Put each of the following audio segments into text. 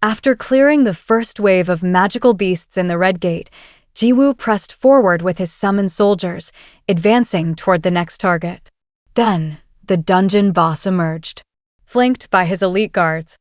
After clearing the first wave of magical beasts in the Red Gate, Jinwoo pressed forward with his summoned soldiers, advancing toward the next target. Then, the dungeon boss emerged, flanked by his elite guards.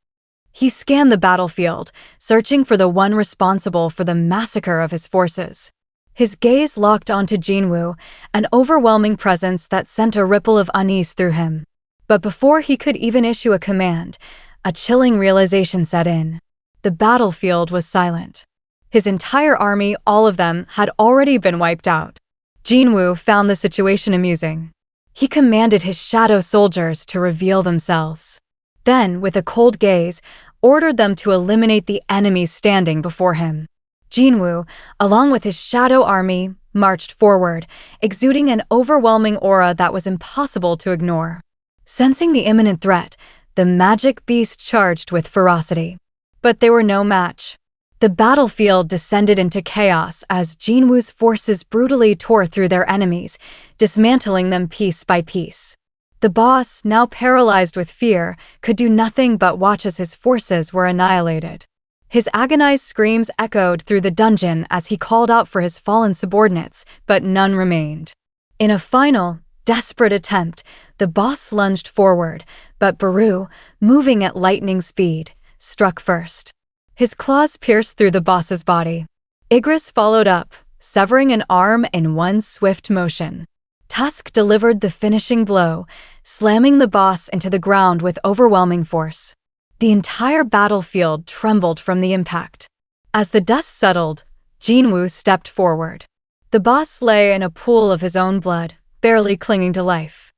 He scanned the battlefield, searching for the one responsible for the massacre of his forces. His gaze locked onto Jinwoo, an overwhelming presence that sent a ripple of unease through him. But before he could even issue a command, a chilling realization set in. The battlefield was silent. His entire army, all of them, had already been wiped out. Jinwoo found the situation amusing. He commanded his shadow soldiers to reveal themselves. Then, with a cold gaze, ordered them to eliminate the enemies standing before him. Jinwoo, along with his shadow army, marched forward, exuding an overwhelming aura that was impossible to ignore. Sensing the imminent threat, the magic beast charged with ferocity. But they were no match. The battlefield descended into chaos as Jinwoo's forces brutally tore through their enemies, dismantling them piece by piece. The boss, now paralyzed with fear, could do nothing but watch as his forces were annihilated. His agonized screams echoed through the dungeon as he called out for his fallen subordinates, but none remained. In a final, desperate attempt, the boss lunged forward, but Baru, moving at lightning speed, struck first. His claws pierced through the boss's body. Igris followed up, severing an arm in one swift motion. Tusk delivered the finishing blow, slamming the boss into the ground with overwhelming force. The entire battlefield trembled from the impact. As the dust settled, Jinwoo stepped forward. The boss lay in a pool of his own blood, barely clinging to life.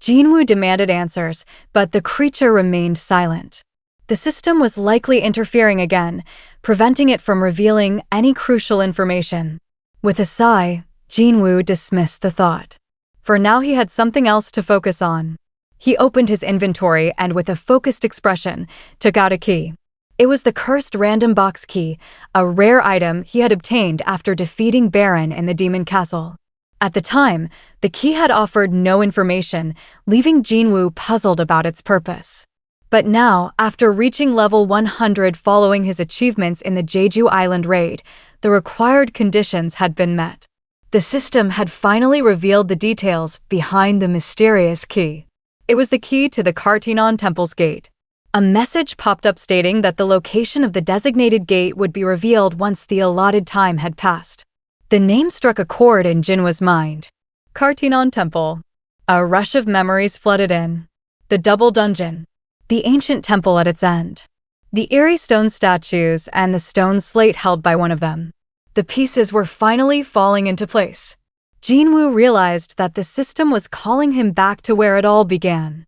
Jinwoo demanded answers, but the creature remained silent. The system was likely interfering again, preventing it from revealing any crucial information. With a sigh, Jinwoo dismissed the thought. For now he had something else to focus on. He opened his inventory and with a focused expression, took out a key. It was the cursed random box key, a rare item he had obtained after defeating Baron in the Demon Castle. At the time, the key had offered no information, leaving Jinwoo puzzled about its purpose. But now, after reaching level 100 following his achievements in the Jeju Island raid, the required conditions had been met. The system had finally revealed the details behind the mysterious key. It was the key to the Kartinon Temple's gate. A message popped up stating that the location of the designated gate would be revealed once the allotted time had passed. The name struck a chord in Jinhwa's mind. Kartinon Temple. A rush of memories flooded in. The double dungeon. The ancient temple at its end. The eerie stone statues and the stone slate held by one of them. The pieces were finally falling into place. Jinwoo realized that the system was calling him back to where it all began.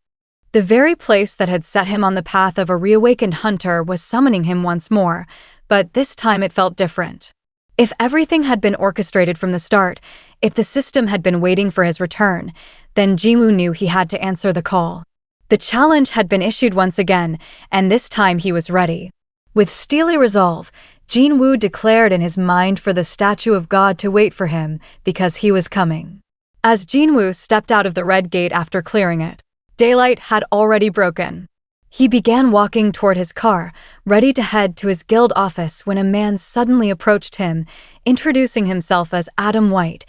The very place that had set him on the path of a reawakened hunter was summoning him once more, but this time it felt different. If everything had been orchestrated from the start, if the system had been waiting for his return, then Jinwoo knew he had to answer the call. The challenge had been issued once again, and this time he was ready. With steely resolve, Jinwoo declared in his mind for the statue of God to wait for him, because he was coming. As Jinwoo stepped out of the Red Gate after clearing it, daylight had already broken. He began walking toward his car, ready to head to his guild office when a man suddenly approached him, introducing himself as Adam White,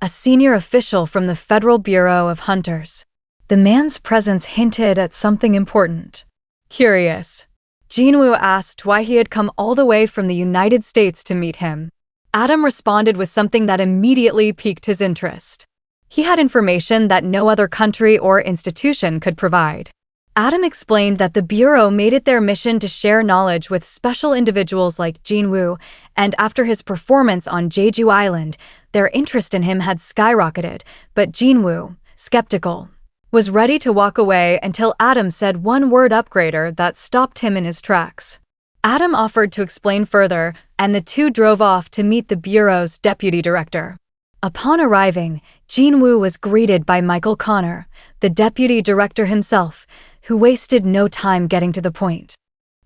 a senior official from the Federal Bureau of Hunters. The man's presence hinted at something important. Curious, Jinwoo asked why he had come all the way from the United States to meet him. Adam responded with something that immediately piqued his interest. He had information that no other country or institution could provide. Adam explained that the Bureau made it their mission to share knowledge with special individuals like Jinwoo, and after his performance on Jeju Island, their interest in him had skyrocketed, but Jinwoo, skeptical, was ready to walk away until Adam said one word upgrader that stopped him in his tracks. Adam offered to explain further, and the two drove off to meet the Bureau's deputy director. Upon arriving, Jinwoo was greeted by Michael Connor, the deputy director himself, who wasted no time getting to the point.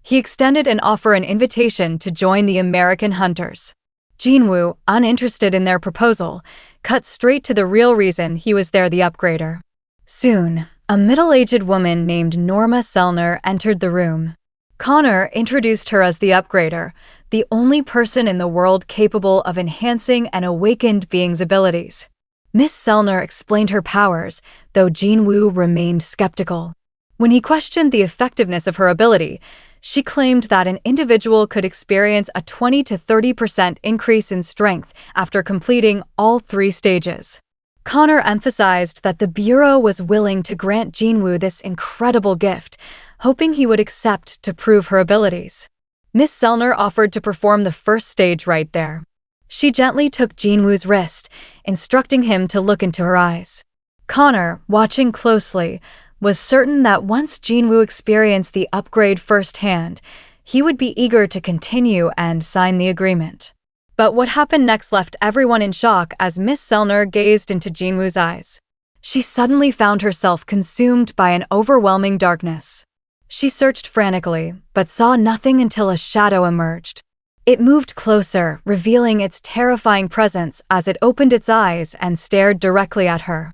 He extended an invitation to join the American Hunters. Jinwoo, uninterested in their proposal, cut straight to the real reason he was there, the upgrader. Soon, a middle-aged woman named Norma Selner entered the room. Connor introduced her as the Upgrader, the only person in the world capable of enhancing an awakened being's abilities. Miss Selner explained her powers, though Jinwoo remained skeptical. When he questioned the effectiveness of her ability, she claimed that an individual could experience a 20 to 30% increase in strength after completing all 3 stages. Connor emphasized that the Bureau was willing to grant Jinwoo this incredible gift, hoping he would accept to prove her abilities. Miss Selner offered to perform the first stage right there. She gently took Jinwoo's wrist, instructing him to look into her eyes. Connor, watching closely, was certain that once Jinwoo experienced the upgrade firsthand, he would be eager to continue and sign the agreement. But what happened next left everyone in shock as Miss Selner gazed into Jinwoo's eyes. She suddenly found herself consumed by an overwhelming darkness. She searched frantically, but saw nothing until a shadow emerged. It moved closer, revealing its terrifying presence as it opened its eyes and stared directly at her.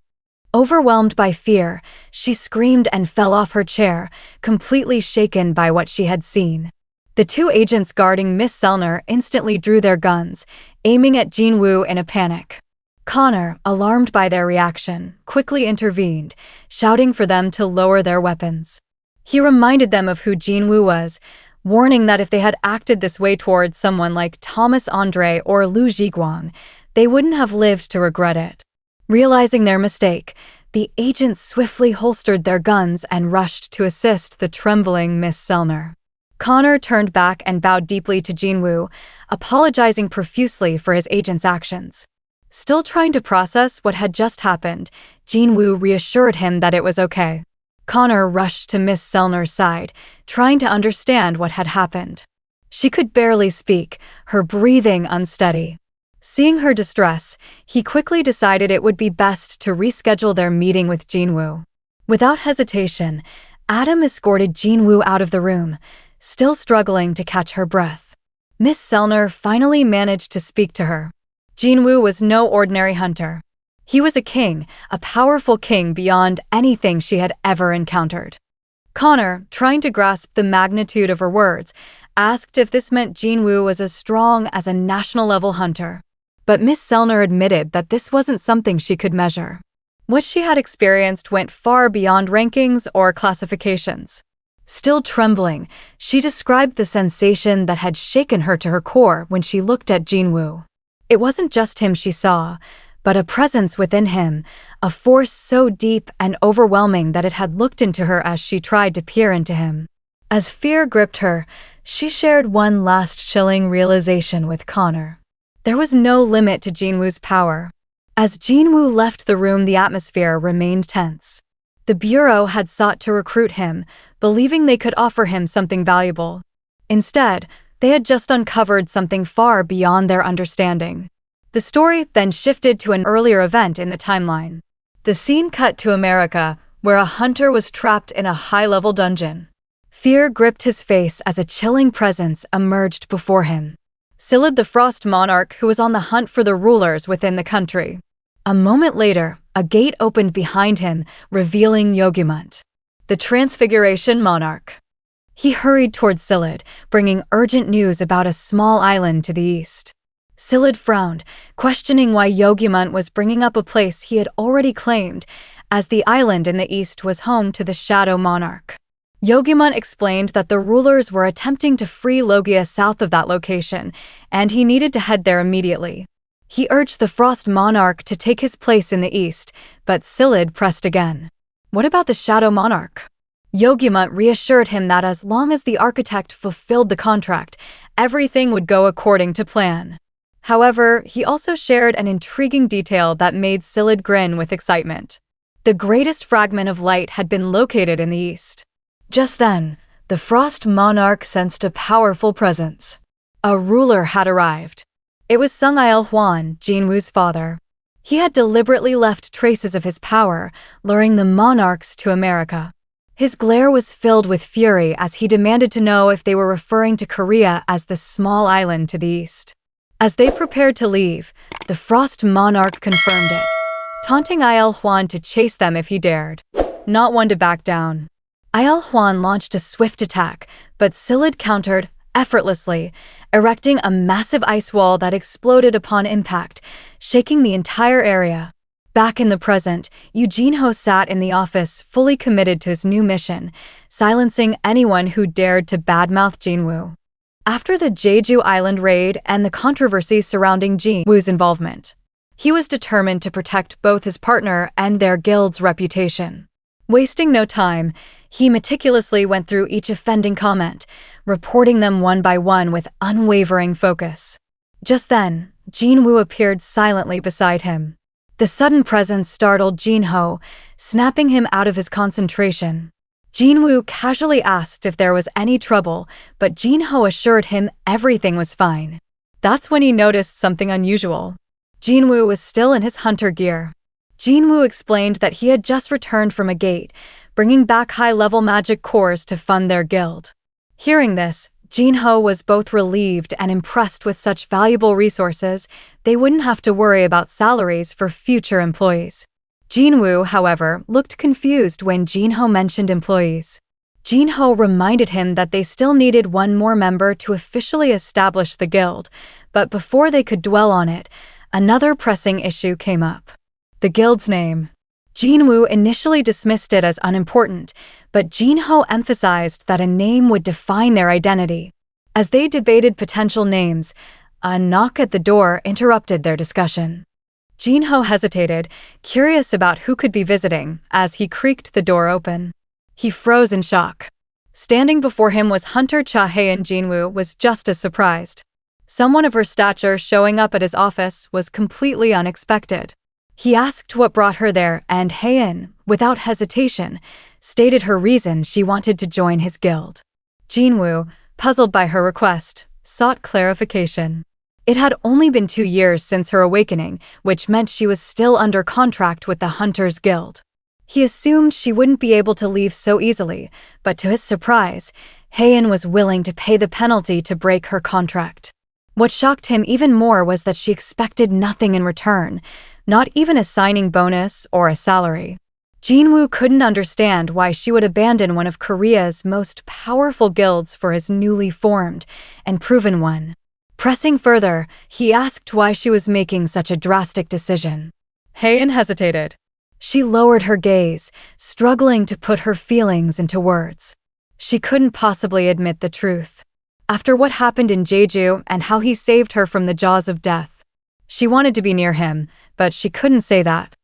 Overwhelmed by fear, she screamed and fell off her chair, completely shaken by what she had seen. The 2 agents guarding Miss Selner instantly drew their guns, aiming at Jinwoo in a panic. Connor, alarmed by their reaction, quickly intervened, shouting for them to lower their weapons. He reminded them of who Jinwoo was, warning that if they had acted this way towards someone like Thomas Andre or Lu Jiguang, they wouldn't have lived to regret it. Realizing their mistake, the agents swiftly holstered their guns and rushed to assist the trembling Miss Selner. Connor turned back and bowed deeply to Jinwoo, apologizing profusely for his agent's actions. Still trying to process what had just happened, Jinwoo reassured him that it was okay. Connor rushed to Miss Selner's side, trying to understand what had happened. She could barely speak, her breathing unsteady. Seeing her distress, he quickly decided it would be best to reschedule their meeting with Jinwoo. Without hesitation, Adam escorted Jinwoo out of the room, still struggling to catch her breath. Miss Selner finally managed to speak to her. Jinwoo was no ordinary hunter. He was a king, a powerful king beyond anything she had ever encountered. Connor, trying to grasp the magnitude of her words, asked if this meant Jinwoo was as strong as a national-level hunter. But Miss Selner admitted that this wasn't something she could measure. What she had experienced went far beyond rankings or classifications. Still trembling, she described the sensation that had shaken her to her core when she looked at Jinwoo. It wasn't just him she saw, but a presence within him, a force so deep and overwhelming that it had looked into her as she tried to peer into him. As fear gripped her, she shared one last chilling realization with Connor. There was no limit to Jinwoo's power. As Jinwoo left the room, the atmosphere remained tense. The Bureau had sought to recruit him, believing they could offer him something valuable. Instead, they had just uncovered something far beyond their understanding. The story then shifted to an earlier event in the timeline. The scene cut to America, where a hunter was trapped in a high-level dungeon. Fear gripped his face as a chilling presence emerged before him. Silid the Frost Monarch, who was on the hunt for the rulers within the country. A moment later, a gate opened behind him, revealing Yogimont, the Transfiguration Monarch. He hurried toward Silid, bringing urgent news about a small island to the east. Silid frowned, questioning why Yogimont was bringing up a place he had already claimed, as the island in the east was home to the Shadow Monarch. Yogimont explained that the rulers were attempting to free Logia south of that location, and he needed to head there immediately. He urged the Frost Monarch to take his place in the east, but Silid pressed again. What about the Shadow Monarch? Yogimont reassured him that as long as the architect fulfilled the contract, everything would go according to plan. However, he also shared an intriguing detail that made Silid grin with excitement. The greatest fragment of light had been located in the east. Just then, the Frost Monarch sensed a powerful presence. A ruler had arrived. It was Sung Il-Hwan, Jinwoo's father. He had deliberately left traces of his power, luring the monarchs to America. His glare was filled with fury as he demanded to know if they were referring to Korea as the small island to the east. As they prepared to leave, the Frost Monarch confirmed it, taunting Il-Hwan to chase them if he dared. Not one to back down. Il-Hwan launched a swift attack, but Silid countered effortlessly, erecting a massive ice wall that exploded upon impact, shaking the entire area. Back in the present, Jinho sat in the office fully committed to his new mission, silencing anyone who dared to badmouth Jinwoo. After the Jeju Island raid and the controversy surrounding Jinwoo's involvement, he was determined to protect both his partner and their guild's reputation. Wasting no time, he meticulously went through each offending comment, reporting them one by one with unwavering focus. Just then, Jinwoo appeared silently beside him. The sudden presence startled Jinho, snapping him out of his concentration. Jinwoo casually asked if there was any trouble, but Jinho assured him everything was fine. That's when he noticed something unusual. Jinwoo was still in his hunter gear. Jinwoo explained that he had just returned from a gate, bringing back high-level magic cores to fund their guild. Hearing this, Jinho was both relieved and impressed with such valuable resources. They wouldn't have to worry about salaries for future employees. Jinwoo, however, looked confused when Jinho mentioned employees. Jinho reminded him that they still needed one more member to officially establish the guild, but before they could dwell on it, another pressing issue came up. The guild's name. Jinwoo initially dismissed it as unimportant, but Jinho emphasized that a name would define their identity. As they debated potential names, a knock at the door interrupted their discussion. Jinho hesitated, curious about who could be visiting, as he creaked the door open. He froze in shock. Standing before him was Hunter Cha-hae, and Jinwoo was just as surprised. Someone of her stature showing up at his office was completely unexpected. He asked what brought her there, and Haein, without hesitation, stated her reason she wanted to join his guild. Jinwoo, puzzled by her request, sought clarification. It had only been 2 years since her awakening, which meant she was still under contract with the Hunters Guild. He assumed she wouldn't be able to leave so easily, but to his surprise, Haein was willing to pay the penalty to break her contract. What shocked him even more was that she expected nothing in return, not even a signing bonus or a salary. Jinwoo couldn't understand why she would abandon one of Korea's most powerful guilds for his newly formed and proven one. Pressing further, he asked why she was making such a drastic decision. Haein hesitated. She lowered her gaze, struggling to put her feelings into words. She couldn't possibly admit the truth. After what happened in Jeju and how he saved her from the jaws of death, she wanted to be near him, but she couldn't say that.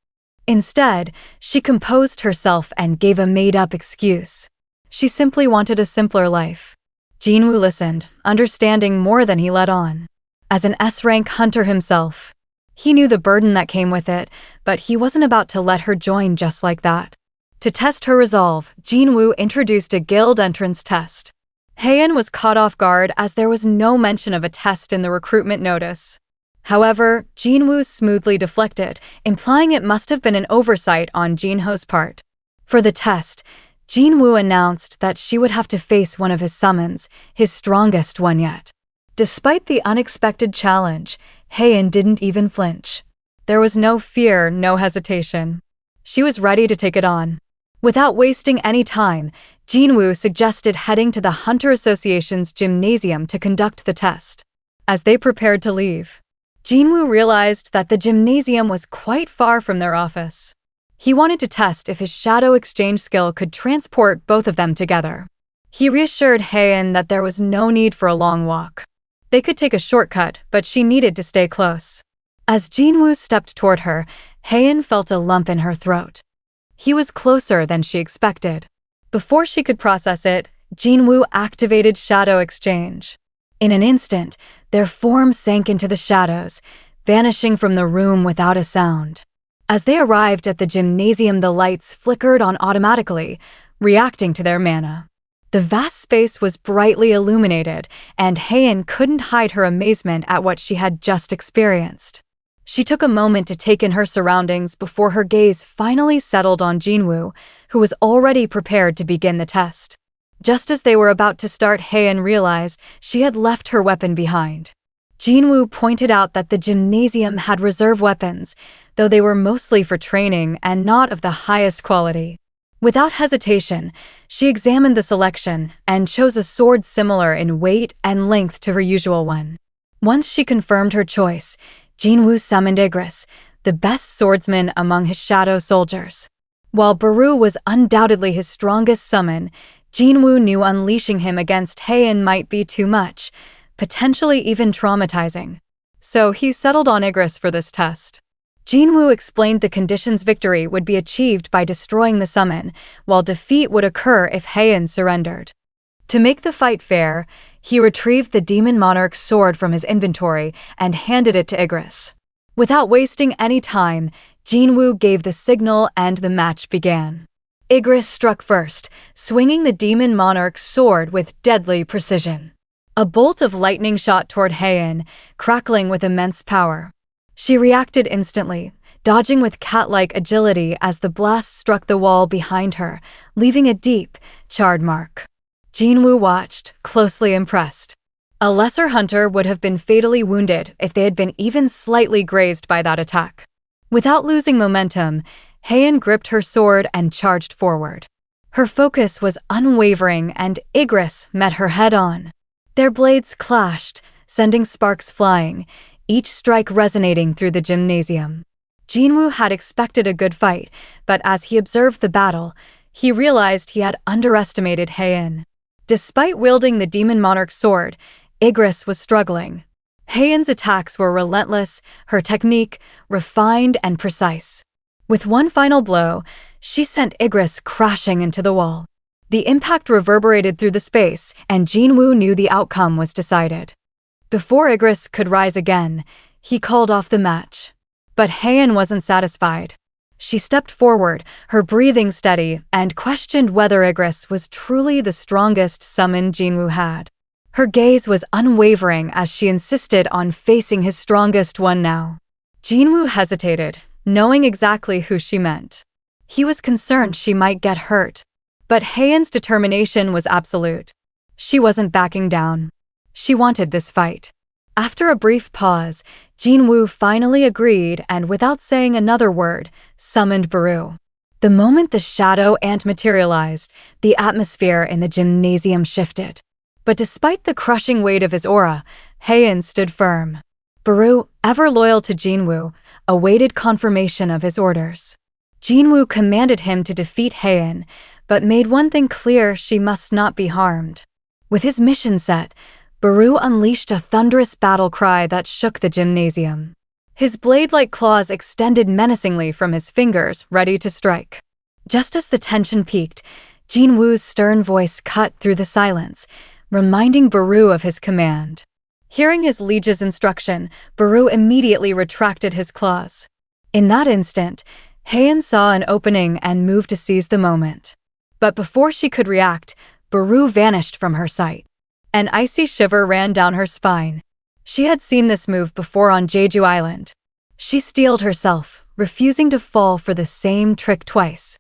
Instead, she composed herself and gave a made-up excuse. She simply wanted a simpler life. Jinwoo listened, understanding more than he let on. As an S-rank hunter himself, he knew the burden that came with it, but he wasn't about to let her join just like that. To test her resolve, Jinwoo introduced a guild entrance test. Haein was caught off guard as there was no mention of a test in the recruitment notice. However, Jinwoo smoothly deflected, implying it must have been an oversight on Jinho's part. For the test, Jinwoo announced that she would have to face one of his summons, his strongest one yet. Despite the unexpected challenge, Haein didn't even flinch. There was no fear, no hesitation. She was ready to take it on. Without wasting any time, Jinwoo suggested heading to the Hunter Association's gymnasium to conduct the test. As they prepared to leave, Jinwoo realized that the gymnasium was quite far from their office. He wanted to test if his shadow exchange skill could transport both of them together. He reassured Haein that there was no need for a long walk. They could take a shortcut, but she needed to stay close. As Jinwoo stepped toward her, Haein felt a lump in her throat. He was closer than she expected. Before she could process it, Jinwoo activated shadow exchange. In an instant, their forms sank into the shadows, vanishing from the room without a sound. As they arrived at the gymnasium, the lights flickered on automatically, reacting to their mana. The vast space was brightly illuminated, and Haein couldn't hide her amazement at what she had just experienced. She took a moment to take in her surroundings before her gaze finally settled on Jinwoo, who was already prepared to begin the test. Just as they were about to start, Haein realized she had left her weapon behind. Jinwoo pointed out that the gymnasium had reserve weapons, though they were mostly for training and not of the highest quality. Without hesitation, she examined the selection and chose a sword similar in weight and length to her usual one. Once she confirmed her choice, Jinwoo summoned Igris, the best swordsman among his shadow soldiers. While Baru was undoubtedly his strongest summon, Jinwoo knew unleashing him against Heian might be too much, potentially even traumatizing. So he settled on Igris for this test. Jinwoo explained the conditions victory would be achieved by destroying the summon, while defeat would occur if Heian surrendered. To make the fight fair, he retrieved the Demon Monarch's sword from his inventory and handed it to Igris. Without wasting any time, Jinwoo gave the signal and the match began. Igris struck first, swinging the Demon Monarch's sword with deadly precision. A bolt of lightning shot toward Heian, crackling with immense power. She reacted instantly, dodging with cat-like agility as the blast struck the wall behind her, leaving a deep, charred mark. Jinwoo watched, closely impressed. A lesser hunter would have been fatally wounded if they had been even slightly grazed by that attack. Without losing momentum, Heian gripped her sword and charged forward. Her focus was unwavering and Igris met her head-on. Their blades clashed, sending sparks flying, each strike resonating through the gymnasium. Jinwoo had expected a good fight, but as he observed the battle, he realized he had underestimated Heian. Despite wielding the Demon Monarch's sword, Igris was struggling. Heian's attacks were relentless, her technique refined and precise. With one final blow, she sent Igris crashing into the wall. The impact reverberated through the space, and Jinwoo knew the outcome was decided. Before Igris could rise again, he called off the match. But Heian wasn't satisfied. She stepped forward, her breathing steady, and questioned whether Igris was truly the strongest summon Jinwoo had. Her gaze was unwavering as she insisted on facing his strongest one now. Jinwoo hesitated, knowing exactly who she meant. He was concerned she might get hurt. But Heian's determination was absolute. She wasn't backing down. She wanted this fight. After a brief pause, Jinwoo finally agreed and, without saying another word, summoned Baru. The moment the shadow ant materialized, the atmosphere in the gymnasium shifted. But despite the crushing weight of his aura, Heian stood firm. Baru, ever loyal to Jinwoo, awaited confirmation of his orders. Jinwoo commanded him to defeat Heian, but made one thing clear: she must not be harmed. With his mission set, Baru unleashed a thunderous battle cry that shook the gymnasium. His blade-like claws extended menacingly from his fingers, ready to strike. Just as the tension peaked, Jinwoo's stern voice cut through the silence, reminding Baru of his command. Hearing his liege's instruction, Baru immediately retracted his claws. In that instant, Heian saw an opening and moved to seize the moment. But before she could react, Baru vanished from her sight. An icy shiver ran down her spine. She had seen this move before on Jeju Island. She steeled herself, refusing to fall for the same trick twice.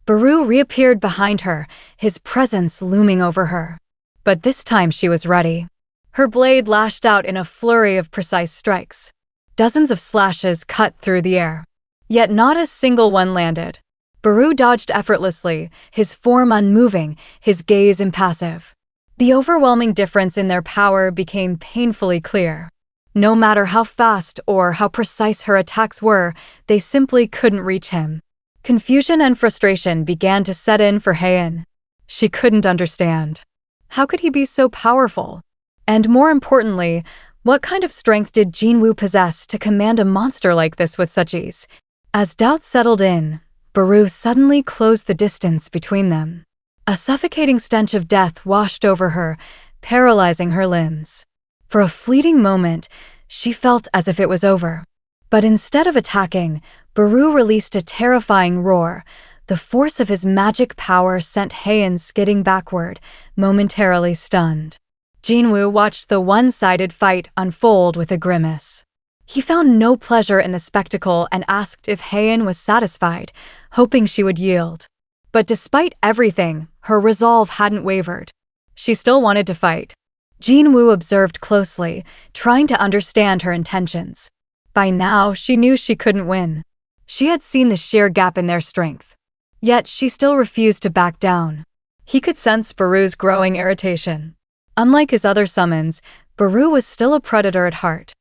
Baru reappeared behind her, his presence looming over her. But this time she was ready. Her blade lashed out in a flurry of precise strikes. Dozens of slashes cut through the air. Yet not a single one landed. Baru dodged effortlessly, his form unmoving, his gaze impassive. The overwhelming difference in their power became painfully clear. No matter how fast or how precise her attacks were, they simply couldn't reach him. Confusion and frustration began to set in for Heian. She couldn't understand. How could he be so powerful? And more importantly, what kind of strength did Jinwoo possess to command a monster like this with such ease? As doubt settled in, Baru suddenly closed the distance between them. A suffocating stench of death washed over her, paralyzing her limbs. For a fleeting moment, she felt as if it was over. But instead of attacking, Baru released a terrifying roar. The force of his magic power sent Heian skidding backward, momentarily stunned. Jinwoo watched the one-sided fight unfold with a grimace. He found no pleasure in the spectacle and asked if Heian was satisfied, hoping she would yield. But despite everything, her resolve hadn't wavered. She still wanted to fight. Jinwoo observed closely, trying to understand her intentions. By now, she knew she couldn't win. She had seen the sheer gap in their strength. Yet she still refused to back down. He could sense Baru's growing irritation. Unlike his other summons, Baru was still a predator at heart.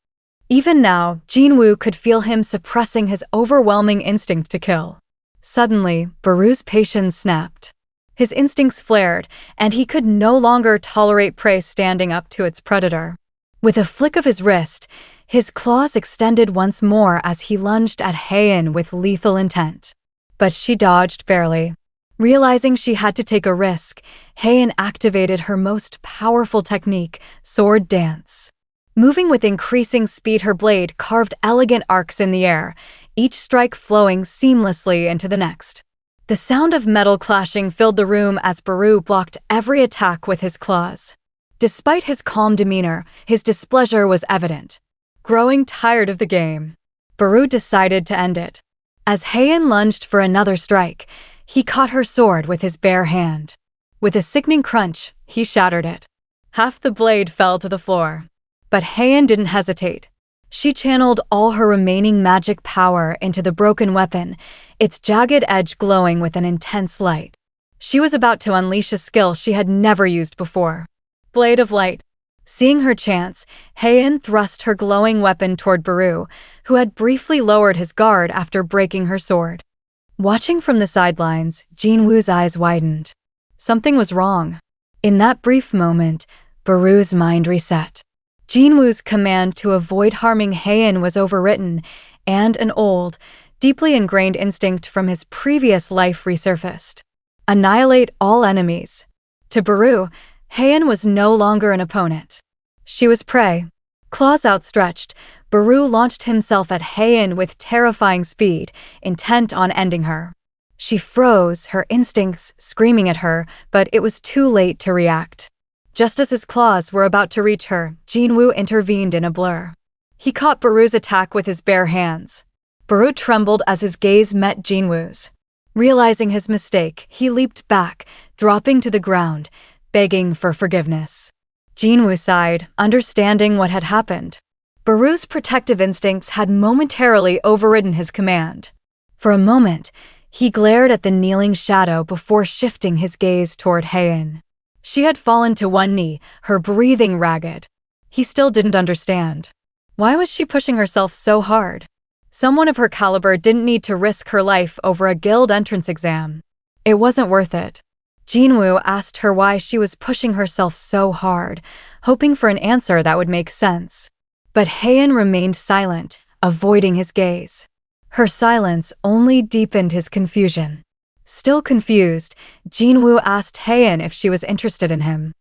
Even now, Jinwoo could feel him suppressing his overwhelming instinct to kill. Suddenly, Baru's patience snapped. His instincts flared, and he could no longer tolerate prey standing up to its predator. With a flick of his wrist, his claws extended once more as he lunged at Ahjin with lethal intent. But she dodged barely. Realizing she had to take a risk, Ahjin activated her most powerful technique, sword dance. Moving with increasing speed, her blade carved elegant arcs in the air, each strike flowing seamlessly into the next. The sound of metal clashing filled the room as Baru blocked every attack with his claws. Despite his calm demeanor, his displeasure was evident. Growing tired of the game, Baru decided to end it. As Ahjin lunged for another strike, he caught her sword with his bare hand. With a sickening crunch, he shattered it. Half the blade fell to the floor. But Ahjin didn't hesitate. She channeled all her remaining magic power into the broken weapon, its jagged edge glowing with an intense light. She was about to unleash a skill she had never used before. Blade of Light. Seeing her chance, Ahjin thrust her glowing weapon toward Baru, who had briefly lowered his guard after breaking her sword. Watching from the sidelines, Jinwoo's eyes widened. Something was wrong. In that brief moment, Baru's mind reset. Jinwoo's command to avoid harming Ahjin was overwritten, and an old, deeply ingrained instinct from his previous life resurfaced. Annihilate all enemies. To Baru, Ahjin was no longer an opponent. She was prey. Claws outstretched, Baru launched himself at Ahjin with terrifying speed, intent on ending her. She froze, her instincts screaming at her, but it was too late to react. Just as his claws were about to reach her, Jinwoo intervened in a blur. He caught Baru's attack with his bare hands. Baru trembled as his gaze met Jinwoo's. Realizing his mistake, he leaped back, dropping to the ground, begging for forgiveness. Jinwoo sighed, understanding what had happened. Baru's protective instincts had momentarily overridden his command. For a moment, he glared at the kneeling shadow before shifting his gaze toward Ahjin. She had fallen to one knee, her breathing ragged. He still didn't understand. Why was she pushing herself so hard? Someone of her caliber didn't need to risk her life over a guild entrance exam. It wasn't worth it. Jinwoo asked her why she was pushing herself so hard, hoping for an answer that would make sense. But Ahjin remained silent, avoiding his gaze. Her silence only deepened his confusion. Still confused, Jinwoo asked Ahjin if she was interested in him.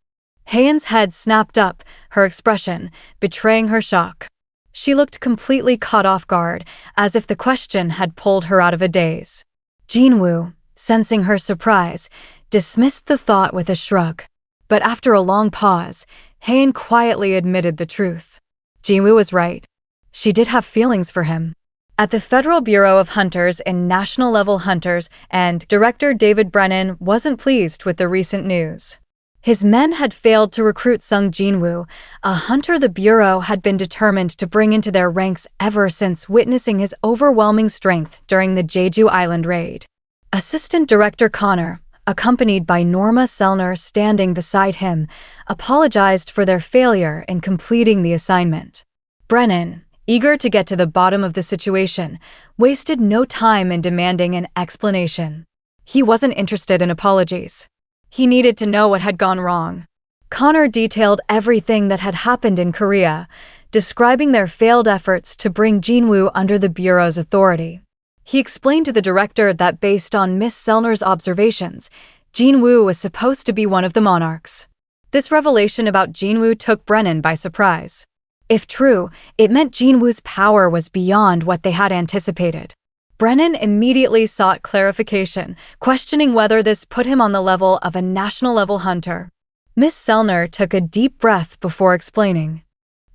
Ahjin's head snapped up, her expression betraying her shock. She looked completely caught off guard, as if the question had pulled her out of a daze. Jinwoo, sensing her surprise, dismissed the thought with a shrug. But after a long pause, Ahjin quietly admitted the truth. Jinwoo was right. She did have feelings for him. At the Federal Bureau of Hunters and National Level Hunters, and Director David Brennan wasn't pleased with the recent news. His men had failed to recruit Sung Jinwoo, a hunter the Bureau had been determined to bring into their ranks ever since witnessing his overwhelming strength during the Jeju Island raid. Assistant Director Connor, accompanied by Norma Selner standing beside him, apologized for their failure in completing the assignment. Brennan, eager to get to the bottom of the situation, wasted no time in demanding an explanation. He wasn't interested in apologies. He needed to know what had gone wrong. Connor detailed everything that had happened in Korea, describing their failed efforts to bring Jinwoo under the Bureau's authority. He explained to the director that based on Miss Selner's observations, Jinwoo was supposed to be one of the Monarchs. This revelation about Jinwoo took Brennan by surprise. If true, it meant Jinwoo's power was beyond what they had anticipated. Brennan immediately sought clarification, questioning whether this put him on the level of a national-level hunter. Miss Selner took a deep breath before explaining.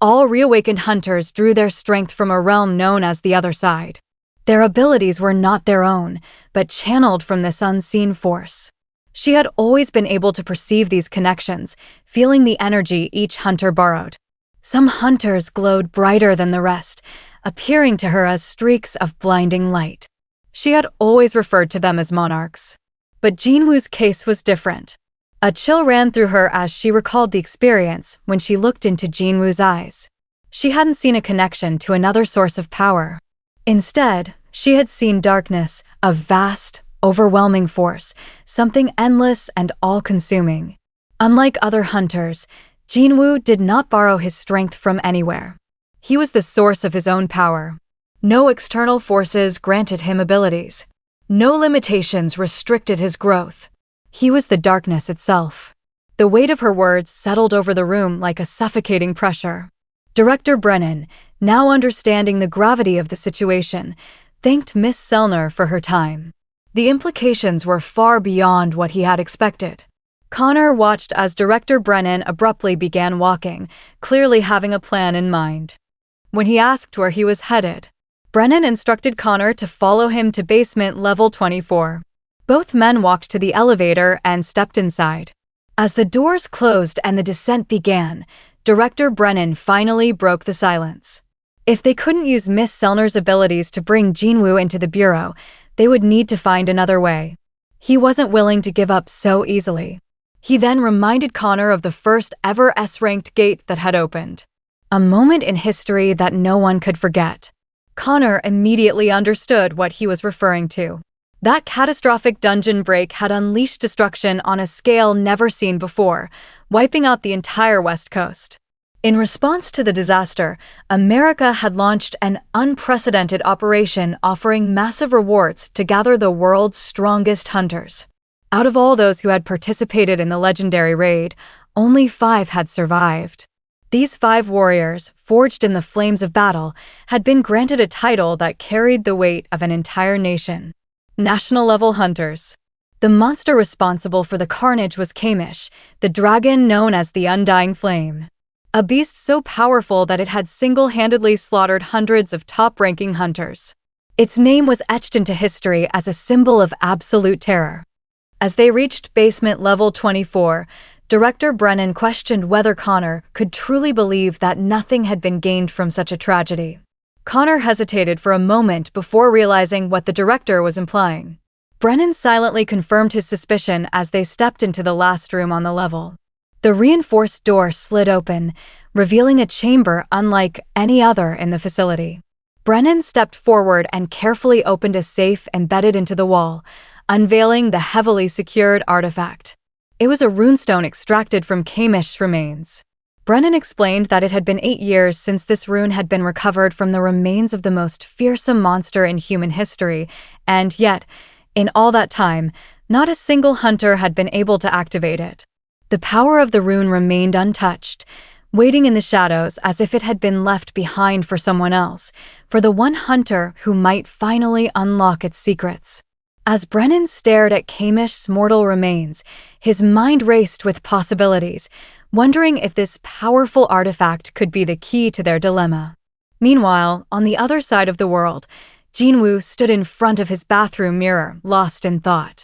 All reawakened hunters drew their strength from a realm known as the Other Side. Their abilities were not their own, but channeled from this unseen force. She had always been able to perceive these connections, feeling the energy each hunter borrowed. Some hunters glowed brighter than the rest, appearing to her as streaks of blinding light. She had always referred to them as monarchs. But Jinwoo's case was different. A chill ran through her as she recalled the experience when she looked into Jinwoo's eyes. She hadn't seen a connection to another source of power. Instead, she had seen darkness, a vast, overwhelming force, something endless and all-consuming. Unlike other hunters, Jinwoo did not borrow his strength from anywhere. He was the source of his own power. No external forces granted him abilities. No limitations restricted his growth. He was the darkness itself. The weight of her words settled over the room like a suffocating pressure. Director Brennan, now understanding the gravity of the situation, thanked Miss Selner for her time. The implications were far beyond what he had expected. Connor watched as Director Brennan abruptly began walking, clearly having a plan in mind. When he asked where he was headed, Brennan instructed Connor to follow him to basement level 24. Both men walked to the elevator and stepped inside. As the doors closed and the descent began, Director Brennan finally broke the silence. If they couldn't use Miss Selner's abilities to bring Jinwoo into the bureau, they would need to find another way. He wasn't willing to give up so easily. He then reminded Connor of the first ever S-ranked gate that had opened. A moment in history that no one could forget. Connor immediately understood what he was referring to. That catastrophic dungeon break had unleashed destruction on a scale never seen before, wiping out the entire West Coast. In response to the disaster, America had launched an unprecedented operation offering massive rewards to gather the world's strongest hunters. Out of all those who had participated in the legendary raid, only 5 had survived. These 5 warriors, forged in the flames of battle, had been granted a title that carried the weight of an entire nation. National-level hunters. The monster responsible for the carnage was Kamish, the dragon known as the Undying Flame. A beast so powerful that it had single-handedly slaughtered hundreds of top-ranking hunters. Its name was etched into history as a symbol of absolute terror. As they reached basement level 24, Director Brennan questioned whether Connor could truly believe that nothing had been gained from such a tragedy. Connor hesitated for a moment before realizing what the director was implying. Brennan silently confirmed his suspicion as they stepped into the last room on the level. The reinforced door slid open, revealing a chamber unlike any other in the facility. Brennan stepped forward and carefully opened a safe embedded into the wall, unveiling the heavily secured artifact. It was a runestone extracted from Kamish's remains. Brennan explained that it had been 8 years since this rune had been recovered from the remains of the most fearsome monster in human history, and yet, in all that time, not a single hunter had been able to activate it. The power of the rune remained untouched, waiting in the shadows as if it had been left behind for someone else, for the one hunter who might finally unlock its secrets. As Brennan stared at Kamish's mortal remains, his mind raced with possibilities, wondering if this powerful artifact could be the key to their dilemma. Meanwhile, on the other side of the world, Jinwoo stood in front of his bathroom mirror, lost in thought.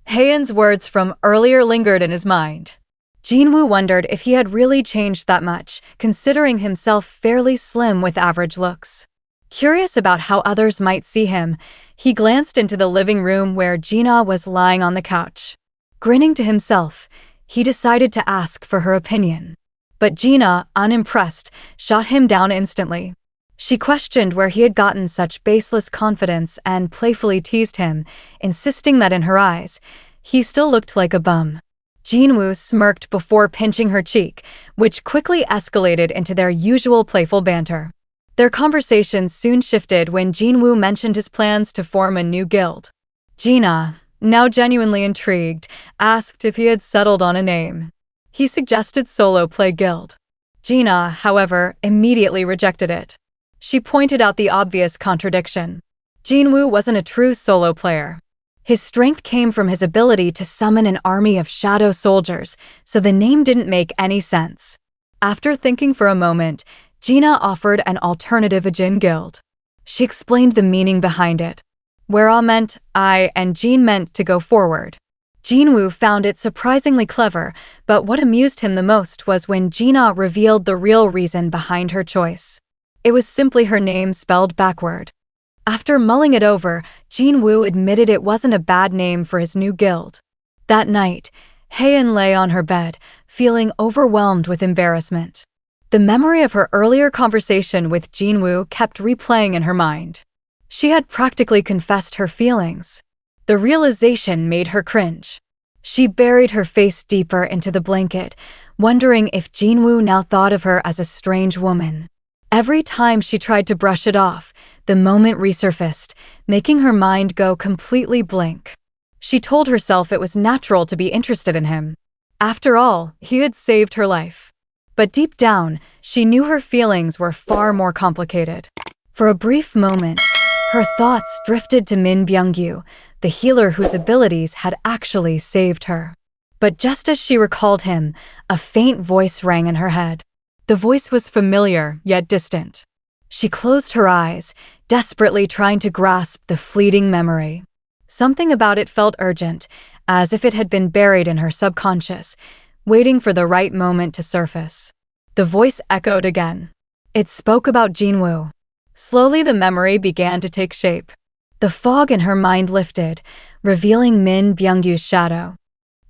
Haeun's words from earlier lingered in his mind. Jinwoo wondered if he had really changed that much, considering himself fairly slim with average looks. Curious about how others might see him, he glanced into the living room where Jinah was lying on the couch. Grinning to himself, he decided to ask for her opinion. But Jinah, unimpressed, shot him down instantly. She questioned where he had gotten such baseless confidence and playfully teased him, insisting that in her eyes, he still looked like a bum. Jinwoo smirked before pinching her cheek, which quickly escalated into their usual playful banter. Their conversation soon shifted when Jinwoo mentioned his plans to form a new guild. Jinah, now genuinely intrigued, asked if he had settled on a name. He suggested solo play guild. Jinah, however, immediately rejected it. She pointed out the obvious contradiction. Jinwoo wasn't a true solo player. His strength came from his ability to summon an army of shadow soldiers, so the name didn't make any sense. After thinking for a moment, Jinah offered an alternative Ahjin guild. She explained the meaning behind it. Where Ah meant I and Jin meant to go forward. Jinwoo found it surprisingly clever, but what amused him the most was when Jinah revealed the real reason behind her choice. It was simply her name spelled backward. After mulling it over, Jinwoo admitted it wasn't a bad name for his new guild. That night, Haein lay on her bed, feeling overwhelmed with embarrassment. The memory of her earlier conversation with Jinwoo kept replaying in her mind. She had practically confessed her feelings. The realization made her cringe. She buried her face deeper into the blanket, wondering if Jinwoo now thought of her as a strange woman. Every time she tried to brush it off, the moment resurfaced, making her mind go completely blank. She told herself it was natural to be interested in him. After all, he had saved her life. But deep down, she knew her feelings were far more complicated. For a brief moment, her thoughts drifted to Min Byung-gyu, the healer whose abilities had actually saved her. But just as she recalled him, a faint voice rang in her head. The voice was familiar, yet distant. She closed her eyes, desperately trying to grasp the fleeting memory. Something about it felt urgent, as if it had been buried in her subconscious, waiting for the right moment to surface. The voice echoed again. It spoke about Jinwoo. Slowly the memory began to take shape. The fog in her mind lifted, revealing Min Byung-gyu's shadow.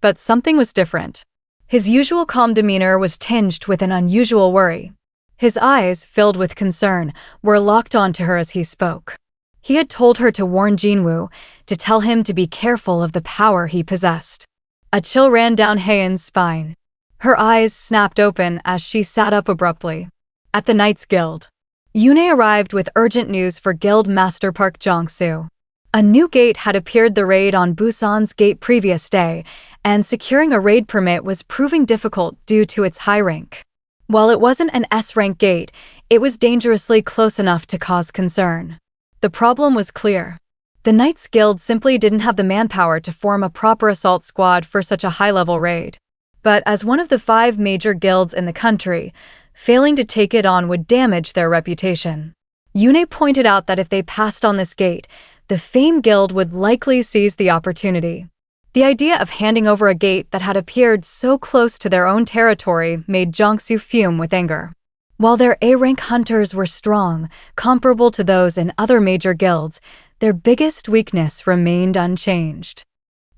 But something was different. His usual calm demeanor was tinged with an unusual worry. His eyes, filled with concern, were locked onto her as he spoke. He had told her to warn Jinwoo, to tell him to be careful of the power he possessed. A chill ran down Haein's spine. Her eyes snapped open as she sat up abruptly. At the Knights Guild, Yoon arrived with urgent news for Guild Master Park Jong-soo. A new gate had appeared the raid on Busan's gate previous day, and securing a raid permit was proving difficult due to its high rank. While it wasn't an S-rank gate, it was dangerously close enough to cause concern. The problem was clear. The Knights Guild simply didn't have the manpower to form a proper assault squad for such a high-level raid. But as one of the 5 major guilds in the country, failing to take it on would damage their reputation. Yoon pointed out that if they passed on this gate, the Fame Guild would likely seize the opportunity. The idea of handing over a gate that had appeared so close to their own territory made Jong-soo fume with anger. While their A-rank hunters were strong, comparable to those in other major guilds, their biggest weakness remained unchanged.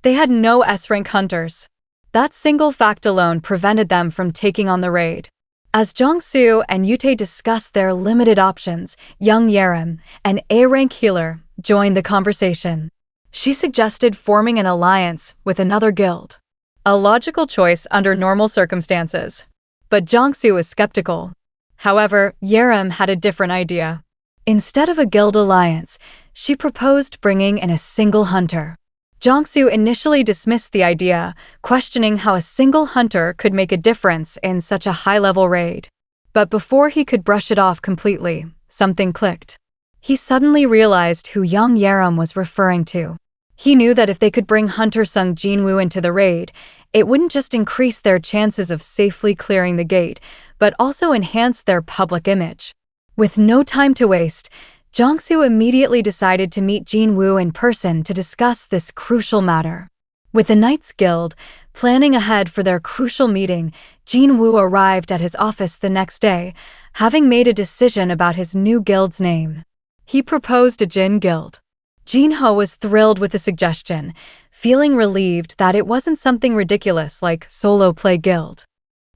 They had no S-rank hunters. That single fact alone prevented them from taking on the raid. As Jong-soo and Yute discussed their limited options, young Yerim, an A-rank healer, joined the conversation. She suggested forming an alliance with another guild. A logical choice under normal circumstances. But Jong-soo was skeptical. However, Yerim had a different idea. Instead of a guild alliance, she proposed bringing in a single hunter. Jong-soo initially dismissed the idea, questioning how a single hunter could make a difference in such a high-level raid. But before he could brush it off completely, something clicked. He suddenly realized who young Yerim was referring to. He knew that if they could bring hunter Sung Jinwoo into the raid, it wouldn't just increase their chances of safely clearing the gate, but also enhance their public image. With no time to waste, Jong-soo immediately decided to meet Jinwoo in person to discuss this crucial matter. With the Knights Guild planning ahead for their crucial meeting, Jinwoo arrived at his office the next day, having made a decision about his new guild's name. He proposed a Jin Guild. Jinho was thrilled with the suggestion, feeling relieved that it wasn't something ridiculous like Solo Play Guild.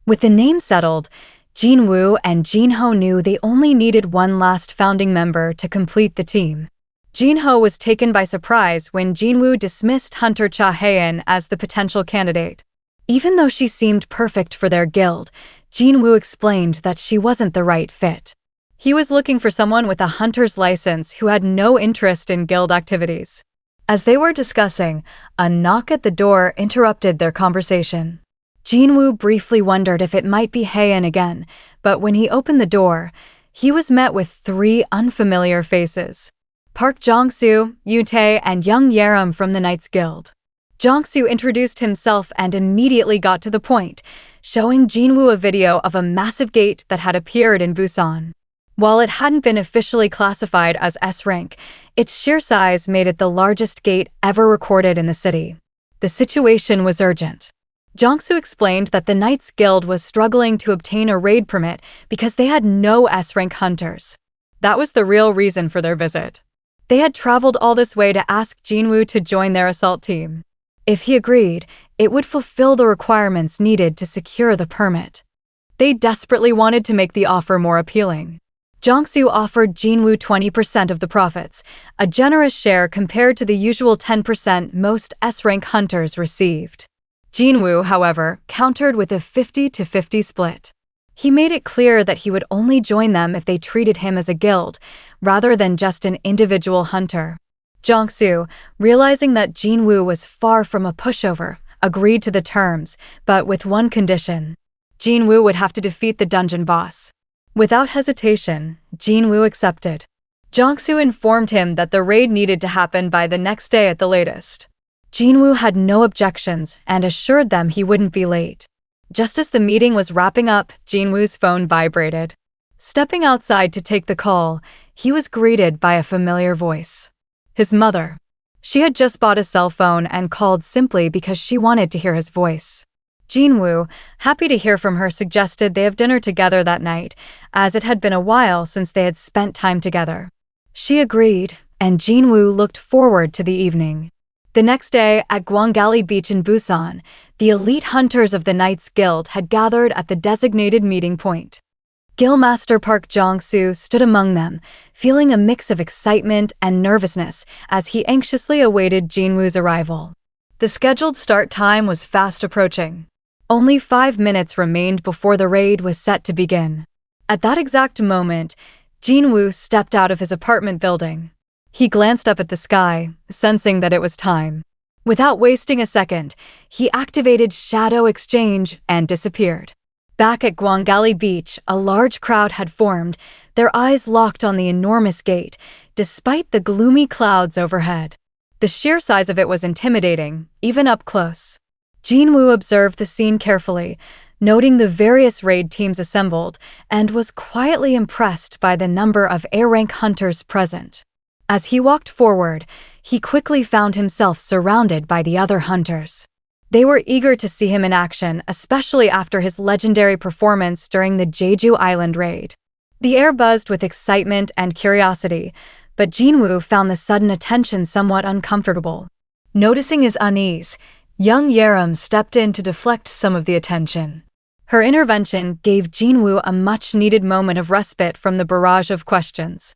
With the name settled, Jinwoo and Jinho knew they only needed one last founding member to complete the team. Jinho was taken by surprise when Jinwoo dismissed Hunter Cha Haein as the potential candidate. Even though she seemed perfect for their guild, Jinwoo explained that she wasn't the right fit. He was looking for someone with a hunter's license who had no interest in guild activities. As they were discussing, a knock at the door interrupted their conversation. Jinwoo briefly wondered if it might be Haein again, but when he opened the door, he was met with 3 unfamiliar faces. Park Jong-soo, Yute, and young Yerim from the Knights Guild. Jong-soo introduced himself and immediately got to the point, showing Jinwoo a video of a massive gate that had appeared in Busan. While it hadn't been officially classified as S-rank, its sheer size made it the largest gate ever recorded in the city. The situation was urgent. Jong-soo explained that the Knights Guild was struggling to obtain a raid permit because they had no S-rank hunters. That was the real reason for their visit. They had traveled all this way to ask Jinwoo to join their assault team. If he agreed, it would fulfill the requirements needed to secure the permit. They desperately wanted to make the offer more appealing. Jongsu offered Jinwoo 20% of the profits, a generous share compared to the usual 10% most S-rank hunters received. Jinwoo, however, countered with a 50-50 split. He made it clear that he would only join them if they treated him as a guild, rather than just an individual hunter. Jongsu, realizing that Jinwoo was far from a pushover, agreed to the terms, but with one condition. Jinwoo would have to defeat the dungeon boss. Without hesitation, Jinwoo accepted. Jongsu informed him that the raid needed to happen by the next day at the latest. Jinwoo had no objections and assured them he wouldn't be late. Just as the meeting was wrapping up, Jinwoo's phone vibrated. Stepping outside to take the call, he was greeted by a familiar voice. His mother. She had just bought a cell phone and called simply because she wanted to hear his voice. Jinwoo, happy to hear from her, suggested they have dinner together that night, as it had been a while since they had spent time together. She agreed, and Jinwoo looked forward to the evening. The next day, at Gwangali Beach in Busan, the elite hunters of the Knights Guild had gathered at the designated meeting point. Guildmaster Park Jong-soo stood among them, feeling a mix of excitement and nervousness as he anxiously awaited Jinwoo's arrival. The scheduled start time was fast approaching. Only 5 minutes remained before the raid was set to begin. At that exact moment, Jinwoo stepped out of his apartment building. He glanced up at the sky, sensing that it was time. Without wasting a second, he activated Shadow Exchange and disappeared. Back at Gwangali Beach, a large crowd had formed, their eyes locked on the enormous gate, despite the gloomy clouds overhead. The sheer size of it was intimidating, even up close. Jinwoo observed the scene carefully, noting the various raid teams assembled, and was quietly impressed by the number of A-rank hunters present. As he walked forward, he quickly found himself surrounded by the other hunters. They were eager to see him in action, especially after his legendary performance during the Jeju Island raid. The air buzzed with excitement and curiosity, but Jinwoo found the sudden attention somewhat uncomfortable. Noticing his unease, young Yerim stepped in to deflect some of the attention. Her intervention gave Jinwoo a much-needed moment of respite from the barrage of questions.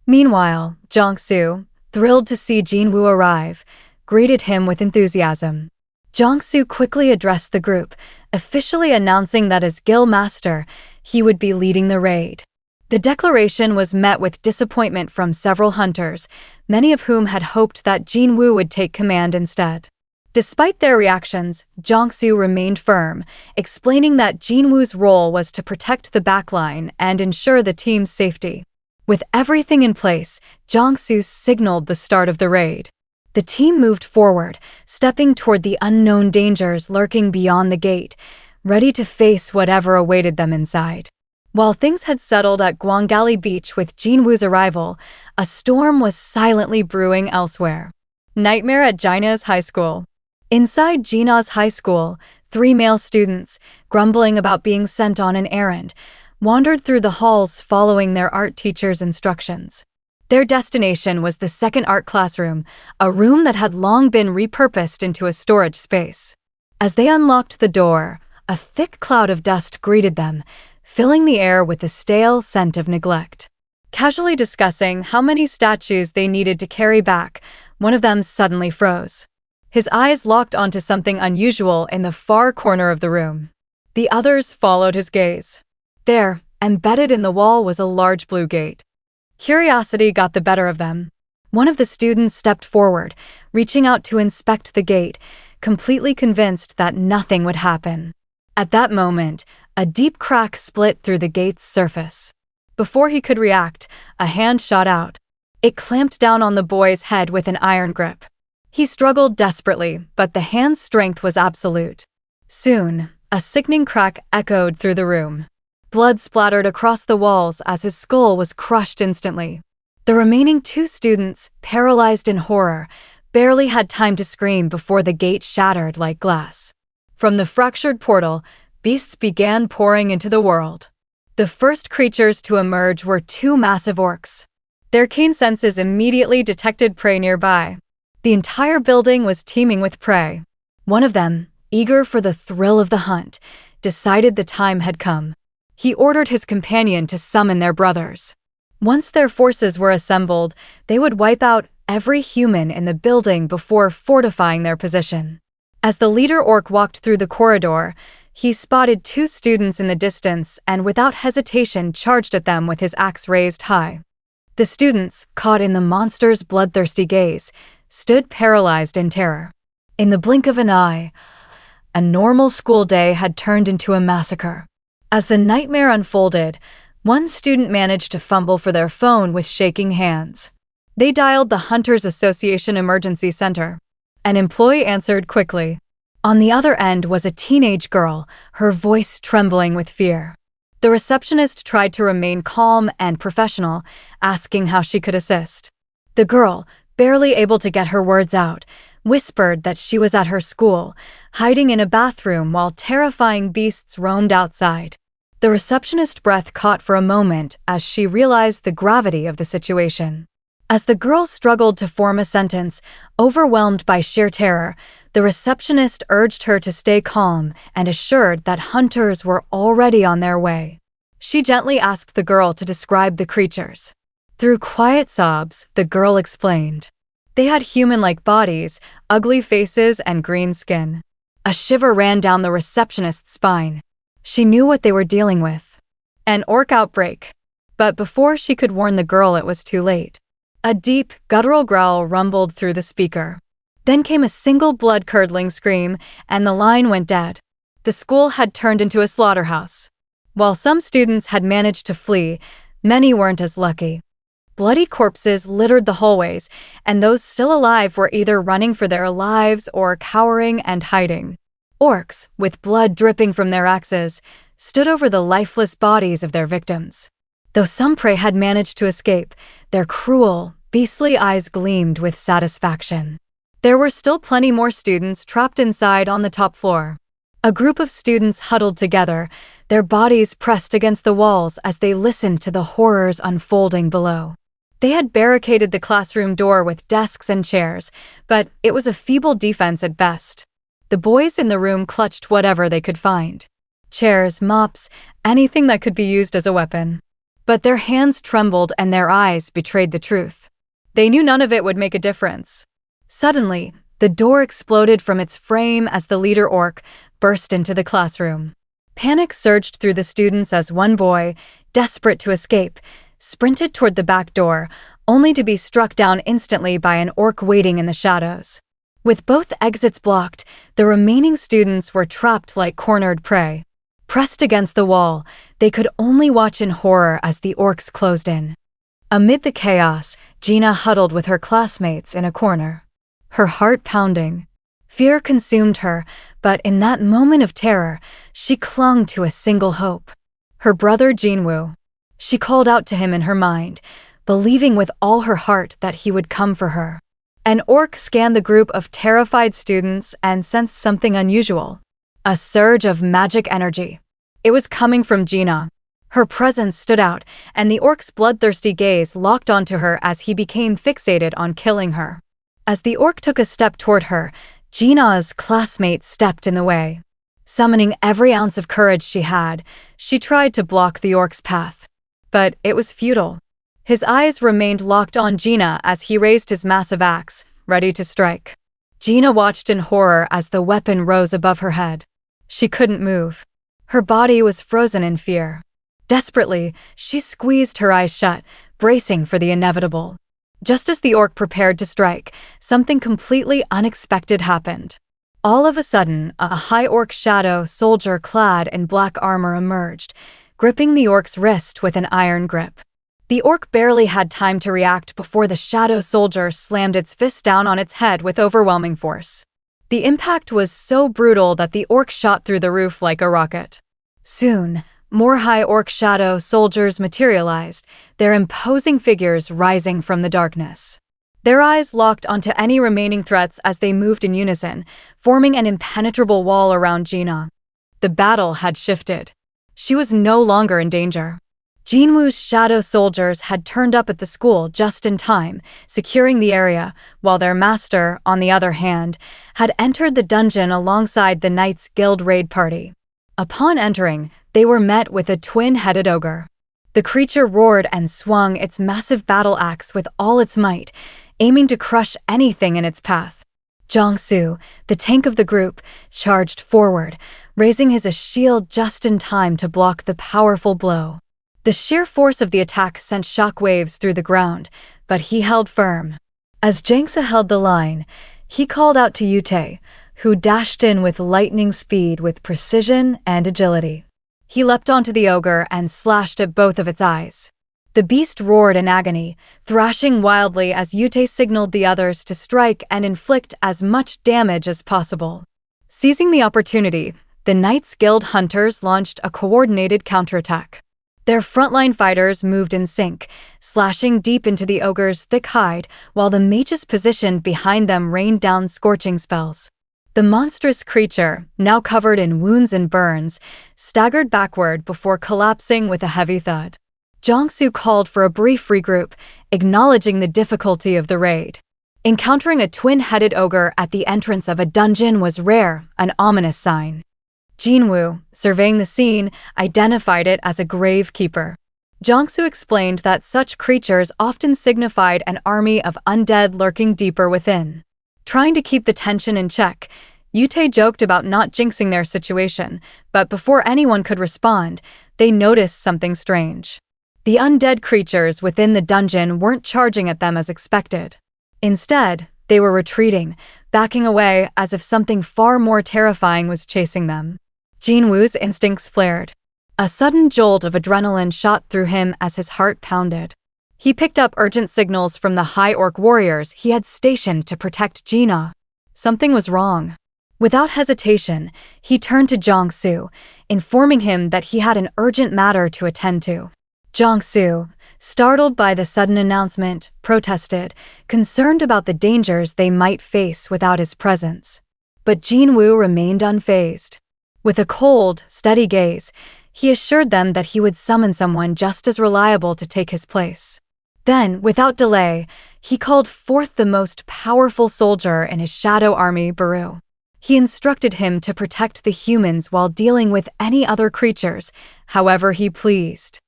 Meanwhile, Jongsu, thrilled to see Jinwoo arrive, greeted him with enthusiasm. Jongsu quickly addressed the group, officially announcing that as guild master, he would be leading the raid. The declaration was met with disappointment from several hunters, many of whom had hoped that Jinwoo would take command instead. Despite their reactions, Jongsu remained firm, explaining that Jinwoo's role was to protect the backline and ensure the team's safety. With everything in place, Jongsu signaled the start of the raid. The team moved forward, stepping toward the unknown dangers lurking beyond the gate, ready to face whatever awaited them inside. While things had settled at Gwangali Beach with Jinwoo's arrival, a storm was silently brewing elsewhere. Nightmare at Jinah's high school. Inside Jinah's high school, 3 male students, grumbling about being sent on an errand, wandered through the halls following their art teacher's instructions. Their destination was the second art classroom, a room that had long been repurposed into a storage space. As they unlocked the door, a thick cloud of dust greeted them, filling the air with the stale scent of neglect. Casually discussing how many statues they needed to carry back, one of them suddenly froze. His eyes locked onto something unusual in the far corner of the room. The others followed his gaze. There, embedded in the wall, was a large blue gate. Curiosity got the better of them. One of the students stepped forward, reaching out to inspect the gate, completely convinced that nothing would happen. At that moment, a deep crack split through the gate's surface. Before he could react, a hand shot out. It clamped down on the boy's head with an iron grip. He struggled desperately, but the hand's strength was absolute. Soon, a sickening crack echoed through the room. Blood splattered across the walls as his skull was crushed instantly. The remaining 2 students, paralyzed in horror, barely had time to scream before the gate shattered like glass. From the fractured portal, beasts began pouring into the world. The first creatures to emerge were 2 massive orcs. Their keen senses immediately detected prey nearby. The entire building was teeming with prey. One of them, eager for the thrill of the hunt, decided the time had come. He ordered his companion to summon their brothers. Once their forces were assembled, they would wipe out every human in the building before fortifying their position. As the leader orc walked through the corridor, he spotted 2 students in the distance and without hesitation charged at them with his axe raised high. The students, caught in the monster's bloodthirsty gaze, stood paralyzed in terror. In the blink of an eye, a normal school day had turned into a massacre. As the nightmare unfolded, one student managed to fumble for their phone with shaking hands. They dialed the Hunters Association Emergency Center. An employee answered quickly. On the other end was a teenage girl, her voice trembling with fear. The receptionist tried to remain calm and professional, asking how she could assist. The girl, barely able to get her words out, whispered that she was at her school, hiding in a bathroom while terrifying beasts roamed outside. The receptionist's breath caught for a moment as she realized the gravity of the situation. As the girl struggled to form a sentence, overwhelmed by sheer terror, the receptionist urged her to stay calm and assured that hunters were already on their way. She gently asked the girl to describe the creatures. Through quiet sobs, the girl explained. They had human-like bodies, ugly faces, and green skin. A shiver ran down the receptionist's spine. She knew what they were dealing with. An orc outbreak. But before she could warn the girl, it was too late. A deep, guttural growl rumbled through the speaker. Then came a single blood-curdling scream, and the line went dead. The school had turned into a slaughterhouse. While some students had managed to flee, many weren't as lucky. Bloody corpses littered the hallways, and those still alive were either running for their lives or cowering and hiding. Orcs, with blood dripping from their axes, stood over the lifeless bodies of their victims. Though some prey had managed to escape, their cruel, beastly eyes gleamed with satisfaction. There were still plenty more students trapped inside on the top floor. A group of students huddled together, their bodies pressed against the walls as they listened to the horrors unfolding below. They had barricaded the classroom door with desks and chairs, but it was a feeble defense at best. The boys in the room clutched whatever they could find. Chairs, mops, anything that could be used as a weapon. But their hands trembled and their eyes betrayed the truth. They knew none of it would make a difference. Suddenly, the door exploded from its frame as the leader orc burst into the classroom. Panic surged through the students as one boy, desperate to escape, sprinted toward the back door, only to be struck down instantly by an orc waiting in the shadows. With both exits blocked, the remaining students were trapped like cornered prey. Pressed against the wall, they could only watch in horror as the orcs closed in. Amid the chaos, Jinah huddled with her classmates in a corner. Her heart pounding. Fear consumed her, but in that moment of terror, she clung to a single hope. Her brother Jinwoo. She called out to him in her mind, believing with all her heart that he would come for her. An orc scanned the group of terrified students and sensed something unusual. A surge of magic energy. It was coming from Jinah. Her presence stood out, and the orc's bloodthirsty gaze locked onto her as he became fixated on killing her. As the orc took a step toward her, Jinah's classmate stepped in the way. Summoning every ounce of courage she had, she tried to block the orc's path. But it was futile. His eyes remained locked on Jinah as he raised his massive axe, ready to strike. Jinah watched in horror as the weapon rose above her head. She couldn't move. Her body was frozen in fear. Desperately, she squeezed her eyes shut, bracing for the inevitable. Just as the orc prepared to strike, something completely unexpected happened. All of a sudden, a high orc shadow soldier clad in black armor emerged, gripping the orc's wrist with an iron grip. The orc barely had time to react before the shadow soldier slammed its fist down on its head with overwhelming force. The impact was so brutal that the orc shot through the roof like a rocket. Soon, more high orc shadow soldiers materialized, their imposing figures rising from the darkness. Their eyes locked onto any remaining threats as they moved in unison, forming an impenetrable wall around Jinah. The battle had shifted. She was no longer in danger. Jinwoo's shadow soldiers had turned up at the school just in time, securing the area, while their master, on the other hand, had entered the dungeon alongside the Knights Guild raid party. Upon entering, they were met with a twin-headed ogre. The creature roared and swung its massive battle axe with all its might, aiming to crush anything in its path. Jong-soo, the tank of the group, charged forward, raising his shield just in time to block the powerful blow. The sheer force of the attack sent shockwaves through the ground, but he held firm. As Jang-soo held the line, he called out to Yute, who dashed in with lightning speed with precision and agility. He leapt onto the ogre and slashed at both of its eyes. The beast roared in agony, thrashing wildly as Yute signaled the others to strike and inflict as much damage as possible. Seizing the opportunity, the Knights Guild hunters launched a coordinated counterattack. Their frontline fighters moved in sync, slashing deep into the ogre's thick hide, while the mages positioned behind them rained down scorching spells. The monstrous creature, now covered in wounds and burns, staggered backward before collapsing with a heavy thud. Jong-soo called for a brief regroup, acknowledging the difficulty of the raid. Encountering a twin-headed ogre at the entrance of a dungeon was rare, an ominous sign. Jinwoo, surveying the scene, identified it as a gravekeeper. Jong-soo explained that such creatures often signified an army of undead lurking deeper within. Trying to keep the tension in check, Yute joked about not jinxing their situation, but before anyone could respond, they noticed something strange. The undead creatures within the dungeon weren't charging at them as expected. Instead, they were retreating, backing away as if something far more terrifying was chasing them. Jinwoo's instincts flared. A sudden jolt of adrenaline shot through him as his heart pounded. He picked up urgent signals from the high orc warriors he had stationed to protect Jinah. Something was wrong. Without hesitation, he turned to Jong-soo, informing him that he had an urgent matter to attend to. Jong-soo, startled by the sudden announcement, protested, concerned about the dangers they might face without his presence. But Jinwoo remained unfazed. With a cold, steady gaze, he assured them that he would summon someone just as reliable to take his place. Then, without delay, he called forth the most powerful soldier in his shadow army, Baru. He instructed him to protect the humans while dealing with any other creatures, however he pleased.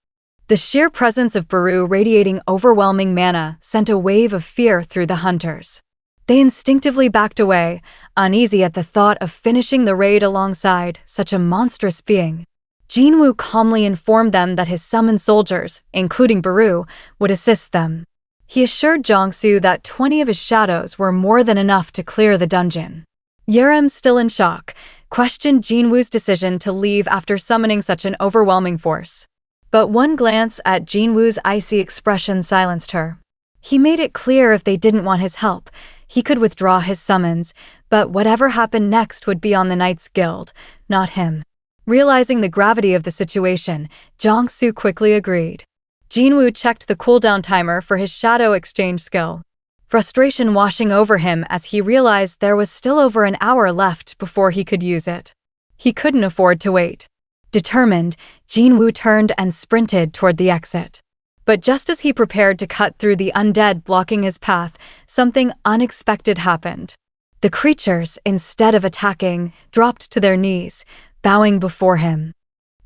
The sheer presence of Baru radiating overwhelming mana sent a wave of fear through the hunters. They instinctively backed away, uneasy at the thought of finishing the raid alongside such a monstrous being. Jinwoo calmly informed them that his summoned soldiers, including Baru, would assist them. He assured Jong-soo that 20 of his shadows were more than enough to clear the dungeon. Yerem, still in shock, questioned Jinwoo's decision to leave after summoning such an overwhelming force. But one glance at Jinwoo's icy expression silenced her. He made it clear if they didn't want his help, he could withdraw his summons, but whatever happened next would be on the Knights Guild, not him. Realizing the gravity of the situation, Jong-soo quickly agreed. Jinwoo checked the cooldown timer for his shadow exchange skill. Frustration washing over him as he realized there was still over an hour left before he could use it. He couldn't afford to wait. Determined, Jinwoo turned and sprinted toward the exit. But just as he prepared to cut through the undead blocking his path, something unexpected happened. The creatures, instead of attacking, dropped to their knees, bowing before him.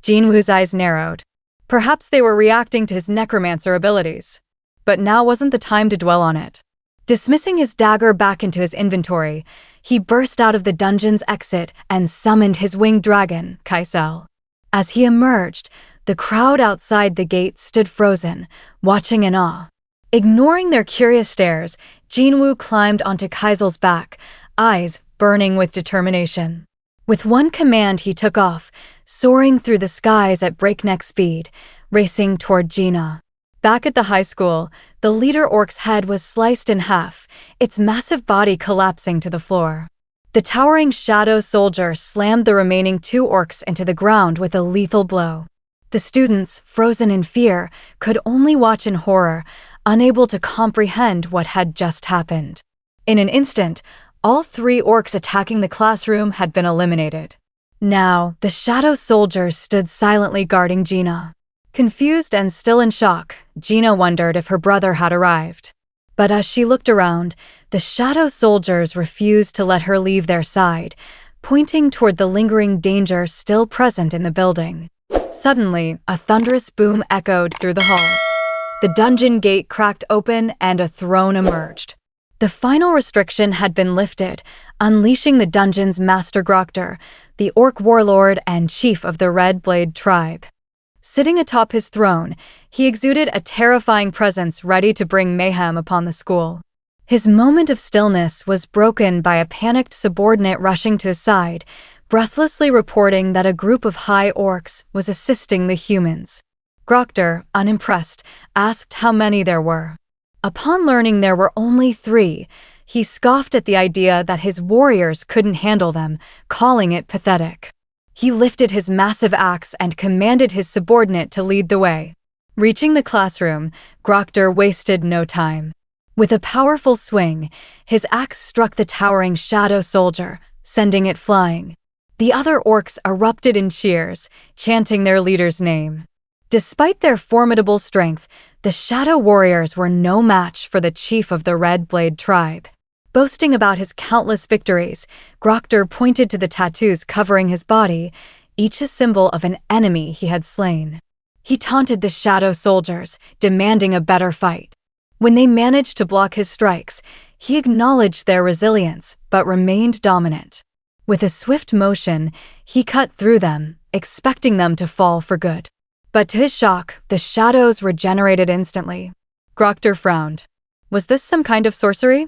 Jinwoo's eyes narrowed. Perhaps they were reacting to his necromancer abilities. But now wasn't the time to dwell on it. Dismissing his dagger back into his inventory, he burst out of the dungeon's exit and summoned his winged dragon, Kaisel. As he emerged, the crowd outside the gate stood frozen, watching in awe. Ignoring their curious stares, Jinwoo climbed onto Kaisel's back, eyes burning with determination. With one command he took off, soaring through the skies at breakneck speed, racing toward Jinah. Back at the high school, the leader orc's head was sliced in half, its massive body collapsing to the floor. The towering shadow soldier slammed the remaining 2 orcs into the ground with a lethal blow. The students, frozen in fear, could only watch in horror, unable to comprehend what had just happened. In an instant, all 3 orcs attacking the classroom had been eliminated. Now, the shadow soldiers stood silently guarding Jinah. Confused and still in shock, Jinah wondered if her brother had arrived. But as she looked around, the shadow soldiers refused to let her leave their side, pointing toward the lingering danger still present in the building. Suddenly, a thunderous boom echoed through the halls. The dungeon gate cracked open and a throne emerged. The final restriction had been lifted, unleashing the dungeon's master Grokter, the orc warlord and chief of the Red Blade tribe. Sitting atop his throne, he exuded a terrifying presence ready to bring mayhem upon the school. His moment of stillness was broken by a panicked subordinate rushing to his side, breathlessly reporting that a group of high orcs was assisting the humans. Grokter, unimpressed, asked how many there were. Upon learning there were only 3, he scoffed at the idea that his warriors couldn't handle them, calling it pathetic. He lifted his massive axe and commanded his subordinate to lead the way. Reaching the classroom, Grokter wasted no time. With a powerful swing, his axe struck the towering shadow soldier, sending it flying. The other orcs erupted in cheers, chanting their leader's name. Despite their formidable strength, the shadow warriors were no match for the chief of the Red Blade tribe. Boasting about his countless victories, Grokter pointed to the tattoos covering his body, each a symbol of an enemy he had slain. He taunted the shadow soldiers, demanding a better fight. When they managed to block his strikes, he acknowledged their resilience but remained dominant. With a swift motion, he cut through them, expecting them to fall for good. But to his shock, the shadows regenerated instantly. Grokter frowned. Was this some kind of sorcery?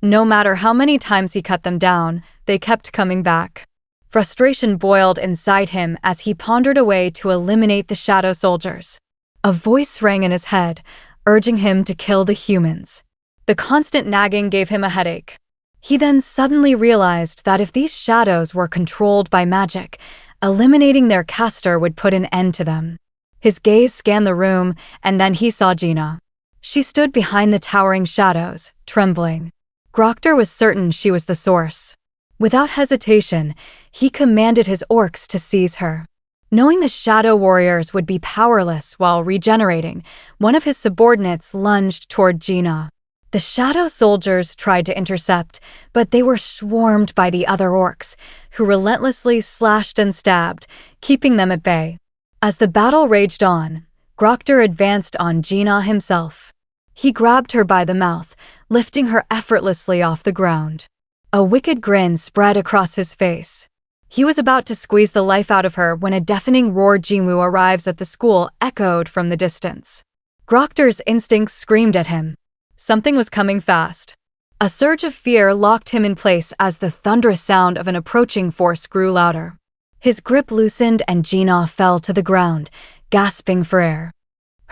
No matter how many times he cut them down, they kept coming back. Frustration boiled inside him as he pondered a way to eliminate the shadow soldiers. A voice rang in his head, urging him to kill the humans. The constant nagging gave him a headache. He then suddenly realized that if these shadows were controlled by magic, eliminating their caster would put an end to them. His gaze scanned the room, and then he saw Jinah. She stood behind the towering shadows, trembling. Grokter was certain she was the source. Without hesitation, he commanded his orcs to seize her. Knowing the shadow warriors would be powerless while regenerating, one of his subordinates lunged toward Jinah. The shadow soldiers tried to intercept, but they were swarmed by the other orcs, who relentlessly slashed and stabbed, keeping them at bay. As the battle raged on, Grokter advanced on Jinah himself. He grabbed her by the mouth, lifting her effortlessly off the ground. A wicked grin spread across his face. He was about to squeeze the life out of her when a deafening roar Jinwoo arrives at the school echoed from the distance. Grokter's instincts screamed at him. Something was coming fast. A surge of fear locked him in place as the thunderous sound of an approaching force grew louder. His grip loosened and Jinah fell to the ground, gasping for air.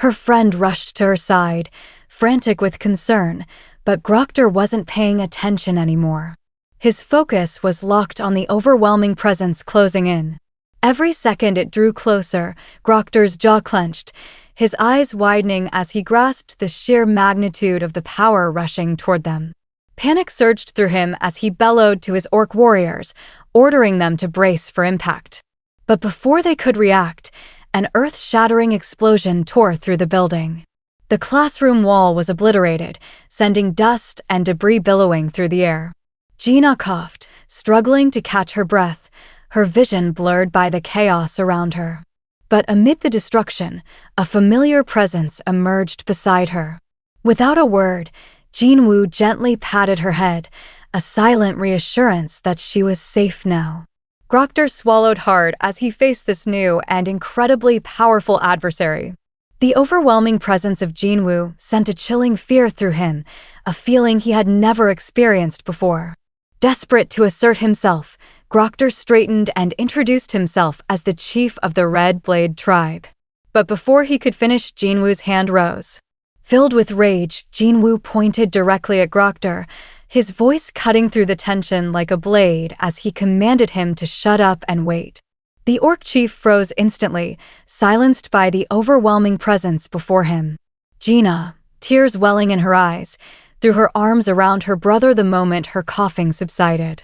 Her friend rushed to her side, frantic with concern, but Grokter wasn't paying attention anymore. His focus was locked on the overwhelming presence closing in. Every second it drew closer, Grokter's jaw clenched, his eyes widening as he grasped the sheer magnitude of the power rushing toward them. Panic surged through him as he bellowed to his orc warriors, ordering them to brace for impact. But before they could react, an earth-shattering explosion tore through the building. The classroom wall was obliterated, sending dust and debris billowing through the air. Jinah coughed, struggling to catch her breath, her vision blurred by the chaos around her. But amid the destruction, a familiar presence emerged beside her. Without a word, Jinwoo gently patted her head, a silent reassurance that she was safe now. Grokter swallowed hard as he faced this new and incredibly powerful adversary. The overwhelming presence of Jinwoo sent a chilling fear through him, a feeling he had never experienced before. Desperate to assert himself, Grokter straightened and introduced himself as the chief of the Red Blade tribe. But before he could finish, Jinwoo's hand rose. Filled with rage, Jinwoo pointed directly at Grokter, his voice cutting through the tension like a blade as he commanded him to shut up and wait. The orc chief froze instantly, silenced by the overwhelming presence before him. Jinah, tears welling in her eyes, threw her arms around her brother the moment her coughing subsided.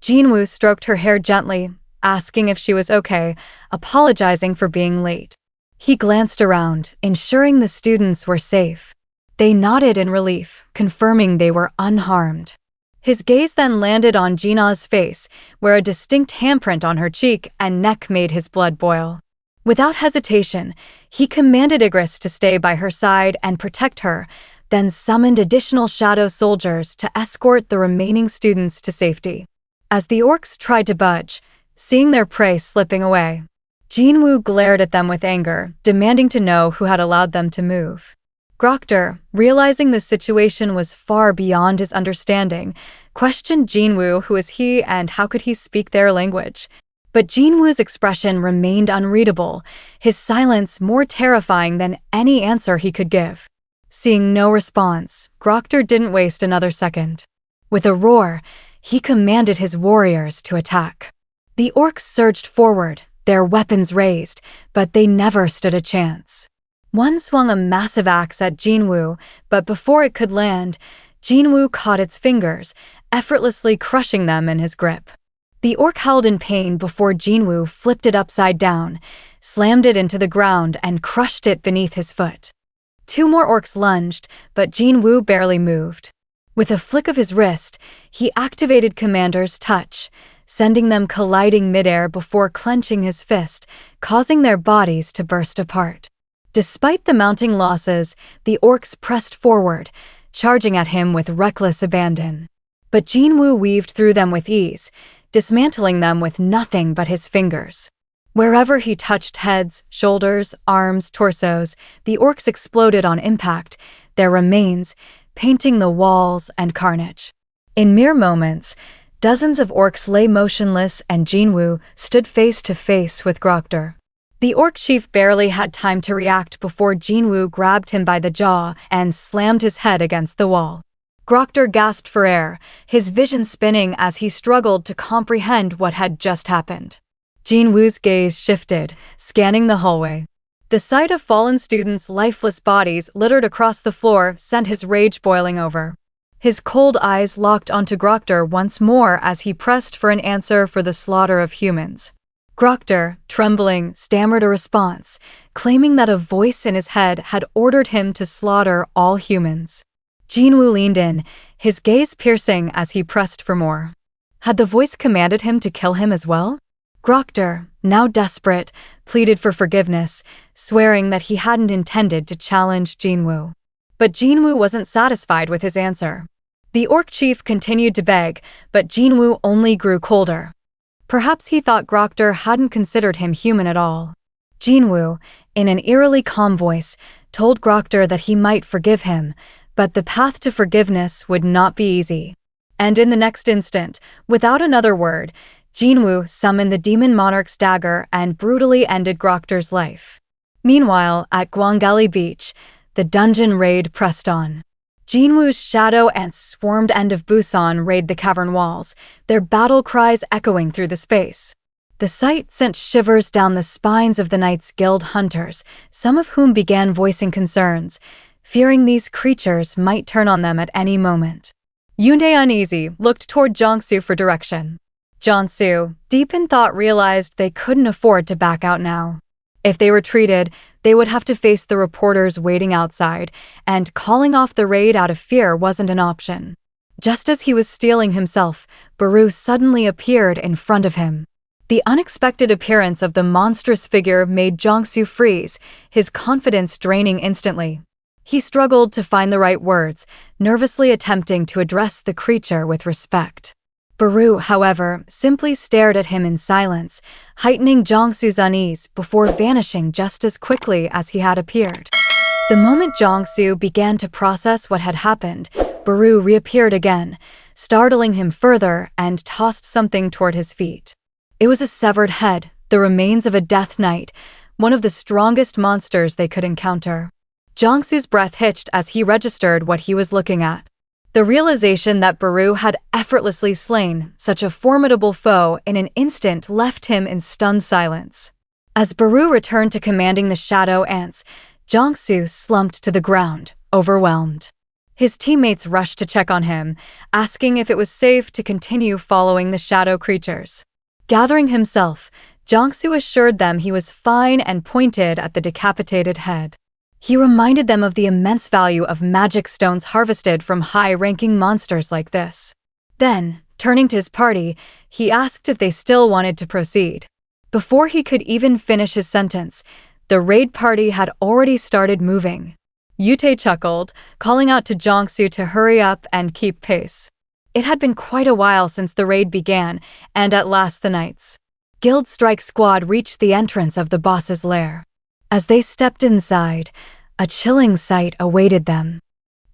Jinwoo stroked her hair gently, asking if she was okay, apologizing for being late. He glanced around, ensuring the students were safe. They nodded in relief, confirming they were unharmed. His gaze then landed on Jinah's face, where a distinct handprint on her cheek and neck made his blood boil. Without hesitation, he commanded Igris to stay by her side and protect her, then summoned additional shadow soldiers to escort the remaining students to safety. As the orcs tried to budge, seeing their prey slipping away, Jinwoo glared at them with anger, demanding to know who had allowed them to move. Grokter, realizing the situation was far beyond his understanding, questioned Jinwoo who was he and how could he speak their language. But Jinwoo's expression remained unreadable, his silence more terrifying than any answer he could give. Seeing no response, Grokter didn't waste another second. With a roar, he commanded his warriors to attack. The orcs surged forward, their weapons raised, but they never stood a chance. One swung a massive axe at Jinwoo, but before it could land, Jinwoo caught its fingers, effortlessly crushing them in his grip. The orc howled in pain before Jinwoo flipped it upside down, slammed it into the ground, and crushed it beneath his foot. Two more orcs lunged, but Jinwoo barely moved. With a flick of his wrist, he activated Commander's touch, sending them colliding midair before clenching his fist, causing their bodies to burst apart. Despite the mounting losses, the orcs pressed forward, charging at him with reckless abandon. But Jinwoo weaved through them with ease, dismantling them with nothing but his fingers. Wherever he touched heads, shoulders, arms, torsos, the orcs exploded on impact, their remains painting the walls and carnage. In mere moments, dozens of orcs lay motionless and Jinwoo stood face to face with Grokter. The orc chief barely had time to react before Jinwoo grabbed him by the jaw and slammed his head against the wall. Grokter gasped for air, his vision spinning as he struggled to comprehend what had just happened. Jinwoo's gaze shifted, scanning the hallway. The sight of fallen students' lifeless bodies littered across the floor sent his rage boiling over. His cold eyes locked onto Grokter once more as he pressed for an answer for the slaughter of humans. Grokter, trembling, stammered a response, claiming that a voice in his head had ordered him to slaughter all humans. Jinwoo leaned in, his gaze piercing as he pressed for more. Had the voice commanded him to kill him as well? Grokter, now desperate, pleaded for forgiveness, swearing that he hadn't intended to challenge Jinwoo. But Jinwoo wasn't satisfied with his answer. The orc chief continued to beg, but Jinwoo only grew colder. Perhaps he thought Grokter hadn't considered him human at all. Jinwoo, in an eerily calm voice, told Grokter that he might forgive him, but the path to forgiveness would not be easy. And in the next instant, without another word, Jinwoo summoned the demon Monarch's dagger and brutally ended Grokter's life. Meanwhile, at Gwangali Beach, the dungeon raid pressed on. Jinwoo's shadow ants swarmed end of Busan Raid the cavern walls, their battle cries echoing through the space. The sight sent shivers down the spines of the Knights Guild hunters, some of whom began voicing concerns, fearing these creatures might turn on them at any moment. Yoondae, uneasy, looked toward Jongsu for direction. Jongsu, deep in thought, realized they couldn't afford to back out now. If they retreated, they would have to face the reporters waiting outside, and calling off the raid out of fear wasn't an option. Just as he was steeling himself, Baru suddenly appeared in front of him. The unexpected appearance of the monstrous figure made Jongsu freeze, his confidence draining instantly. He struggled to find the right words, nervously attempting to address the creature with respect. Baru, however, simply stared at him in silence, heightening Jongsu's unease before vanishing just as quickly as he had appeared. The moment Jongsu began to process what had happened, Baru reappeared again, startling him further and tossed something toward his feet. It was a severed head, the remains of a death knight, one of the strongest monsters they could encounter. Jongsu's breath hitched as he registered what he was looking at. The realization that Baru had effortlessly slain such a formidable foe in an instant left him in stunned silence. As Baru returned to commanding the shadow ants, Jongsu slumped to the ground, overwhelmed. His teammates rushed to check on him, asking if it was safe to continue following the shadow creatures. Gathering himself, Jiangsu assured them he was fine and pointed at the decapitated head. He reminded them of the immense value of magic stones harvested from high-ranking monsters like this. Then, turning to his party, he asked if they still wanted to proceed. Before he could even finish his sentence, the raid party had already started moving. Yute chuckled, calling out to Jiangsu to hurry up and keep pace. It had been quite a while since the raid began, and at last the knights' guild strike squad reached the entrance of the boss's lair. As they stepped inside, a chilling sight awaited them.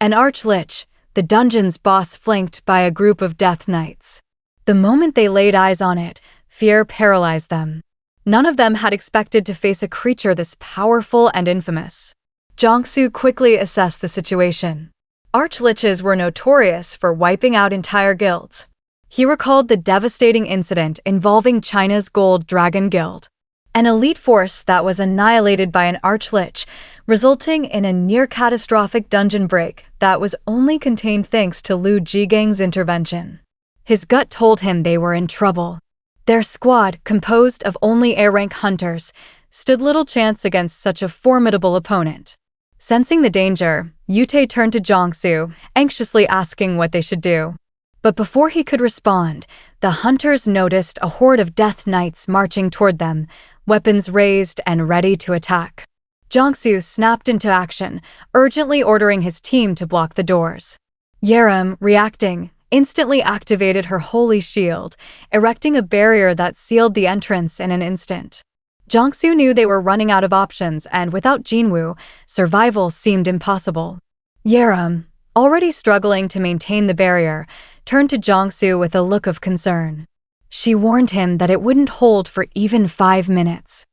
An archlich, the dungeon's boss, flanked by a group of death knights. The moment they laid eyes on it, fear paralyzed them. None of them had expected to face a creature this powerful and infamous. Jiangsu quickly assessed the situation. Archliches were notorious for wiping out entire guilds. He recalled the devastating incident involving China's Gold Dragon Guild, an elite force that was annihilated by an archlich, resulting in a near-catastrophic dungeon break that was only contained thanks to Liu Jigang's intervention. His gut told him they were in trouble. Their squad, composed of only A-rank hunters, stood little chance against such a formidable opponent. Sensing the danger, Yute turned to Jiangsu, anxiously asking what they should do. But before he could respond, the hunters noticed a horde of death knights marching toward them, weapons raised and ready to attack. Jiangsu snapped into action, urgently ordering his team to block the doors. Yerim, reacting, instantly activated her holy shield, erecting a barrier that sealed the entrance in an instant. Jiangsu knew they were running out of options, and without Jinwoo, survival seemed impossible. Yerim, already struggling to maintain the barrier, turned to Jiangsu with a look of concern. She warned him that it wouldn't hold for even 5 minutes.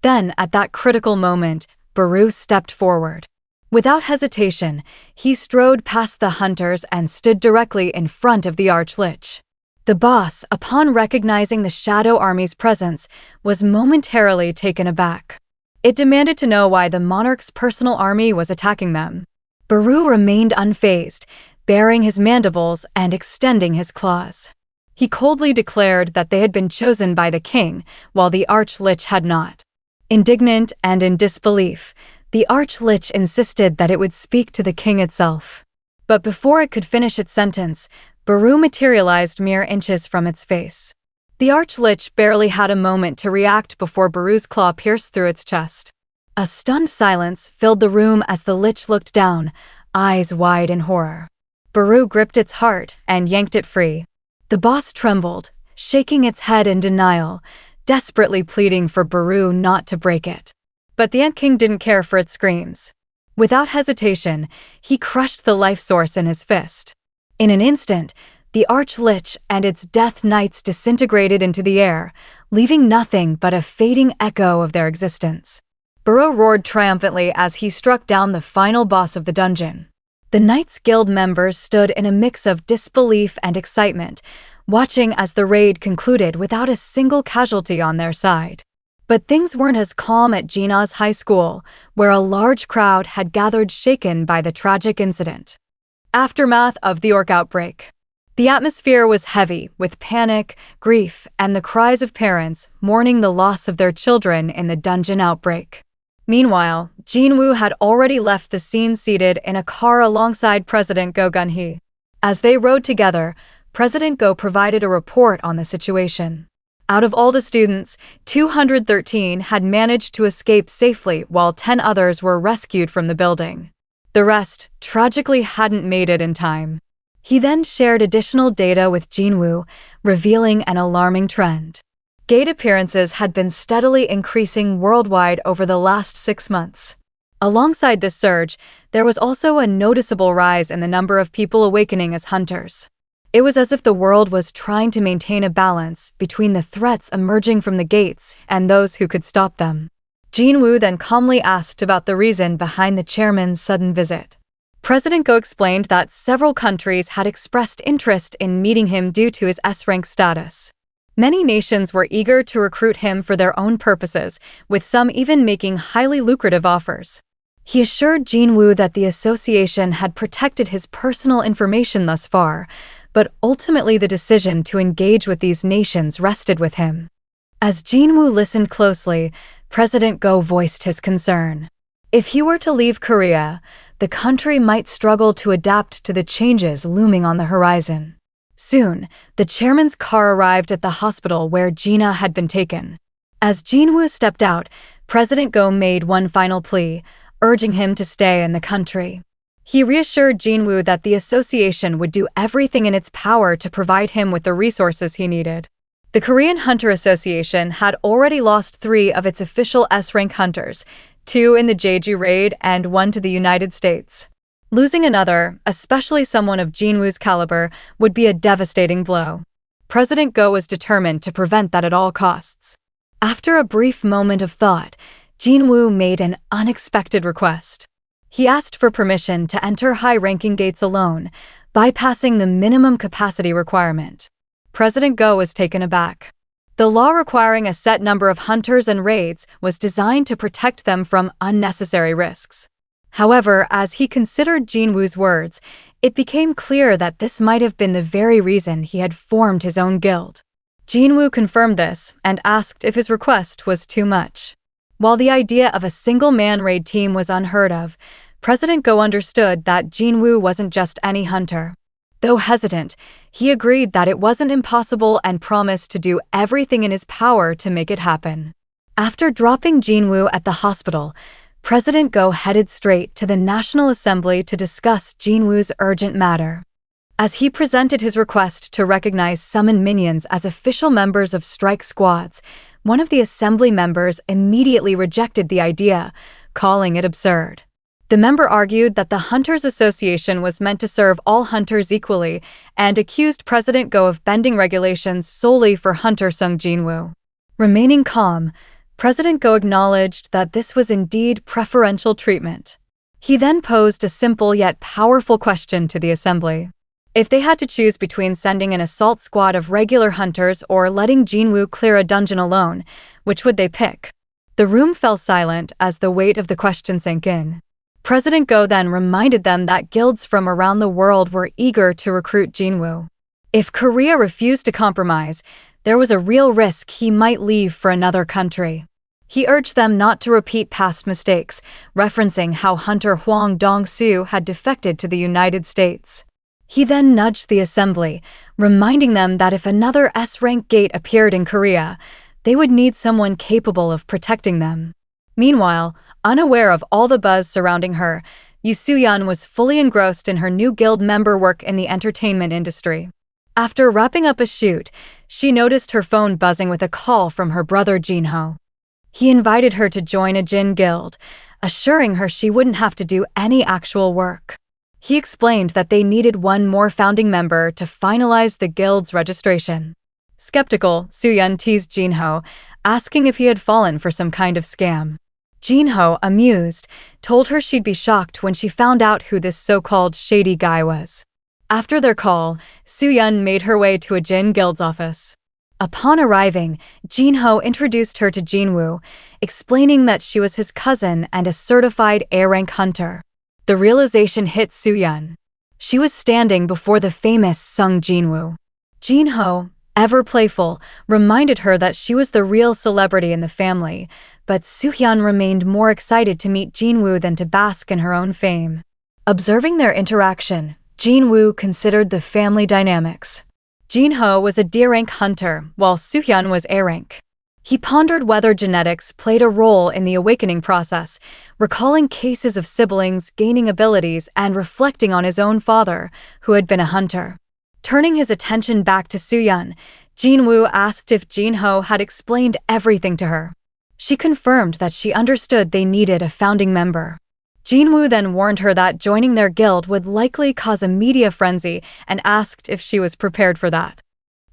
Then, at that critical moment, Baru stepped forward. Without hesitation, he strode past the hunters and stood directly in front of the archlich. The boss, upon recognizing the Shadow Army's presence, was momentarily taken aback. It demanded to know why the Monarchs' personal army was attacking them. Baru remained unfazed, baring his mandibles and extending his claws. He coldly declared that they had been chosen by the king, while the archlich had not. Indignant and in disbelief, the archlich insisted that it would speak to the king itself. But before it could finish its sentence, Baru materialized mere inches from its face. The archlich barely had a moment to react before Baru's claw pierced through its chest. A stunned silence filled the room as the lich looked down, eyes wide in horror. Baru gripped its heart and yanked it free. The boss trembled, shaking its head in denial, desperately pleading for Baru not to break it. But the Ant King didn't care for its screams. Without hesitation, he crushed the life source in his fist. In an instant, the archlich and its death knights disintegrated into the air, leaving nothing but a fading echo of their existence. Baru roared triumphantly as he struck down the final boss of the dungeon. The Knights Guild members stood in a mix of disbelief and excitement, watching as the raid concluded without a single casualty on their side. But things weren't as calm at Jinah's high school, where a large crowd had gathered shaken by the tragic incident. Aftermath of the orc outbreak. The atmosphere was heavy with panic, grief, and the cries of parents mourning the loss of their children in the dungeon outbreak. Meanwhile, Jinwoo had already left the scene seated in a car alongside President Go Gunhee. As they rode together, President Go provided a report on the situation. Out of all the students, 213 had managed to escape safely while 10 others were rescued from the building. The rest, tragically, hadn't made it in time. He then shared additional data with Jinwoo, revealing an alarming trend. Gate appearances had been steadily increasing worldwide over the last 6 months. Alongside this surge, there was also a noticeable rise in the number of people awakening as hunters. It was as if the world was trying to maintain a balance between the threats emerging from the gates and those who could stop them. Jinwoo then calmly asked about the reason behind the chairman's sudden visit. President Go explained that several countries had expressed interest in meeting him due to his S-rank status. Many nations were eager to recruit him for their own purposes, with some even making highly lucrative offers. He assured Jinwoo that the association had protected his personal information thus far, but ultimately the decision to engage with these nations rested with him. As Jinwoo listened closely, President Go voiced his concern. If he were to leave Korea, the country might struggle to adapt to the changes looming on the horizon. Soon, the chairman's car arrived at the hospital where Jinah had been taken. As Jinwoo stepped out, President Go made one final plea, urging him to stay in the country. He reassured Jinwoo that the association would do everything in its power to provide him with the resources he needed. The Korean Hunter Association had already lost 3 of its official S-rank hunters, 2 in the Jeju Raid and 1 to the United States. Losing another, especially someone of Jinwoo's caliber, would be a devastating blow. President Go was determined to prevent that at all costs. After a brief moment of thought, Jinwoo made an unexpected request. He asked for permission to enter high-ranking gates alone, bypassing the minimum capacity requirement. President Go was taken aback. The law requiring a set number of hunters and raids was designed to protect them from unnecessary risks. However, as he considered Jinwoo's words, it became clear that this might have been the very reason he had formed his own guild. Jinwoo confirmed this and asked if his request was too much. While the idea of a single-man raid team was unheard of, President Go understood that Jinwoo wasn't just any hunter. Though hesitant, he agreed that it wasn't impossible and promised to do everything in his power to make it happen. After dropping Jinwoo at the hospital, President Go headed straight to the National Assembly to discuss Jinwoo's urgent matter. As he presented his request to recognize summoned minions as official members of strike squads, one of the assembly members immediately rejected the idea, calling it absurd. The member argued that the Hunters Association was meant to serve all hunters equally and accused President Go of bending regulations solely for hunter Sung Jinwoo. Remaining calm, President Go acknowledged that this was indeed preferential treatment. He then posed a simple yet powerful question to the assembly. If they had to choose between sending an assault squad of regular hunters or letting Jinwoo clear a dungeon alone, which would they pick? The room fell silent as the weight of the question sank in. President Go then reminded them that guilds from around the world were eager to recruit Jinwoo. If Korea refused to compromise, there was a real risk he might leave for another country. He urged them not to repeat past mistakes, referencing how hunter Hwang Dong-soo had defected to the United States. He then nudged the assembly, reminding them that if another S-rank gate appeared in Korea, they would need someone capable of protecting them. Meanwhile, unaware of all the buzz surrounding her, Yoo Soo-yeon was fully engrossed in her new guild member work in the entertainment industry. After wrapping up a shoot, she noticed her phone buzzing with a call from her brother Jinho. He invited her to join Ahjin guild, assuring her she wouldn't have to do any actual work. He explained that they needed one more founding member to finalize the guild's registration. Skeptical, Soo-yeon teased Jinho, asking if he had fallen for some kind of scam. Jinho, amused, told her she'd be shocked when she found out who this so-called shady guy was. After their call, Soo-yeon made her way to Ahjin guild's office. Upon arriving, Jinho introduced her to Jinwoo, explaining that she was his cousin and a certified A-rank hunter. The realization hit Soo-yeon. She was standing before the famous Sung Jinwoo. Jinho, ever playful, reminded her that she was the real celebrity in the family, but Soo-yeon remained more excited to meet Jinwoo than to bask in her own fame. Observing their interaction, Jinwoo considered the family dynamics. Jinho was a D-rank hunter, while Soo-yeon was A-rank. He pondered whether genetics played a role in the awakening process, recalling cases of siblings gaining abilities and reflecting on his own father, who had been a hunter. Turning his attention back to Soo-yeon, Jinwoo asked if Jinho had explained everything to her. She confirmed that she understood they needed a founding member. Jinwoo then warned her that joining their guild would likely cause a media frenzy and asked if she was prepared for that.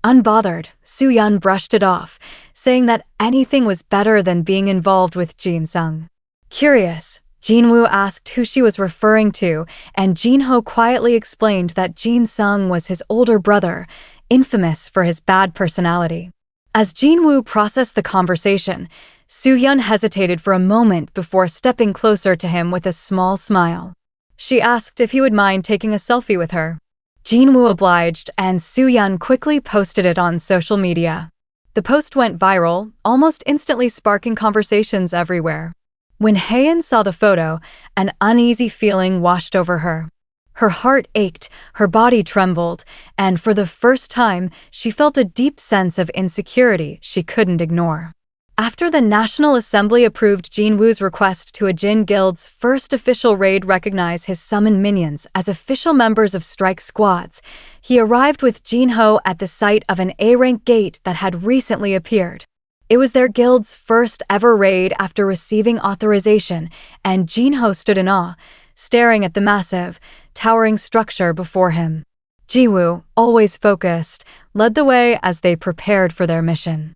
Unbothered, Soo-yeon brushed it off, saying that anything was better than being involved with Jin Sung. Curious, Jinwoo asked who she was referring to, and Jinho quietly explained that Jin Sung was his older brother, infamous for his bad personality. As Jinwoo processed the conversation, Soo-yeon hesitated for a moment before stepping closer to him with a small smile. She asked if he would mind taking a selfie with her. Jinwoo obliged, and Soo-yeon quickly posted it on social media. The post went viral, almost instantly sparking conversations everywhere. When Haein saw the photo, an uneasy feeling washed over her. Her heart ached, her body trembled, and for the first time, she felt a deep sense of insecurity she couldn't ignore. After the National Assembly approved Jinwoo's request to Ahjin Guild's first official raid recognize his summoned minions as official members of strike squads, he arrived with Jinho at the site of an A-rank gate that had recently appeared. It was their guild's first ever raid after receiving authorization, and Jinho stood in awe, staring at the massive, towering structure before him. Jinwoo, always focused, led the way as they prepared for their mission.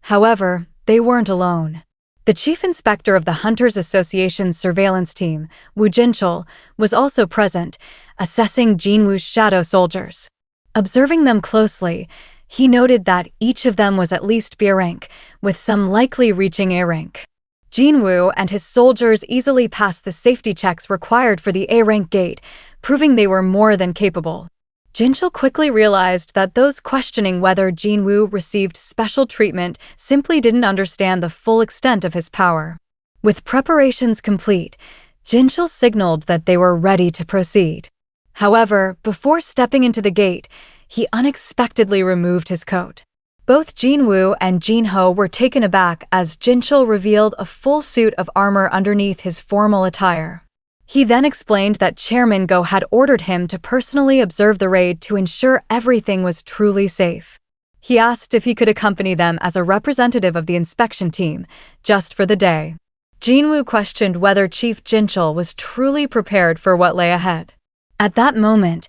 However, they weren't alone. The chief inspector of the Hunters Association's surveillance team, Woo Jinchul, was also present, assessing Jinwoo's shadow soldiers. Observing them closely, he noted that each of them was at least B rank, with some likely reaching A rank. Jinwoo and his soldiers easily passed the safety checks required for the A-rank gate, proving they were more than capable. Jinchul quickly realized that those questioning whether Jinwoo received special treatment simply didn't understand the full extent of his power. With preparations complete, Jinchul signaled that they were ready to proceed. However, before stepping into the gate, he unexpectedly removed his coat. Both Jinwoo and Jinho were taken aback as Jinchul revealed a full suit of armor underneath his formal attire. He then explained that Chairman Go had ordered him to personally observe the raid to ensure everything was truly safe. He asked if he could accompany them as a representative of the inspection team, just for the day. Jinwoo questioned whether Chief Jinchul was truly prepared for what lay ahead. At that moment,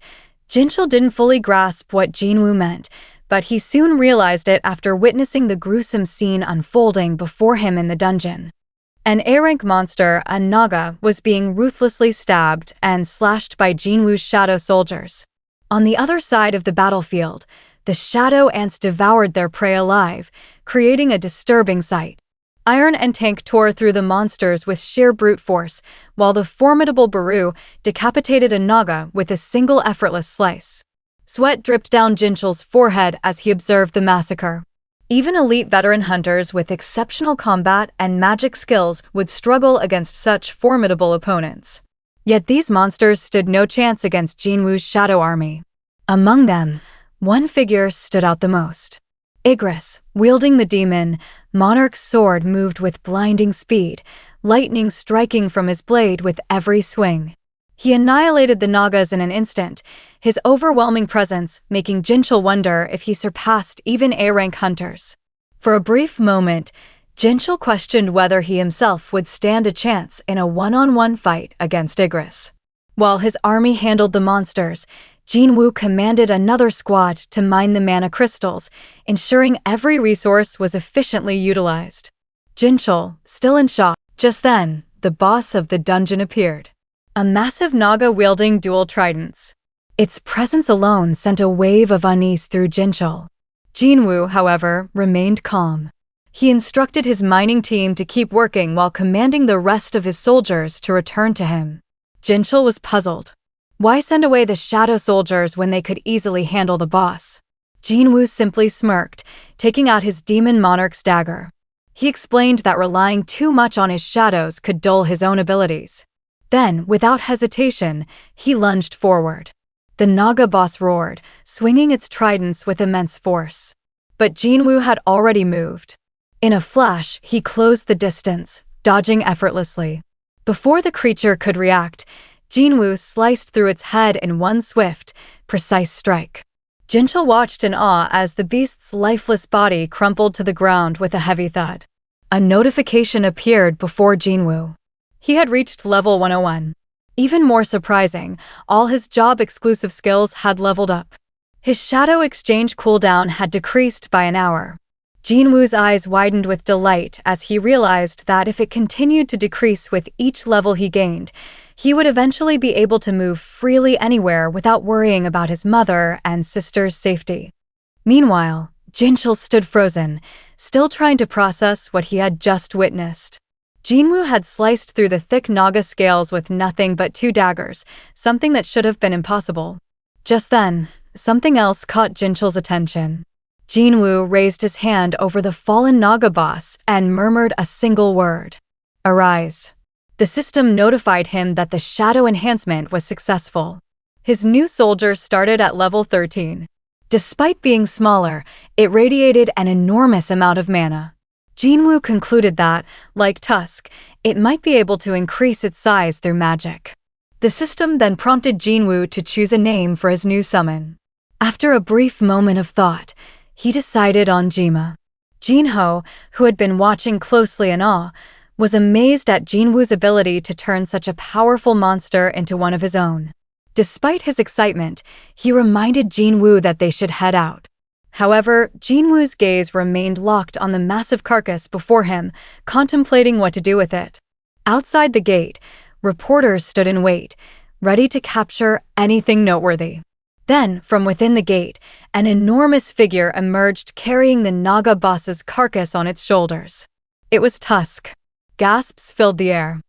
Jinchul didn't fully grasp what Jinwoo meant, but he soon realized it after witnessing the gruesome scene unfolding before him in the dungeon. An A-rank monster, a Naga, was being ruthlessly stabbed and slashed by Jinwoo's shadow soldiers. On the other side of the battlefield, the shadow ants devoured their prey alive, creating a disturbing sight. Iron and Tank tore through the monsters with sheer brute force, while the formidable Baru decapitated a Naga with a single effortless slice. Sweat dripped down Jinchul's forehead as he observed the massacre. Even elite veteran hunters with exceptional combat and magic skills would struggle against such formidable opponents. Yet these monsters stood no chance against Jinwoo's shadow army. Among them, one figure stood out the most. Igris, wielding the demon, Monarch's sword moved with blinding speed, lightning striking from his blade with every swing. He annihilated the Nagas in an instant, his overwhelming presence making Jinchul wonder if he surpassed even A-rank hunters. For a brief moment, Jinchul questioned whether he himself would stand a chance in a one-on-one fight against Igris. While his army handled the monsters, Jinwoo commanded another squad to mine the mana crystals, ensuring every resource was efficiently utilized. Jinchul, still in shock, just then, the boss of the dungeon appeared. A massive Naga wielding dual tridents. Its presence alone sent a wave of unease through Jinchul. Jinwoo, however, remained calm. He instructed his mining team to keep working while commanding the rest of his soldiers to return to him. Jinchul was puzzled. Why send away the shadow soldiers when they could easily handle the boss? Jinwoo simply smirked, taking out his demon Monarch's dagger. He explained that relying too much on his shadows could dull his own abilities. Then, without hesitation, he lunged forward. The Naga boss roared, swinging its tridents with immense force. But Jinwoo had already moved. In a flash, he closed the distance, dodging effortlessly. Before the creature could react, Jinwoo sliced through its head in one swift, precise strike. Jinchul watched in awe as the beast's lifeless body crumpled to the ground with a heavy thud. A notification appeared before Jinwoo. He had reached level 101. Even more surprising, all his job-exclusive skills had leveled up. His shadow exchange cooldown had decreased by an hour. Jinwoo's eyes widened with delight as he realized that if it continued to decrease with each level he gained, he would eventually be able to move freely anywhere without worrying about his mother and sister's safety. Meanwhile, Jinchul stood frozen, still trying to process what he had just witnessed. Jinwoo had sliced through the thick Naga scales with nothing but 2 daggers, something that should have been impossible. Just then, something else caught Jinchul's attention. Jinwoo raised his hand over the fallen Naga boss and murmured a single word. Arise. The system notified him that the shadow enhancement was successful. His new soldier started at level 13. Despite being smaller, it radiated an enormous amount of mana. Jinwoo concluded that, like Tusk, it might be able to increase its size through magic. The system then prompted Jinwoo to choose a name for his new summon. After a brief moment of thought, he decided on Jinha. Jinho, who had been watching closely in awe, was amazed at Jinwoo's ability to turn such a powerful monster into one of his own. Despite his excitement, he reminded Jinwoo that they should head out. However, Jinwoo's gaze remained locked on the massive carcass before him, contemplating what to do with it. Outside the gate, reporters stood in wait, ready to capture anything noteworthy. Then, from within the gate, an enormous figure emerged carrying the Naga boss's carcass on its shoulders. It was Tusk. Gasps filled the air.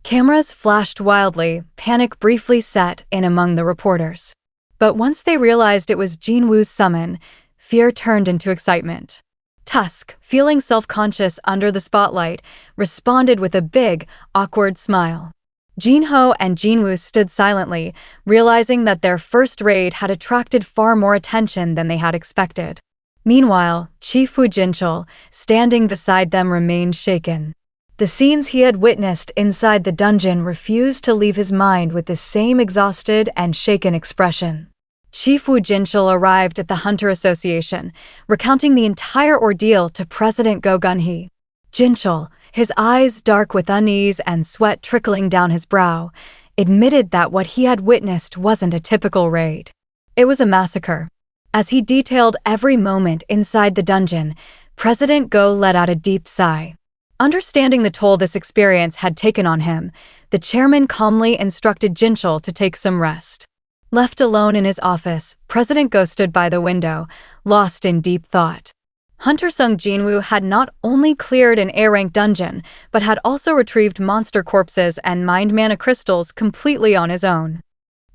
Cameras flashed wildly, panic briefly set in among the reporters. But once they realized it was Jinwoo's summon, fear turned into excitement. Tusk, feeling self-conscious under the spotlight, responded with a big, awkward smile. Jinho and Jinwoo stood silently, realizing that their first raid had attracted far more attention than they had expected. Meanwhile, Chief Wu Jinchul, standing beside them, remained shaken. The scenes he had witnessed inside the dungeon refused to leave his mind with the same exhausted and shaken expression. Chief Wu Jinchul arrived at the Hunter Association, recounting the entire ordeal to President Go Gunhee. Jinchul, his eyes dark with unease and sweat trickling down his brow, admitted that what he had witnessed wasn't a typical raid. It was a massacre. As he detailed every moment inside the dungeon, President Go let out a deep sigh. Understanding the toll this experience had taken on him, the chairman calmly instructed Jinchul to take some rest. Left alone in his office, President Go stood by the window, lost in deep thought. Hunter Sung Jinwoo had not only cleared an A-rank dungeon, but had also retrieved monster corpses and mined mana crystals completely on his own.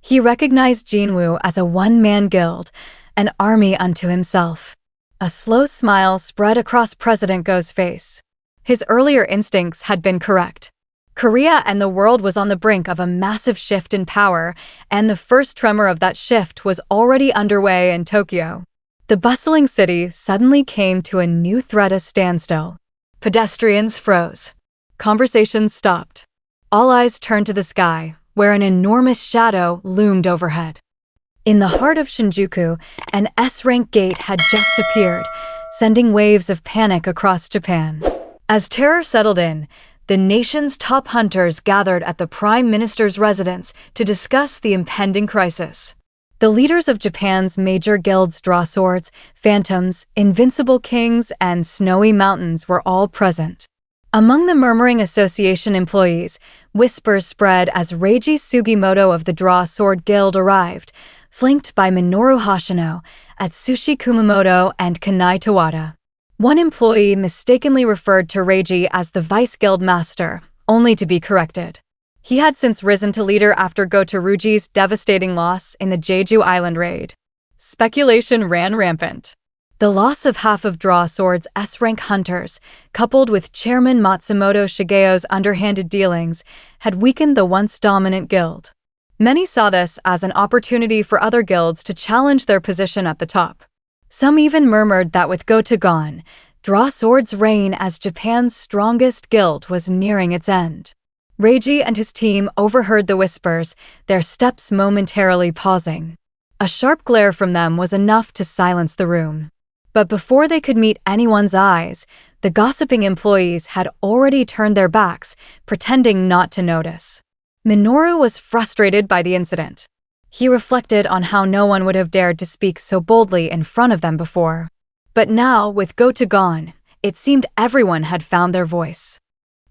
He recognized Jinwoo as a one-man guild, an army unto himself. A slow smile spread across President Go's face. His earlier instincts had been correct. Korea and the world was on the brink of a massive shift in power, and the first tremor of that shift was already underway in Tokyo. The bustling city suddenly came to a new threat: a standstill. Pedestrians froze. Conversations stopped. All eyes turned to the sky, where an enormous shadow loomed overhead. In the heart of Shinjuku, an S-rank gate had just appeared, sending waves of panic across Japan. As terror settled in, the nation's top hunters gathered at the Prime Minister's residence to discuss the impending crisis. The leaders of Japan's major guilds, Draw Swords, Phantoms, Invincible Kings, and Snowy Mountains, were all present. Among the murmuring association employees, whispers spread as Reiji Sugimoto of the Draw Sword Guild arrived, flanked by Minoru Hoshino, Atsushi Kumamoto, and Kanai Tawada. One employee mistakenly referred to Reiji as the Vice Guild Master, only to be corrected. He had since risen to leader after Gotoruji's devastating loss in the Jeju Island raid. Speculation ran rampant. The loss of half of Draw Sword's S-rank hunters, coupled with Chairman Matsumoto Shigeo's underhanded dealings, had weakened the once dominant guild. Many saw this as an opportunity for other guilds to challenge their position at the top. Some even murmured that with Goto gone, Draw Sword's reign as Japan's strongest guild was nearing its end. Reiji and his team overheard the whispers, their steps momentarily pausing. A sharp glare from them was enough to silence the room. But before they could meet anyone's eyes, the gossiping employees had already turned their backs, pretending not to notice. Minoru was frustrated by the incident. He reflected on how no one would have dared to speak so boldly in front of them before. But now, with Goto gone, it seemed everyone had found their voice.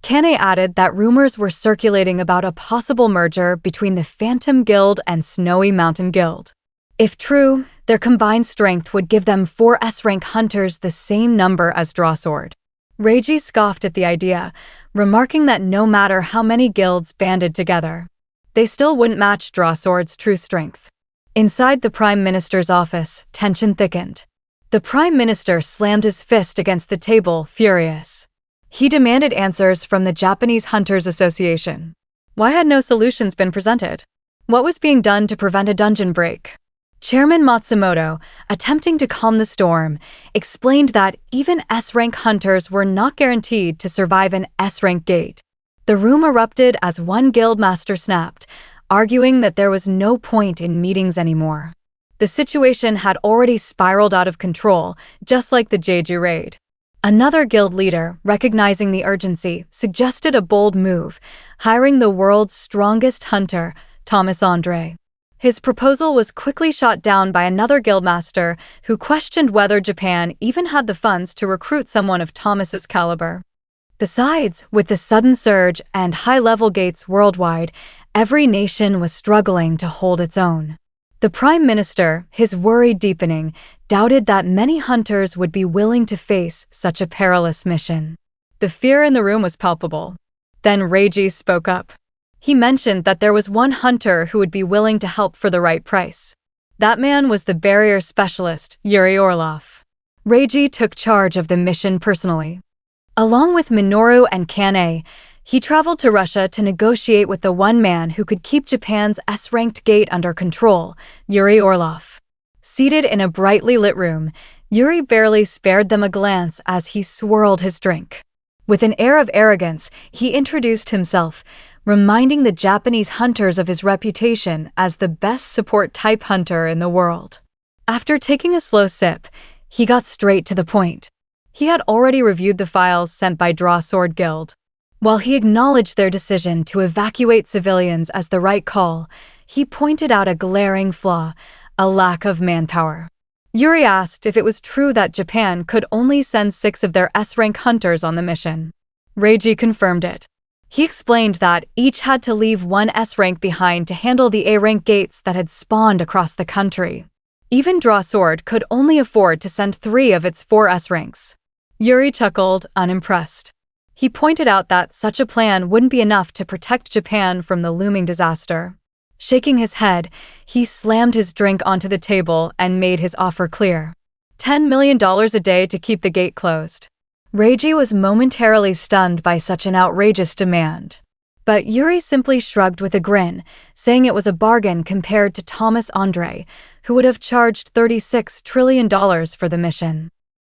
Kane added that rumors were circulating about a possible merger between the Phantom Guild and Snowy Mountain Guild. If true, their combined strength would give them 4 S-rank hunters, the same number as Draw Sword. Reiji scoffed at the idea, remarking that no matter how many guilds banded together, they still wouldn't match Draw Sword's true strength. Inside the Prime Minister's office, tension thickened. The Prime Minister slammed his fist against the table, furious. He demanded answers from the Japanese Hunters Association. Why had no solutions been presented? What was being done to prevent a dungeon break? Chairman Matsumoto, attempting to calm the storm, explained that even S-rank hunters were not guaranteed to survive an S-rank gate. The room erupted as one guildmaster snapped, arguing that there was no point in meetings anymore. The situation had already spiraled out of control, just like the Jeju Raid. Another guild leader, recognizing the urgency, suggested a bold move, hiring the world's strongest hunter, Thomas Andre. His proposal was quickly shot down by another guildmaster who questioned whether Japan even had the funds to recruit someone of Thomas's caliber. Besides, with the sudden surge and high-level gates worldwide, every nation was struggling to hold its own. The Prime Minister, his worry deepening, doubted that many hunters would be willing to face such a perilous mission. The fear in the room was palpable. Then Reiji spoke up. He mentioned that there was one hunter who would be willing to help for the right price. That man was the barrier specialist, Yuri Orlov. Reiji took charge of the mission personally. Along with Minoru and Kane, he traveled to Russia to negotiate with the one man who could keep Japan's S-ranked gate under control, Yuri Orlov. Seated in a brightly lit room, Yuri barely spared them a glance as he swirled his drink. With an air of arrogance, he introduced himself, reminding the Japanese hunters of his reputation as the best support-type hunter in the world. After taking a slow sip, he got straight to the point. He had already reviewed the files sent by Draw Sword Guild. While he acknowledged their decision to evacuate civilians as the right call, he pointed out a glaring flaw, a lack of manpower. Yuri asked if it was true that Japan could only send 6 of their S-rank hunters on the mission. Reiji confirmed it. He explained that each had to leave one S-rank behind to handle the A-rank gates that had spawned across the country. Even Draw Sword could only afford to send 3 of its 4 S-ranks. Yuri chuckled, unimpressed. He pointed out that such a plan wouldn't be enough to protect Japan from the looming disaster. Shaking his head, he slammed his drink onto the table and made his offer clear. $10 million a day to keep the gate closed. Reiji was momentarily stunned by such an outrageous demand. But Yuri simply shrugged with a grin, saying it was a bargain compared to Thomas Andre, who would have charged $36 trillion for the mission.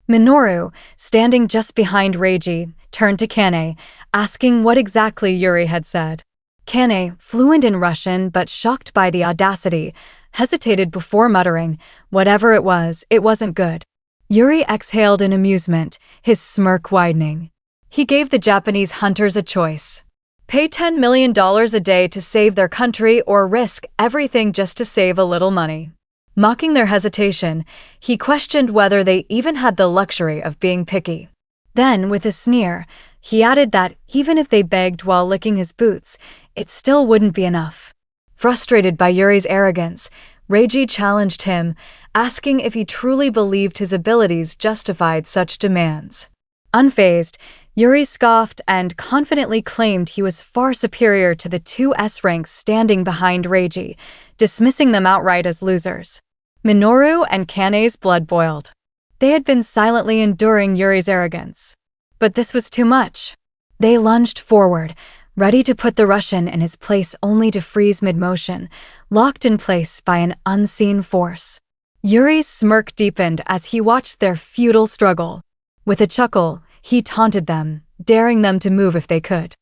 Minoru, standing just behind Reiji, turned to Kane, asking what exactly Yuri had said. Kane, fluent in Russian but shocked by the audacity, hesitated before muttering, whatever it wasn't good. Yuri exhaled in amusement, his smirk widening. He gave the Japanese hunters a choice. Pay $10 million a day to save their country or risk everything just to save a little money. Mocking their hesitation, he questioned whether they even had the luxury of being picky. Then, with a sneer, he added that even if they begged while licking his boots, it still wouldn't be enough. Frustrated by Yuri's arrogance, Reiji challenged him, asking if he truly believed his abilities justified such demands. Unfazed, Yuri scoffed and confidently claimed he was far superior to the 2 S-ranks standing behind Reiji, dismissing them outright as losers. Minoru and Kane's blood boiled. They had been silently enduring Yuri's arrogance. But this was too much. They lunged forward, ready to put the Russian in his place only to freeze mid-motion, locked in place by an unseen force. Yuri's smirk deepened as he watched their futile struggle. With a chuckle, he taunted them, daring them to move if they could.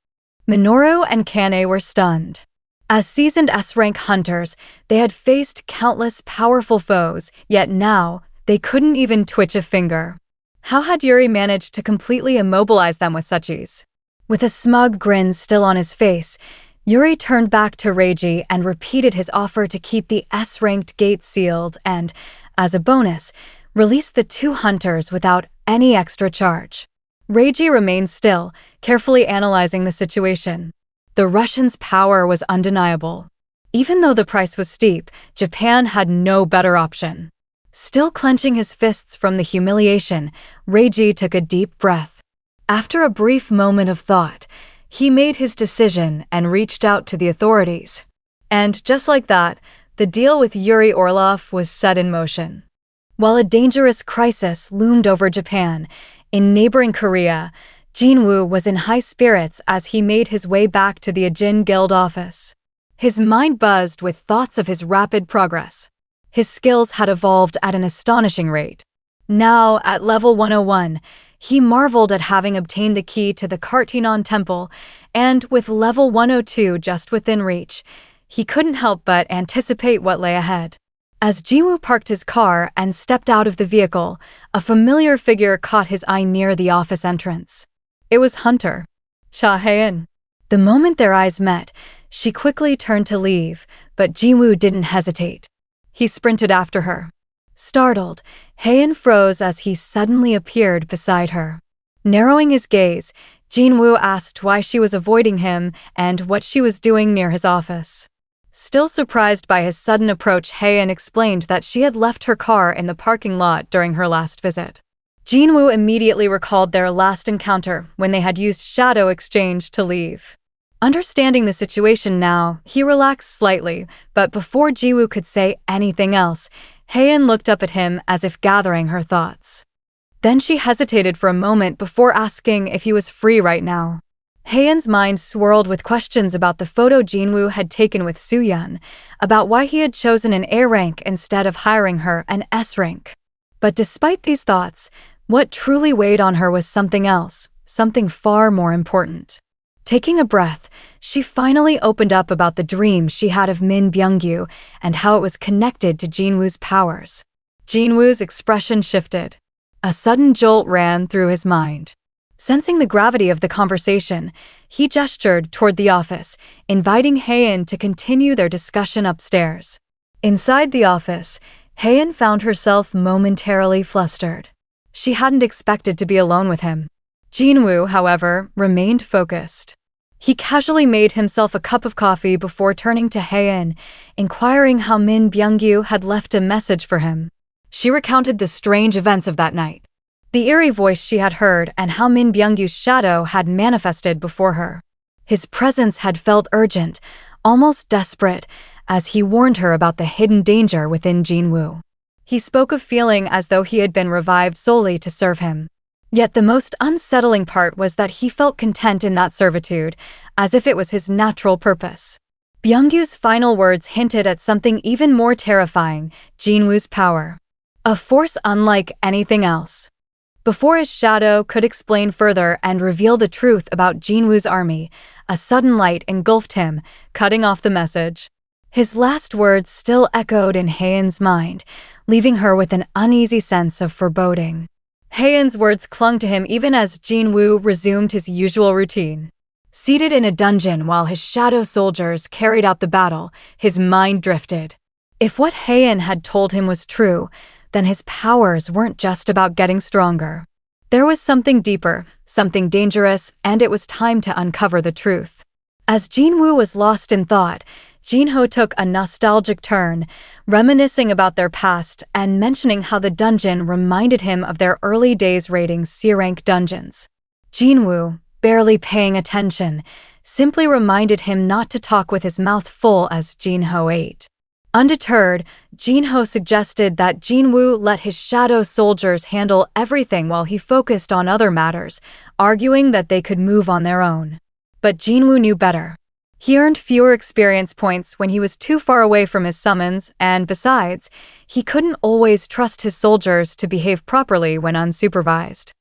Minoru and Kane were stunned. As seasoned S-rank hunters, they had faced countless powerful foes, yet now, they couldn't even twitch a finger. How had Yuri managed to completely immobilize them with such ease? With a smug grin still on his face, Yuri turned back to Reiji and repeated his offer to keep the S-ranked gate sealed and, as a bonus, release the 2 hunters without any extra charge. Reiji remained still, carefully analyzing the situation. The Russians' power was undeniable. Even though the price was steep, Japan had no better option. Still clenching his fists from the humiliation, Reiji took a deep breath. After a brief moment of thought, he made his decision and reached out to the authorities. And just like that, the deal with Yuri Orlov was set in motion. While a dangerous crisis loomed over Japan, in neighboring Korea, Jinwoo was in high spirits as he made his way back to the Ahjin Guild office. His mind buzzed with thoughts of his rapid progress. His skills had evolved at an astonishing rate. Now, at level 101, he marveled at having obtained the key to the Kartinon Temple, and with level 102 just within reach, he couldn't help but anticipate what lay ahead. As Jinwoo parked his car and stepped out of the vehicle, a familiar figure caught his eye near the office entrance. It was Hunter. Cha-haen. The moment their eyes met, she quickly turned to leave, but Jinwoo didn't hesitate. He sprinted after her. Startled, Haein froze as he suddenly appeared beside her. Narrowing his gaze, Jinwoo asked why she was avoiding him and what she was doing near his office. Still surprised by his sudden approach, Haein explained that she had left her car in the parking lot during her last visit. Jinwoo immediately recalled their last encounter when they had used Shadow Exchange to leave. Understanding the situation now, he relaxed slightly, but before Jinwoo could say anything else, Haein looked up at him as if gathering her thoughts. Then she hesitated for a moment before asking if he was free right now. Haein's mind swirled with questions about the photo Jinwoo had taken with Soo-yeon, about why he had chosen an A rank instead of hiring her an S rank. But despite these thoughts, what truly weighed on her was something else, something far more important. Taking a breath, she finally opened up about the dream she had of Min Byung-gyu and how it was connected to Jinwoo's powers. Jinwoo's expression shifted. A sudden jolt ran through his mind. Sensing the gravity of the conversation, he gestured toward the office, inviting Haein to continue their discussion upstairs. Inside the office, Haein found herself momentarily flustered. She hadn't expected to be alone with him. Jinwoo, however, remained focused. He casually made himself a cup of coffee before turning to Haein, inquiring how Min Byung-gyu had left a message for him. She recounted the strange events of that night, the eerie voice she had heard, and how Min Byung-gyu's shadow had manifested before her. His presence had felt urgent, almost desperate, as he warned her about the hidden danger within Jinwoo. He spoke of feeling as though he had been revived solely to serve him. Yet the most unsettling part was that he felt content in that servitude, as if it was his natural purpose. Byung-gyu's final words hinted at something even more terrifying, Jinwoo's power. A force unlike anything else. Before his shadow could explain further and reveal the truth about Jinwoo's army, a sudden light engulfed him, cutting off the message. His last words still echoed in Haein's mind, leaving her with an uneasy sense of foreboding. Haein's words clung to him even as Jinwoo resumed his usual routine. Seated in a dungeon while his shadow soldiers carried out the battle, his mind drifted. If what Haein had told him was true, then his powers weren't just about getting stronger. There was something deeper, something dangerous, and it was time to uncover the truth. As Jinwoo was lost in thought, Jinho took a nostalgic turn, reminiscing about their past and mentioning how the dungeon reminded him of their early days raiding C-rank dungeons. Jinwoo, barely paying attention, simply reminded him not to talk with his mouth full as Jinho ate. Undeterred, Jinho suggested that Jinwoo let his shadow soldiers handle everything while he focused on other matters, arguing that they could move on their own. But Jinwoo knew better. He earned fewer experience points when he was too far away from his summons, and besides, he couldn't always trust his soldiers to behave properly when unsupervised.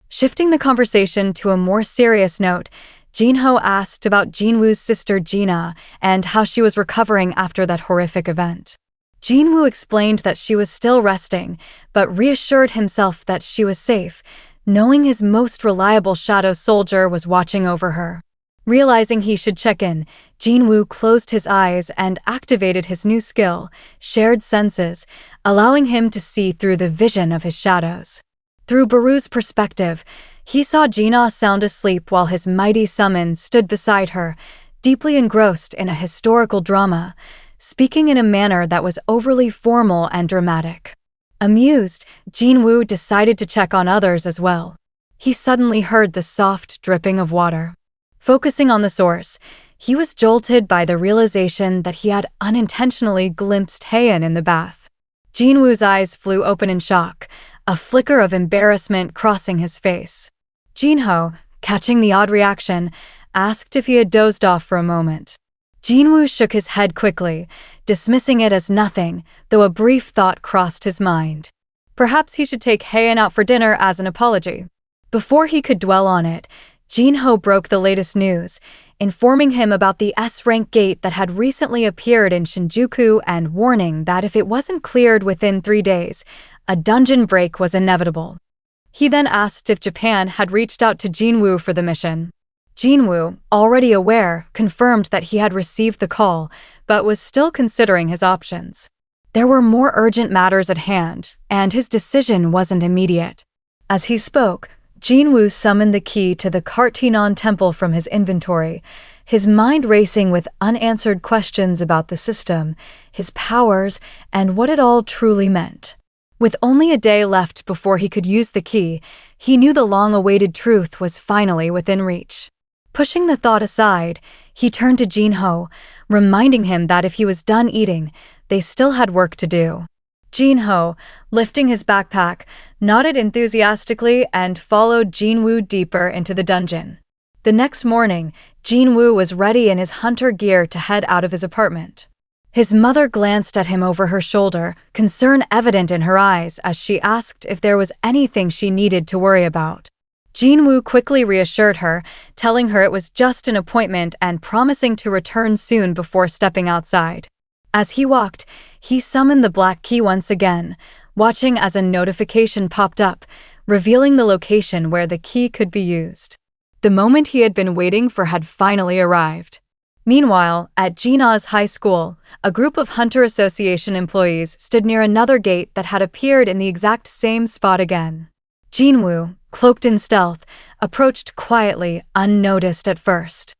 Shifting the conversation to a more serious note, Jinho asked about Jinwoo's sister Jinah and how she was recovering after that horrific event. Jinwoo explained that she was still resting, but reassured himself that she was safe, knowing his most reliable shadow soldier was watching over her. Realizing he should check in, Jinwoo closed his eyes and activated his new skill, Shared Senses, allowing him to see through the vision of his shadows. Through Baru's perspective, he saw Jinah sound asleep while his mighty summon stood beside her, deeply engrossed in a historical drama, speaking in a manner that was overly formal and dramatic. Amused, Jinwoo decided to check on others as well. He suddenly heard the soft dripping of water. Focusing on the source, he was jolted by the realization that he had unintentionally glimpsed Haein in the bath. Jinwoo's eyes flew open in shock, a flicker of embarrassment crossing his face. Jinho, catching the odd reaction, asked if he had dozed off for a moment. Jinwoo shook his head quickly, dismissing it as nothing, though a brief thought crossed his mind. Perhaps he should take Haein out for dinner as an apology. Before he could dwell on it, Jinho broke the latest news, informing him about the S-rank gate that had recently appeared in Shinjuku and warning that if it wasn't cleared within 3 days, a dungeon break was inevitable. He then asked if Japan had reached out to Jinwoo for the mission. Jinwoo, already aware, confirmed that he had received the call, but was still considering his options. There were more urgent matters at hand, and his decision wasn't immediate. As he spoke, Jinwoo summoned the key to the Kartinon temple from his inventory, his mind racing with unanswered questions about the system, his powers, and what it all truly meant. With only a day left before he could use the key, he knew the long-awaited truth was finally within reach. Pushing the thought aside, he turned to Jinho, reminding him that if he was done eating, they still had work to do. Jinho, lifting his backpack, nodded enthusiastically and followed Jinwoo deeper into the dungeon. The next morning, Jinwoo was ready in his hunter gear to head out of his apartment. His mother glanced at him over her shoulder, concern evident in her eyes as she asked if there was anything she needed to worry about. Jinwoo quickly reassured her, telling her it was just an appointment and promising to return soon before stepping outside. As he walked, he summoned the black key once again, watching as a notification popped up, revealing the location where the key could be used. The moment he had been waiting for had finally arrived. Meanwhile, at Jinah's high school, a group of Hunter Association employees stood near another gate that had appeared in the exact same spot again. Jinwoo, cloaked in stealth, approached quietly, unnoticed at first.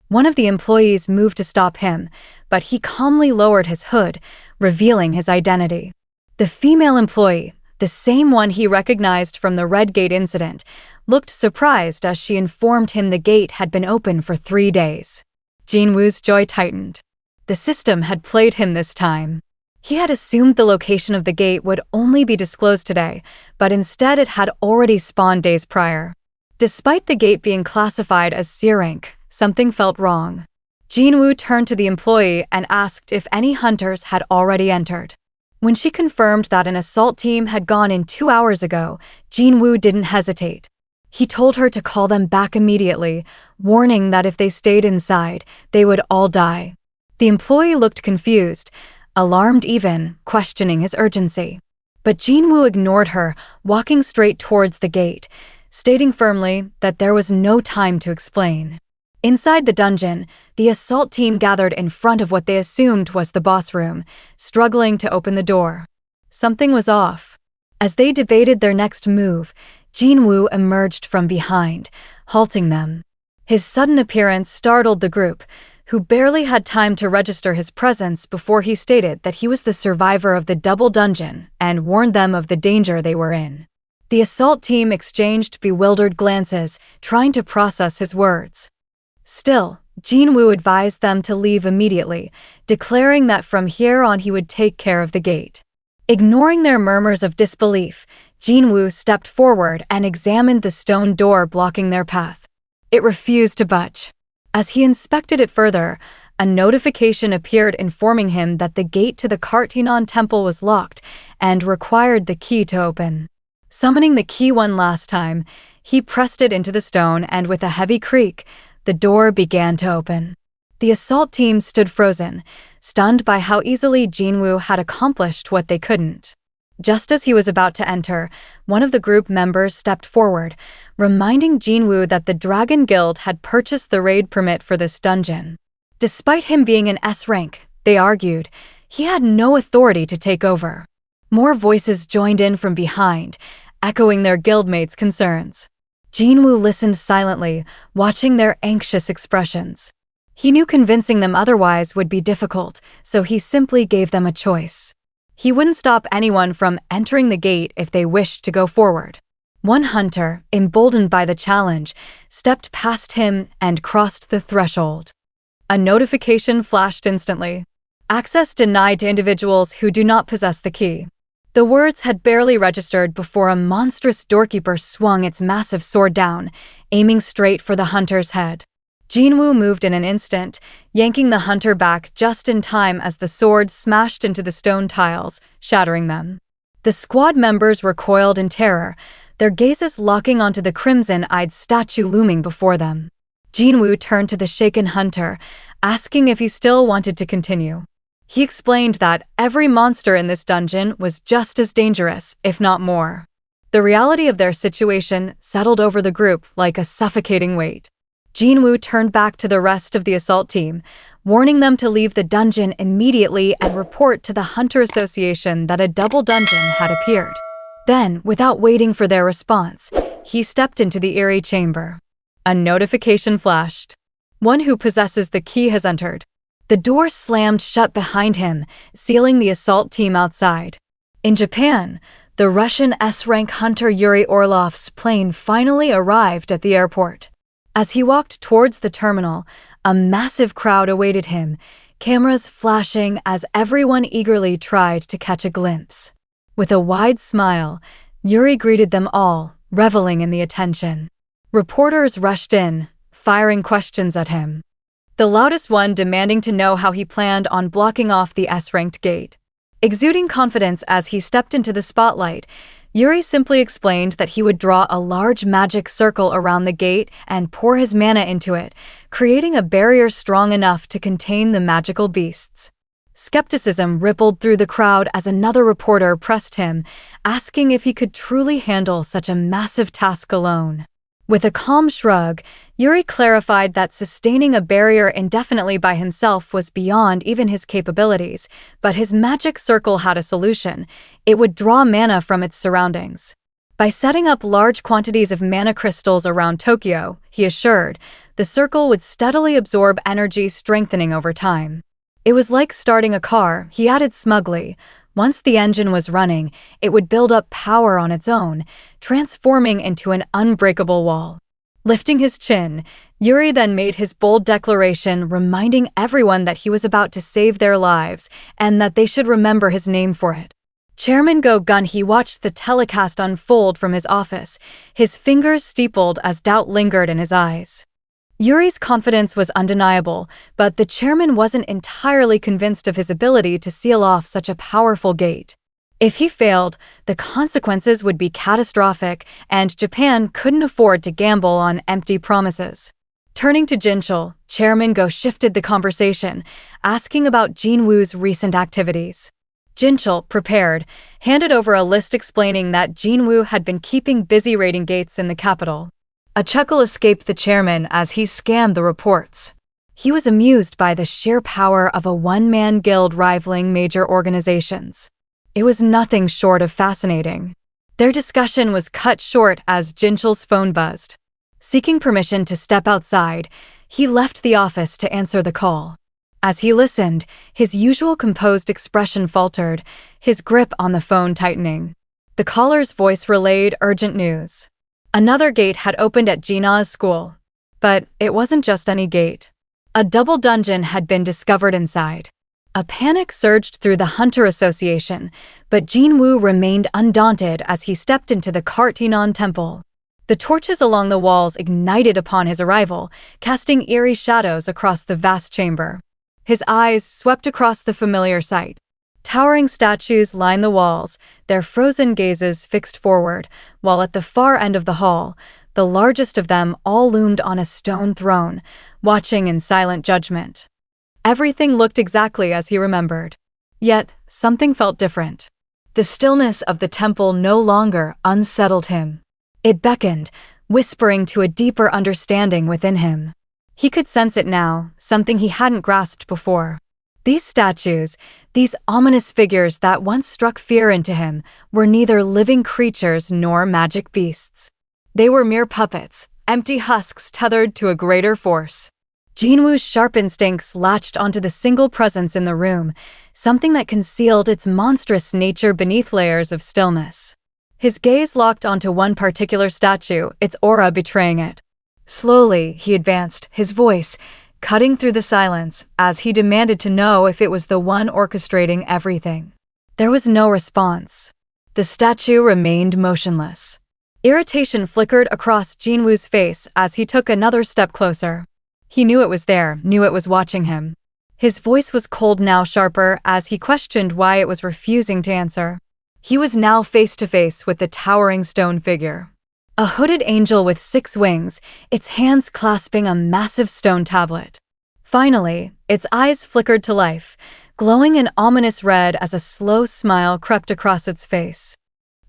One of the employees moved to stop him, but he calmly lowered his hood, revealing his identity. The female employee, the same one he recognized from the Red Gate incident, looked surprised as she informed him the gate had been open for 3 days. Jinwoo's joy tightened. The system had played him this time. He had assumed the location of the gate would only be disclosed today, but instead it had already spawned days prior. Despite the gate being classified as C rank, something felt wrong. Jinwoo turned to the employee and asked if any hunters had already entered. When she confirmed that an assault team had gone in 2 hours ago, Jinwoo didn't hesitate. He told her to call them back immediately, warning that if they stayed inside, they would all die. The employee looked confused, alarmed even, questioning his urgency. But Jinwoo ignored her, walking straight towards the gate, stating firmly that there was no time to explain. Inside the dungeon, the assault team gathered in front of what they assumed was the boss room, struggling to open the door. Something was off. As they debated their next move, Jinwoo emerged from behind, halting them. His sudden appearance startled the group, who barely had time to register his presence before he stated that he was the survivor of the double dungeon and warned them of the danger they were in. The assault team exchanged bewildered glances, trying to process his words. Still, Jinwoo advised them to leave immediately, declaring that from here on he would take care of the gate. Ignoring their murmurs of disbelief, Jinwoo stepped forward and examined the stone door blocking their path. It refused to budge. As he inspected it further, a notification appeared informing him that the gate to the Kartinon temple was locked and required the key to open. Summoning the key one last time, he pressed it into the stone and with a heavy creak, the door began to open. The assault team stood frozen, stunned by how easily Jinwoo had accomplished what they couldn't. Just as he was about to enter, one of the group members stepped forward, reminding Jinwoo that the Dragon Guild had purchased the raid permit for this dungeon. Despite him being an S rank, they argued, he had no authority to take over. More voices joined in from behind, echoing their guildmates' concerns. Jinwoo listened silently, watching their anxious expressions. He knew convincing them otherwise would be difficult, so he simply gave them a choice. He wouldn't stop anyone from entering the gate if they wished to go forward. One hunter, emboldened by the challenge, stepped past him and crossed the threshold. A notification flashed instantly. Access denied to individuals who do not possess the key. The words had barely registered before a monstrous doorkeeper swung its massive sword down, aiming straight for the hunter's head. Jinwoo moved in an instant, yanking the hunter back just in time as the sword smashed into the stone tiles, shattering them. The squad members recoiled in terror, their gazes locking onto the crimson-eyed statue looming before them. Jinwoo turned to the shaken hunter, asking if he still wanted to continue. He explained that every monster in this dungeon was just as dangerous, if not more. The reality of their situation settled over the group like a suffocating weight. Jinwoo turned back to the rest of the assault team, warning them to leave the dungeon immediately and report to the Hunter Association that a double dungeon had appeared. Then, without waiting for their response, he stepped into the eerie chamber. A notification flashed. One who possesses the key has entered. The door slammed shut behind him, sealing the assault team outside. In Japan, the Russian S-rank hunter Yuri Orlov's plane finally arrived at the airport. As he walked towards the terminal, a massive crowd awaited him, cameras flashing as everyone eagerly tried to catch a glimpse. With a wide smile, Yuri greeted them all, reveling in the attention. Reporters rushed in, firing questions at him. The loudest one demanding to know how he planned on blocking off the S-ranked gate. Exuding confidence as he stepped into the spotlight, Yuri simply explained that he would draw a large magic circle around the gate and pour his mana into it, creating a barrier strong enough to contain the magical beasts. Skepticism rippled through the crowd as another reporter pressed him, asking if he could truly handle such a massive task alone. With a calm shrug, Yuri clarified that sustaining a barrier indefinitely by himself was beyond even his capabilities, but his magic circle had a solution. It would draw mana from its surroundings. By setting up large quantities of mana crystals around Tokyo, he assured, the circle would steadily absorb energy, strengthening over time. It was like starting a car, he added smugly. Once the engine was running, it would build up power on its own, transforming into an unbreakable wall. Lifting his chin, Yuri then made his bold declaration, reminding everyone that he was about to save their lives and that they should remember his name for it. Chairman Go Gunhee watched the telecast unfold from his office, his fingers steepled as doubt lingered in his eyes. Yuri's confidence was undeniable, but the chairman wasn't entirely convinced of his ability to seal off such a powerful gate. If he failed, the consequences would be catastrophic, and Japan couldn't afford to gamble on empty promises. Turning to Jinchul, Chairman Go shifted the conversation, asking about Jinwoo's recent activities. Jinchul, prepared, handed over a list explaining that Jinwoo had been keeping busy raiding gates in the capital. A chuckle escaped the chairman as he scanned the reports. He was amused by the sheer power of a one-man guild rivaling major organizations. It was nothing short of fascinating. Their discussion was cut short as Jinchul's phone buzzed. Seeking permission to step outside, he left the office to answer the call. As he listened, his usual composed expression faltered, his grip on the phone tightening. The caller's voice relayed urgent news. Another gate had opened at Jinah's school. But it wasn't just any gate. A double dungeon had been discovered inside. A panic surged through the Hunter Association, but Jinwoo remained undaunted as he stepped into the Kartinan Temple. The torches along the walls ignited upon his arrival, casting eerie shadows across the vast chamber. His eyes swept across the familiar sight. Towering statues lined the walls, their frozen gazes fixed forward, while at the far end of the hall, the largest of them all loomed on a stone throne, watching in silent judgment. Everything looked exactly as he remembered. Yet, something felt different. The stillness of the temple no longer unsettled him. It beckoned, whispering to a deeper understanding within him. He could sense it now, something he hadn't grasped before. These statues, these ominous figures that once struck fear into him, were neither living creatures nor magic beasts. They were mere puppets, empty husks tethered to a greater force. Jinwoo's sharp instincts latched onto the single presence in the room, something that concealed its monstrous nature beneath layers of stillness. His gaze locked onto one particular statue, its aura betraying it. Slowly, he advanced, his voice cutting through the silence as he demanded to know if it was the one orchestrating everything. There was no response. The statue remained motionless. Irritation flickered across Jinwoo's face as he took another step closer. He knew it was there, knew it was watching him. His voice was cold now, sharper, as he questioned why it was refusing to answer. He was now face to face with the towering stone figure. A hooded angel with 6 wings, its hands clasping a massive stone tablet. Finally, its eyes flickered to life, glowing an ominous red as a slow smile crept across its face.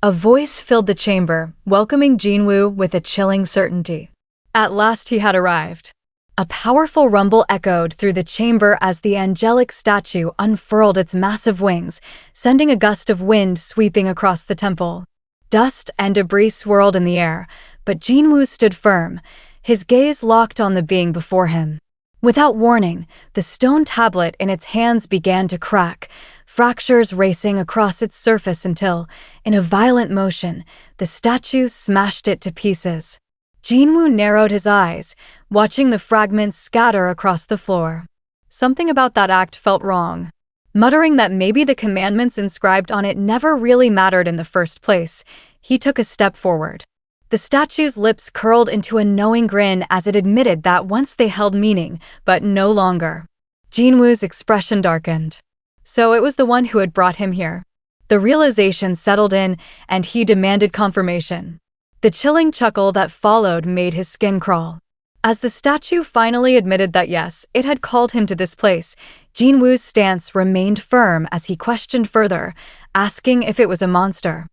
A voice filled the chamber, welcoming Jinwoo with a chilling certainty. At last he had arrived. A powerful rumble echoed through the chamber as the angelic statue unfurled its massive wings, sending a gust of wind sweeping across the temple. Dust and debris swirled in the air, but Jinwoo stood firm, his gaze locked on the being before him. Without warning, the stone tablet in its hands began to crack, fractures racing across its surface until, in a violent motion, the statue smashed it to pieces. Jinwoo narrowed his eyes, watching the fragments scatter across the floor. Something about that act felt wrong. Muttering that maybe the commandments inscribed on it never really mattered in the first place, he took a step forward. The statue's lips curled into a knowing grin as it admitted that once they held meaning, but no longer. Jinwoo's expression darkened. So it was the one who had brought him here. The realization settled in, and he demanded confirmation. The chilling chuckle that followed made his skin crawl. As the statue finally admitted that yes, it had called him to this place, Jinwoo's stance remained firm as he questioned further, asking if it was a monster.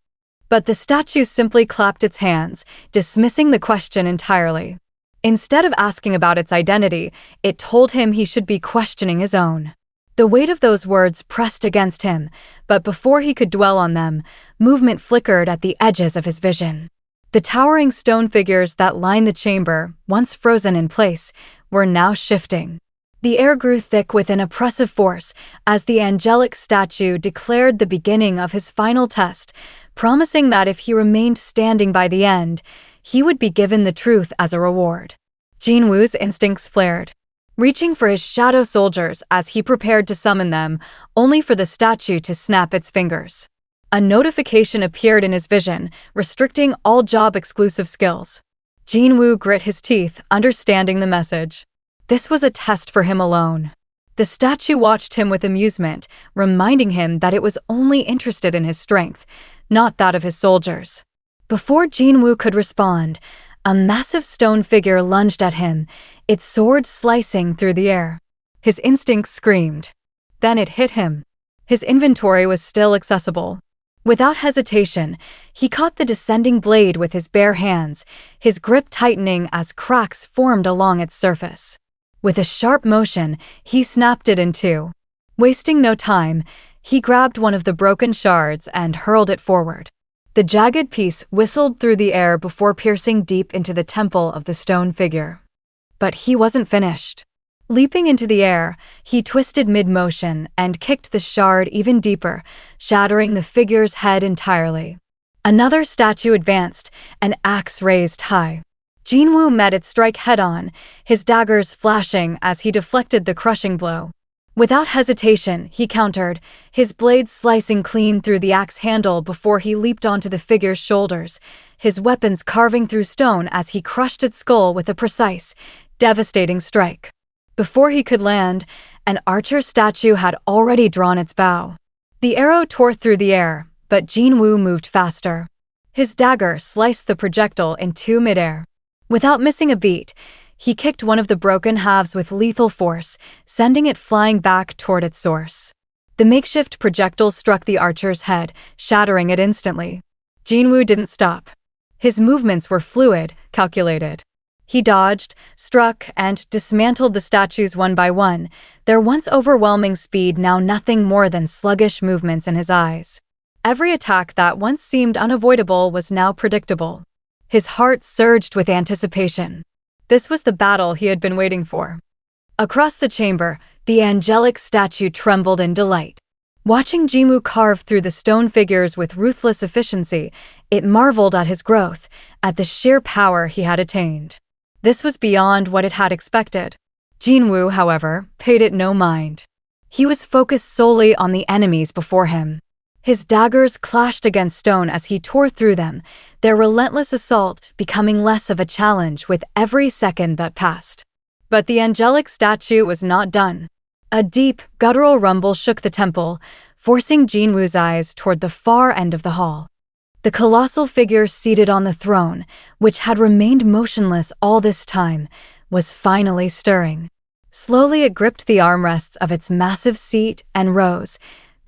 But the statue simply clapped its hands, dismissing the question entirely. Instead of asking about its identity, it told him he should be questioning his own. The weight of those words pressed against him, but before he could dwell on them, movement flickered at the edges of his vision. The towering stone figures that lined the chamber, once frozen in place, were now shifting. The air grew thick with an oppressive force as the angelic statue declared the beginning of his final test, promising that if he remained standing by the end, he would be given the truth as a reward. Jinwoo's instincts flared, reaching for his shadow soldiers as he prepared to summon them, only for the statue to snap its fingers. A notification appeared in his vision, restricting all job-exclusive skills. Jinwoo grit his teeth, understanding the message. This was a test for him alone. The statue watched him with amusement, reminding him that it was only interested in his strength, not that of his soldiers. Before Jinwoo could respond, a massive stone figure lunged at him, its sword slicing through the air. His instincts screamed. Then it hit him. His inventory was still accessible. Without hesitation, he caught the descending blade with his bare hands, his grip tightening as cracks formed along its surface. With a sharp motion, he snapped it in two. Wasting no time, he grabbed one of the broken shards and hurled it forward. The jagged piece whistled through the air before piercing deep into the temple of the stone figure. But he wasn't finished. Leaping into the air, he twisted mid-motion and kicked the shard even deeper, shattering the figure's head entirely. Another statue advanced, an axe raised high. Jinwoo met its strike head-on, his daggers flashing as he deflected the crushing blow. Without hesitation, he countered, his blade slicing clean through the axe handle before he leaped onto the figure's shoulders, his weapons carving through stone as he crushed its skull with a precise, devastating strike. Before he could land, an archer statue had already drawn its bow. The arrow tore through the air, but Jinwoo moved faster. His dagger sliced the projectile in two midair. Without missing a beat, he kicked one of the broken halves with lethal force, sending it flying back toward its source. The makeshift projectile struck the archer's head, shattering it instantly. Jinwoo didn't stop. His movements were fluid, calculated. He dodged, struck, and dismantled the statues one by one, their once overwhelming speed now nothing more than sluggish movements in his eyes. Every attack that once seemed unavoidable was now predictable. His heart surged with anticipation. This was the battle he had been waiting for. Across the chamber, the angelic statue trembled in delight. Watching Jinwoo carve through the stone figures with ruthless efficiency, it marveled at his growth, at the sheer power he had attained. This was beyond what it had expected. Jinwoo, however, paid it no mind. He was focused solely on the enemies before him. His daggers clashed against stone as he tore through them, their relentless assault becoming less of a challenge with every second that passed. But the angelic statue was not done. A deep, guttural rumble shook the temple, forcing Jinwoo's eyes toward the far end of the hall. The colossal figure seated on the throne, which had remained motionless all this time, was finally stirring. Slowly it gripped the armrests of its massive seat and rose,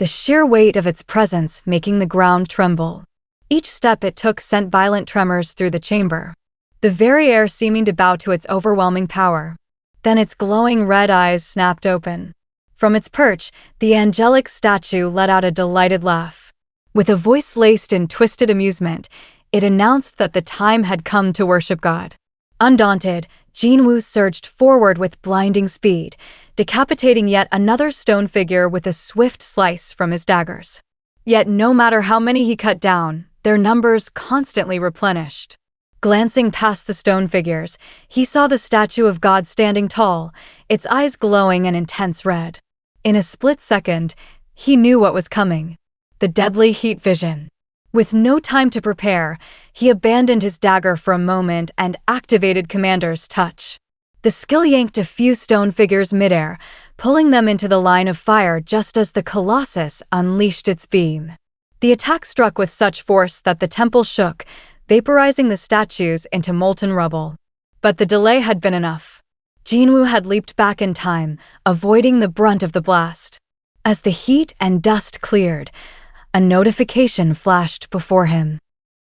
the sheer weight of its presence making the ground tremble. Each step it took sent violent tremors through the chamber, the very air seeming to bow to its overwhelming power. Then its glowing red eyes snapped open. From its perch, the angelic statue let out a delighted laugh. With a voice laced in twisted amusement, it announced that the time had come to worship God. Undaunted, Jinwoo surged forward with blinding speed, decapitating yet another stone figure with a swift slice from his daggers. Yet no matter how many he cut down, their numbers constantly replenished. Glancing past the stone figures, he saw the statue of God standing tall, its eyes glowing an intense red. In a split second, he knew what was coming. The deadly heat vision. With no time to prepare, he abandoned his dagger for a moment and activated Commander's touch. The skill yanked a few stone figures midair, pulling them into the line of fire just as the Colossus unleashed its beam. The attack struck with such force that the temple shook, vaporizing the statues into molten rubble. But the delay had been enough. Jinwoo had leaped back in time, avoiding the brunt of the blast. As the heat and dust cleared, a notification flashed before him.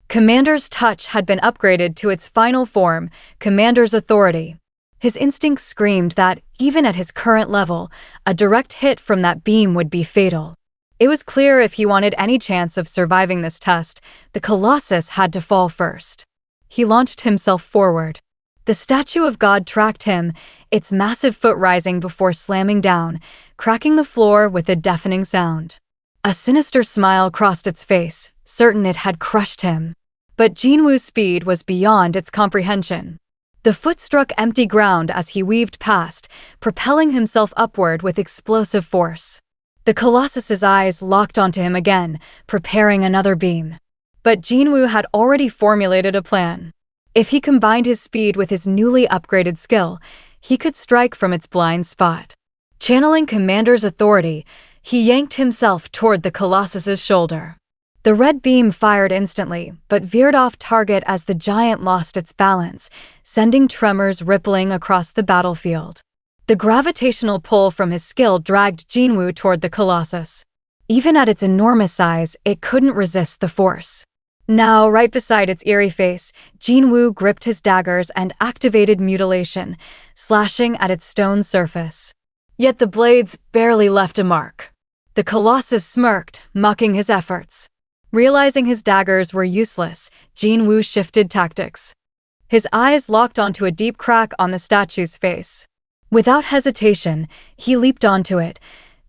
Commander's touch had been upgraded to its final form, Commander's Authority. His instincts screamed that, even at his current level, a direct hit from that beam would be fatal. It was clear if he wanted any chance of surviving this test, the Colossus had to fall first. He launched himself forward. The statue of God tracked him, its massive foot rising before slamming down, cracking the floor with a deafening sound. A sinister smile crossed its face, certain it had crushed him. But Jinwoo's speed was beyond its comprehension. The foot struck empty ground as he weaved past, propelling himself upward with explosive force. The Colossus's eyes locked onto him again, preparing another beam. But Jinwoo had already formulated a plan. If he combined his speed with his newly upgraded skill, he could strike from its blind spot. Channeling Commander's Authority, he yanked himself toward the Colossus's shoulder. The red beam fired instantly, but veered off target as the giant lost its balance, sending tremors rippling across the battlefield. The gravitational pull from his skill dragged Jinwoo toward the Colossus. Even at its enormous size, it couldn't resist the force. Now, right beside its eerie face, Jinwoo gripped his daggers and activated mutilation, slashing at its stone surface. Yet the blades barely left a mark. The Colossus smirked, mocking his efforts. Realizing his daggers were useless, Jinwoo shifted tactics. His eyes locked onto a deep crack on the statue's face. Without hesitation, he leaped onto it,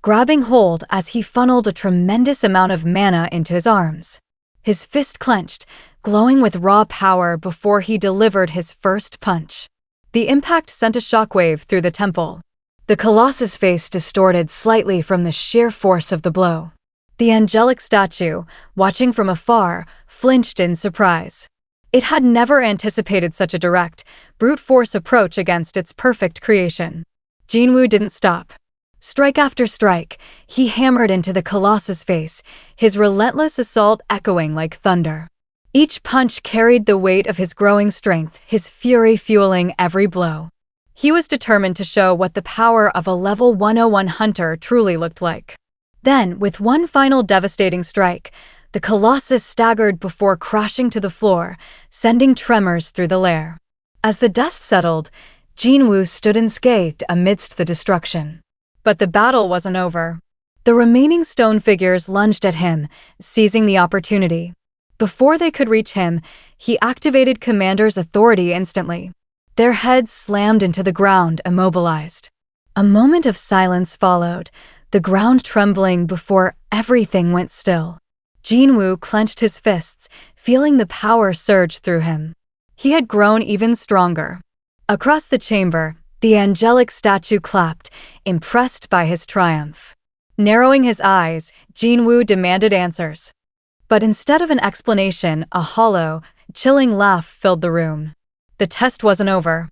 grabbing hold as he funneled a tremendous amount of mana into his arms. His fist clenched, glowing with raw power before he delivered his first punch. The impact sent a shockwave through the temple. The Colossus' face distorted slightly from the sheer force of the blow. The angelic statue, watching from afar, flinched in surprise. It had never anticipated such a direct, brute force approach against its perfect creation. Jinwoo didn't stop. Strike after strike, he hammered into the Colossus' face, his relentless assault echoing like thunder. Each punch carried the weight of his growing strength, his fury fueling every blow. He was determined to show what the power of a level 101 hunter truly looked like. Then, with one final devastating strike, the Colossus staggered before crashing to the floor, sending tremors through the lair. As the dust settled, Jinwoo stood unscathed amidst the destruction. But the battle wasn't over. The remaining stone figures lunged at him, seizing the opportunity. Before they could reach him, he activated Commander's Authority instantly. Their heads slammed into the ground, immobilized. A moment of silence followed, the ground trembling before everything went still. Jinwoo clenched his fists, feeling the power surge through him. He had grown even stronger. Across the chamber, the angelic statue clapped, impressed by his triumph. Narrowing his eyes, Jinwoo demanded answers. But instead of an explanation, a hollow, chilling laugh filled the room. The test wasn't over.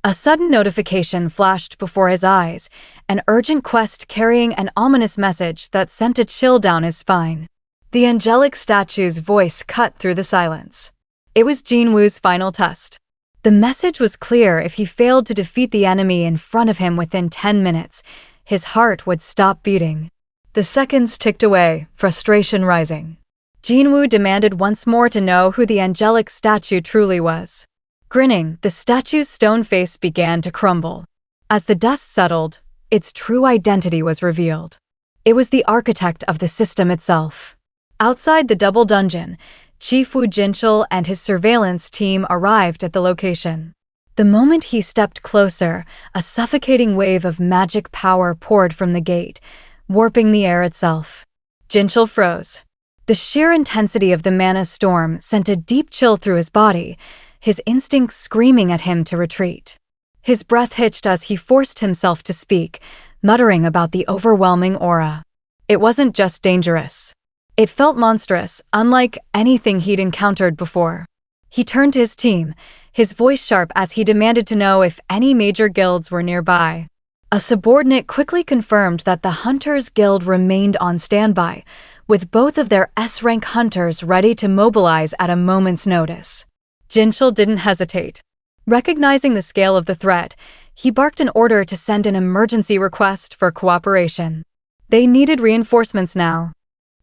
A sudden notification flashed before his eyes, an urgent quest carrying an ominous message that sent a chill down his spine. The angelic statue's voice cut through the silence. It was Jinwoo's final test. The message was clear: if he failed to defeat the enemy in front of him within 10 minutes, his heart would stop beating. The seconds ticked away, frustration rising. Jinwoo demanded once more to know who the angelic statue truly was. Grinning, the statue's stone face began to crumble. As the dust settled, its true identity was revealed. It was the architect of the system itself. Outside the double dungeon, Chief Wu Jinchul and his surveillance team arrived at the location. The moment he stepped closer, a suffocating wave of magic power poured from the gate, warping the air itself. Jinchul froze. The sheer intensity of the mana storm sent a deep chill through his body, his instincts screaming at him to retreat. His breath hitched as he forced himself to speak, muttering about the overwhelming aura. It wasn't just dangerous. It felt monstrous, unlike anything he'd encountered before. He turned to his team, his voice sharp as he demanded to know if any major guilds were nearby. A subordinate quickly confirmed that the Hunters Guild remained on standby, with both of their S-rank hunters ready to mobilize at a moment's notice. Jinchul didn't hesitate. Recognizing the scale of the threat, he barked an order to send an emergency request for cooperation. They needed reinforcements now.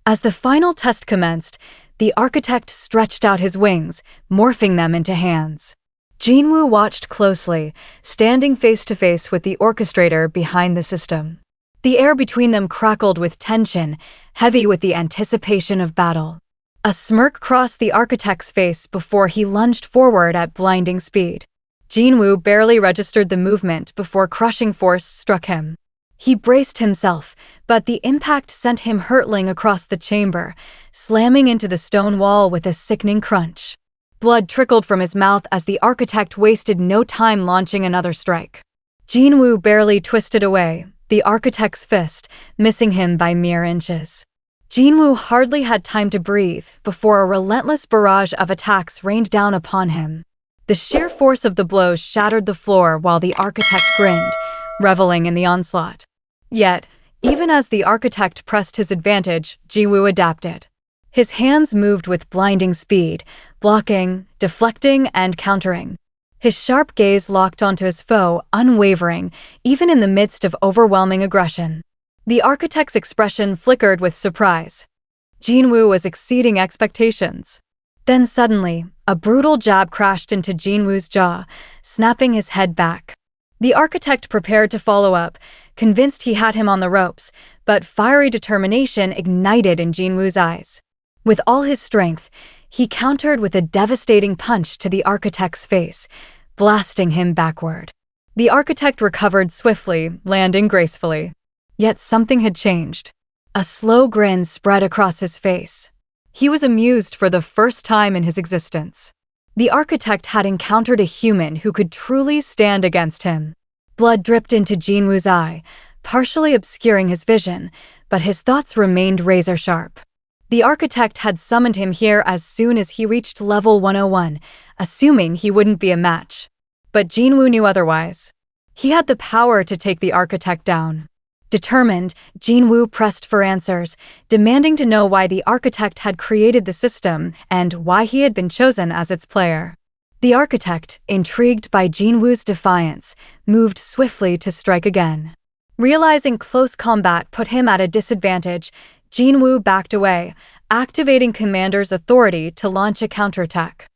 As the final test commenced, the architect stretched out his wings, morphing them into hands. Jinwoo watched closely, standing face to face with the orchestrator behind the system. The air between them crackled with tension, heavy with the anticipation of battle. A smirk crossed the architect's face before he lunged forward at blinding speed. Jinwoo barely registered the movement before crushing force struck him. He braced himself, but the impact sent him hurtling across the chamber, slamming into the stone wall with a sickening crunch. Blood trickled from his mouth as the architect wasted no time launching another strike. Jinwoo barely twisted away, the architect's fist missing him by mere inches. Jinwoo hardly had time to breathe before a relentless barrage of attacks rained down upon him. The sheer force of the blows shattered the floor while the architect grinned, reveling in the onslaught. Yet, even as the architect pressed his advantage, Jinwoo adapted. His hands moved with blinding speed, blocking, deflecting, and countering. His sharp gaze locked onto his foe, unwavering, even in the midst of overwhelming aggression. The architect's expression flickered with surprise. Jinwoo was exceeding expectations. Then suddenly, a brutal jab crashed into Jinwoo's jaw, snapping his head back. The architect prepared to follow up, convinced he had him on the ropes, but fiery determination ignited in Jinwoo's eyes. With all his strength, he countered with a devastating punch to the architect's face, blasting him backward. The architect recovered swiftly, landing gracefully. Yet something had changed. A slow grin spread across his face. He was amused for the first time in his existence. The architect had encountered a human who could truly stand against him. Blood dripped into Jinwoo's eye, partially obscuring his vision, but his thoughts remained razor-sharp. The architect had summoned him here as soon as he reached level 101, assuming he wouldn't be a match. But Jinwoo knew otherwise. He had the power to take the architect down. Determined, Jinwoo pressed for answers, demanding to know why the architect had created the system and why he had been chosen as its player. The architect, intrigued by Jinwoo's defiance, moved swiftly to strike again. Realizing close combat put him at a disadvantage, Jinwoo backed away, activating Commander's authority to launch a counterattack.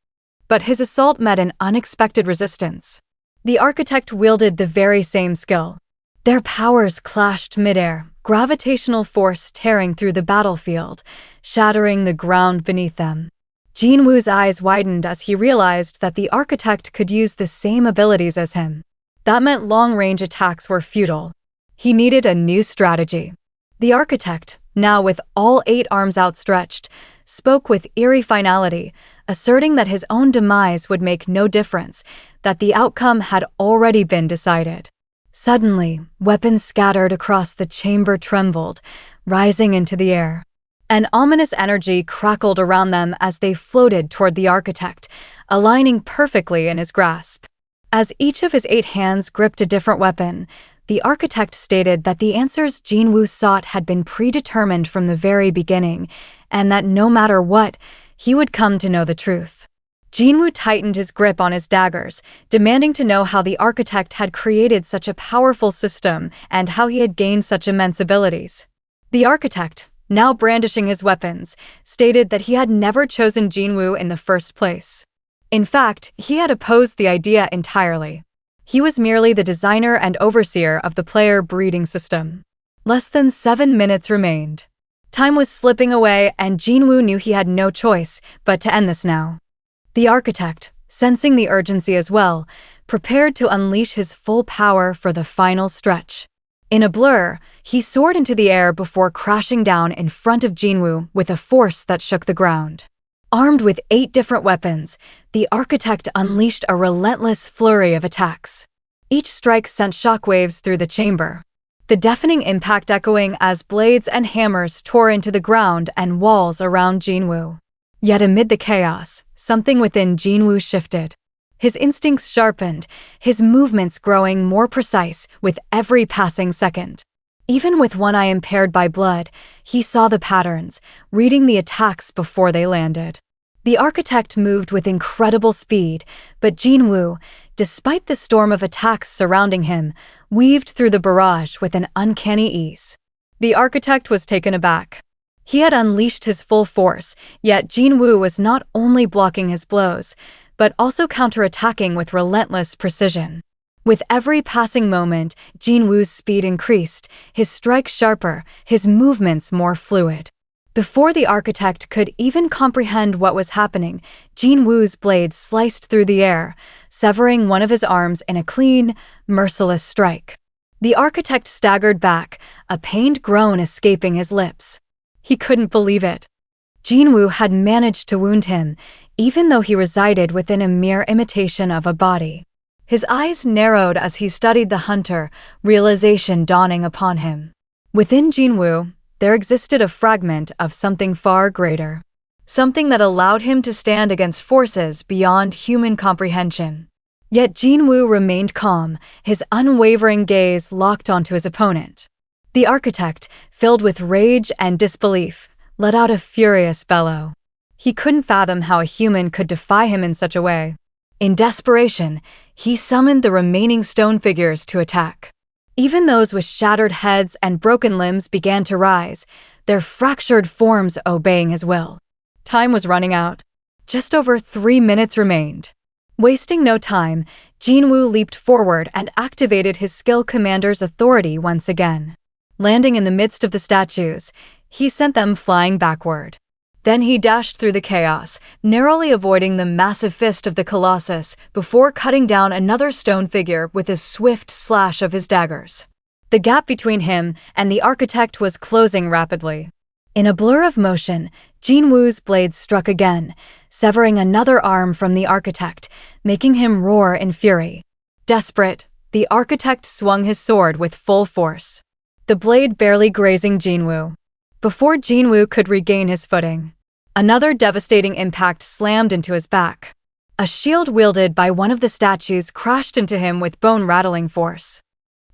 But his assault met an unexpected resistance. The architect wielded the very same skill. Their powers clashed midair, gravitational force tearing through the battlefield, shattering the ground beneath them. Jinwoo's eyes widened as he realized that the architect could use the same abilities as him. That meant long-range attacks were futile. He needed a new strategy. The architect, now with all 8 arms outstretched, spoke with eerie finality, asserting that his own demise would make no difference, that the outcome had already been decided. Suddenly, weapons scattered across the chamber trembled, rising into the air. An ominous energy crackled around them as they floated toward the architect, aligning perfectly in his grasp. As each of his 8 hands gripped a different weapon, the architect stated that the answers Jinwoo sought had been predetermined from the very beginning, and that no matter what, he would come to know the truth. Jinwoo tightened his grip on his daggers, demanding to know how the architect had created such a powerful system and how he had gained such immense abilities. The architect, now brandishing his weapons, stated that he had never chosen Jinwoo in the first place. In fact, he had opposed the idea entirely. He was merely the designer and overseer of the player breeding system. Less than 7 minutes remained. Time was slipping away, and Jinwoo knew he had no choice but to end this now. The architect, sensing the urgency as well, prepared to unleash his full power for the final stretch. In a blur, he soared into the air before crashing down in front of Jinwoo with a force that shook the ground. Armed with 8 different weapons, the architect unleashed a relentless flurry of attacks. Each strike sent shockwaves through the chamber, the deafening impact echoing as blades and hammers tore into the ground and walls around Jinwoo. Yet amid the chaos, something within Jinwoo shifted. His instincts sharpened, his movements growing more precise with every passing second. Even with one eye impaired by blood, he saw the patterns, reading the attacks before they landed. The architect moved with incredible speed, but Jinwoo, despite the storm of attacks surrounding him, weaved through the barrage with an uncanny ease. The architect was taken aback. He had unleashed his full force, yet Jinwoo was not only blocking his blows, but also counterattacking with relentless precision. With every passing moment, Jinwoo's speed increased, his strikes sharper, his movements more fluid. Before the architect could even comprehend what was happening, Jinwoo's blade sliced through the air, severing one of his arms in a clean, merciless strike. The architect staggered back, a pained groan escaping his lips. He couldn't believe it. Jinwoo had managed to wound him, even though he resided within a mere imitation of a body. His eyes narrowed as he studied the hunter, realization dawning upon him. Within Jinwoo, there existed a fragment of something far greater. Something that allowed him to stand against forces beyond human comprehension. Yet Jinwoo remained calm, his unwavering gaze locked onto his opponent. The architect, filled with rage and disbelief, let out a furious bellow. He couldn't fathom how a human could defy him in such a way. In desperation, he summoned the remaining stone figures to attack. Even those with shattered heads and broken limbs began to rise, their fractured forms obeying his will. Time was running out. Just over 3 minutes remained. Wasting no time, Jinwoo leaped forward and activated his skill commander's authority once again. Landing in the midst of the statues, he sent them flying backward. Then he dashed through the chaos, narrowly avoiding the massive fist of the Colossus before cutting down another stone figure with a swift slash of his daggers. The gap between him and the architect was closing rapidly. In a blur of motion, Jinwoo's blade struck again, severing another arm from the architect, making him roar in fury. Desperate, the architect swung his sword with full force, the blade barely grazing Jinwoo. Before Jinwoo could regain his footing, another devastating impact slammed into his back. A shield wielded by one of the statues crashed into him with bone-rattling force.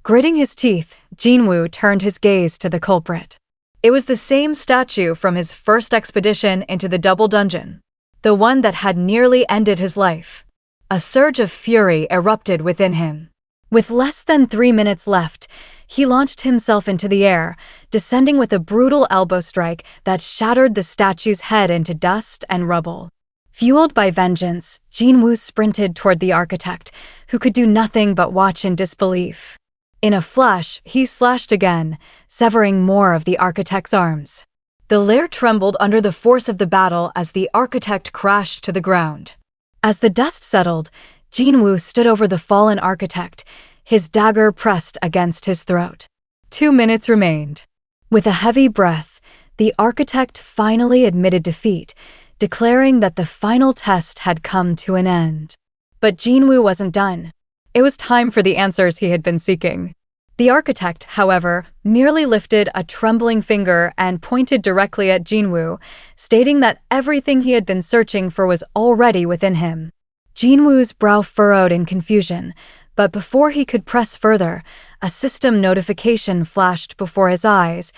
Gritting his teeth, Jinwoo turned his gaze to the culprit. It was the same statue from his first expedition into the double dungeon, the one that had nearly ended his life. A surge of fury erupted within him. With less than 3 minutes left, he launched himself into the air, descending with a brutal elbow strike that shattered the statue's head into dust and rubble. Fueled by vengeance, Jinwoo sprinted toward the architect, who could do nothing but watch in disbelief. In a flash, he slashed again, severing more of the architect's arms. The lair trembled under the force of the battle as the architect crashed to the ground. As the dust settled, Jinwoo stood over the fallen architect, his dagger pressed against his throat. 2 minutes remained. With a heavy breath, the architect finally admitted defeat, declaring that the final test had come to an end. But Jinwoo wasn't done. It was time for the answers he had been seeking. The architect, however, merely lifted a trembling finger and pointed directly at Jinwoo, stating that everything he had been searching for was already within him. Jinwoo's brow furrowed in confusion, but before he could press further, a system notification flashed before his eyes,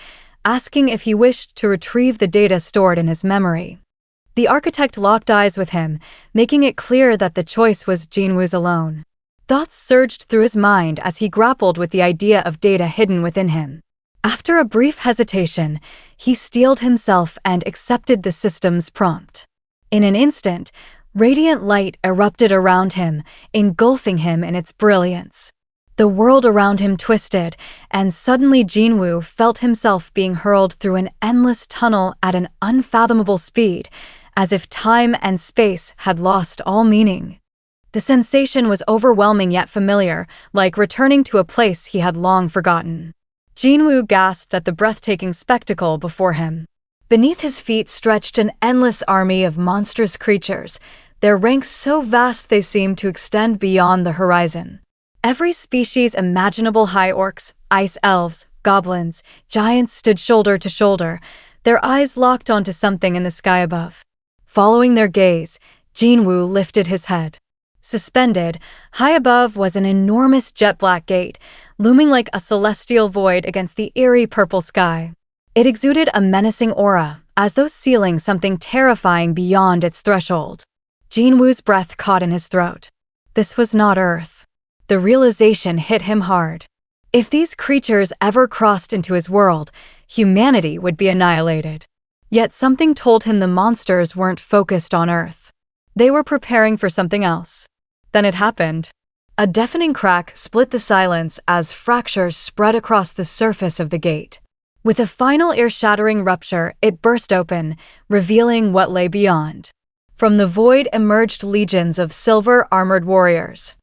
asking if he wished to retrieve the data stored in his memory. The architect locked eyes with him, making it clear that the choice was Jinwoo's alone. Thoughts surged through his mind as he grappled with the idea of data hidden within him. After a brief hesitation, he steeled himself and accepted the system's prompt. In an instant, radiant light erupted around him, engulfing him in its brilliance. The world around him twisted, and suddenly Jinwoo felt himself being hurled through an endless tunnel at an unfathomable speed, as if time and space had lost all meaning. The sensation was overwhelming yet familiar, like returning to a place he had long forgotten. Jinwoo gasped at the breathtaking spectacle before him. Beneath his feet stretched an endless army of monstrous creatures, their ranks so vast they seemed to extend beyond the horizon. Every species imaginable: high orcs, ice elves, goblins, giants stood shoulder to shoulder, their eyes locked onto something in the sky above. Following their gaze, Jinwoo lifted his head. Suspended, high above was an enormous jet-black gate, looming like a celestial void against the eerie purple sky. It exuded a menacing aura, as though sealing something terrifying beyond its threshold. Jinwoo's breath caught in his throat. This was not Earth. The realization hit him hard. If these creatures ever crossed into his world, humanity would be annihilated. Yet something told him the monsters weren't focused on Earth. They were preparing for something else. Then it happened. A deafening crack split the silence as fractures spread across the surface of the gate. With a final ear-shattering rupture, it burst open, revealing what lay beyond. From the void emerged legions of silver-armored warriors,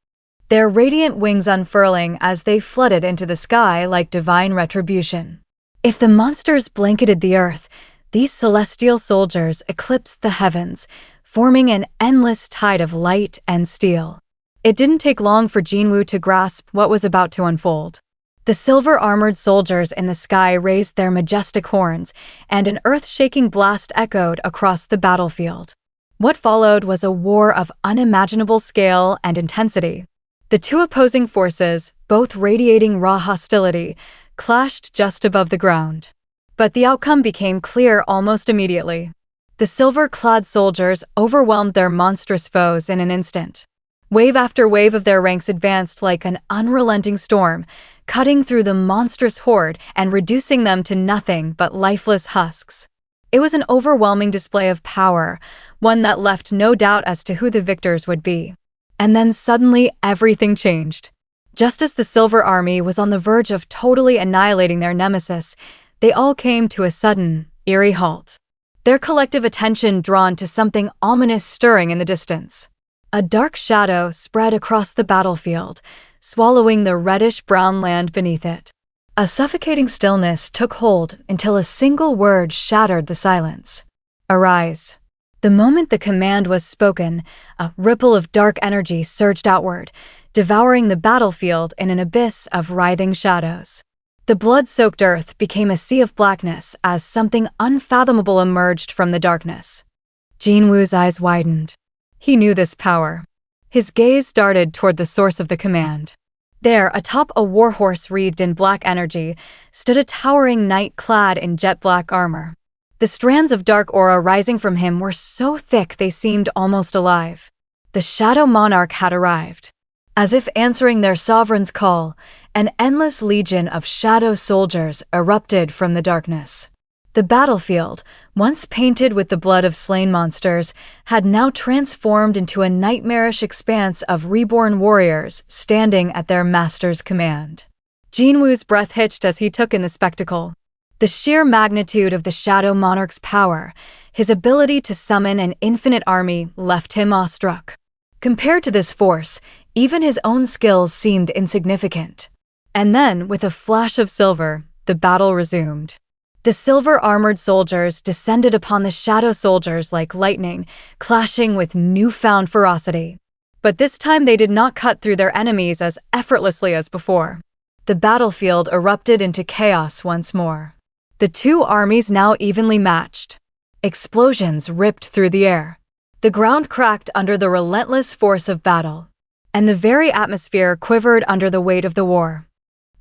their radiant wings unfurling as they flooded into the sky like divine retribution. If the monsters blanketed the earth, these celestial soldiers eclipsed the heavens, forming an endless tide of light and steel. It didn't take long for Jinwoo to grasp what was about to unfold. The silver-armored soldiers in the sky raised their majestic horns, and an earth-shaking blast echoed across the battlefield. What followed was a war of unimaginable scale and intensity. The two opposing forces, both radiating raw hostility, clashed just above the ground. But the outcome became clear almost immediately. The silver-clad soldiers overwhelmed their monstrous foes in an instant. Wave after wave of their ranks advanced like an unrelenting storm, cutting through the monstrous horde and reducing them to nothing but lifeless husks. It was an overwhelming display of power, one that left no doubt as to who the victors would be. And then suddenly everything changed. Just as the Silver Army was on the verge of totally annihilating their nemesis, they all came to a sudden, eerie halt. Their collective attention drawn to something ominous stirring in the distance. A dark shadow spread across the battlefield, swallowing the reddish-brown land beneath it. A suffocating stillness took hold until a single word shattered the silence. Arise. The moment the command was spoken, a ripple of dark energy surged outward, devouring the battlefield in an abyss of writhing shadows. The blood-soaked earth became a sea of blackness as something unfathomable emerged from the darkness. Jinwoo's eyes widened. He knew this power. His gaze darted toward the source of the command. There, atop a warhorse wreathed in black energy, stood a towering knight clad in jet-black armor. The strands of dark aura rising from him were so thick they seemed almost alive. The Shadow Monarch had arrived. As if answering their sovereign's call, an endless legion of shadow soldiers erupted from the darkness. The battlefield, once painted with the blood of slain monsters, had now transformed into a nightmarish expanse of reborn warriors standing at their master's command. Jinwoo's breath hitched as he took in the spectacle. The sheer magnitude of the Shadow Monarch's power, his ability to summon an infinite army, left him awestruck. Compared to this force, even his own skills seemed insignificant. And then, with a flash of silver, the battle resumed. The silver-armored soldiers descended upon the shadow soldiers like lightning, clashing with newfound ferocity. But this time they did not cut through their enemies as effortlessly as before. The battlefield erupted into chaos once more. The two armies now evenly matched. Explosions ripped through the air. The ground cracked under the relentless force of battle, and the very atmosphere quivered under the weight of the war.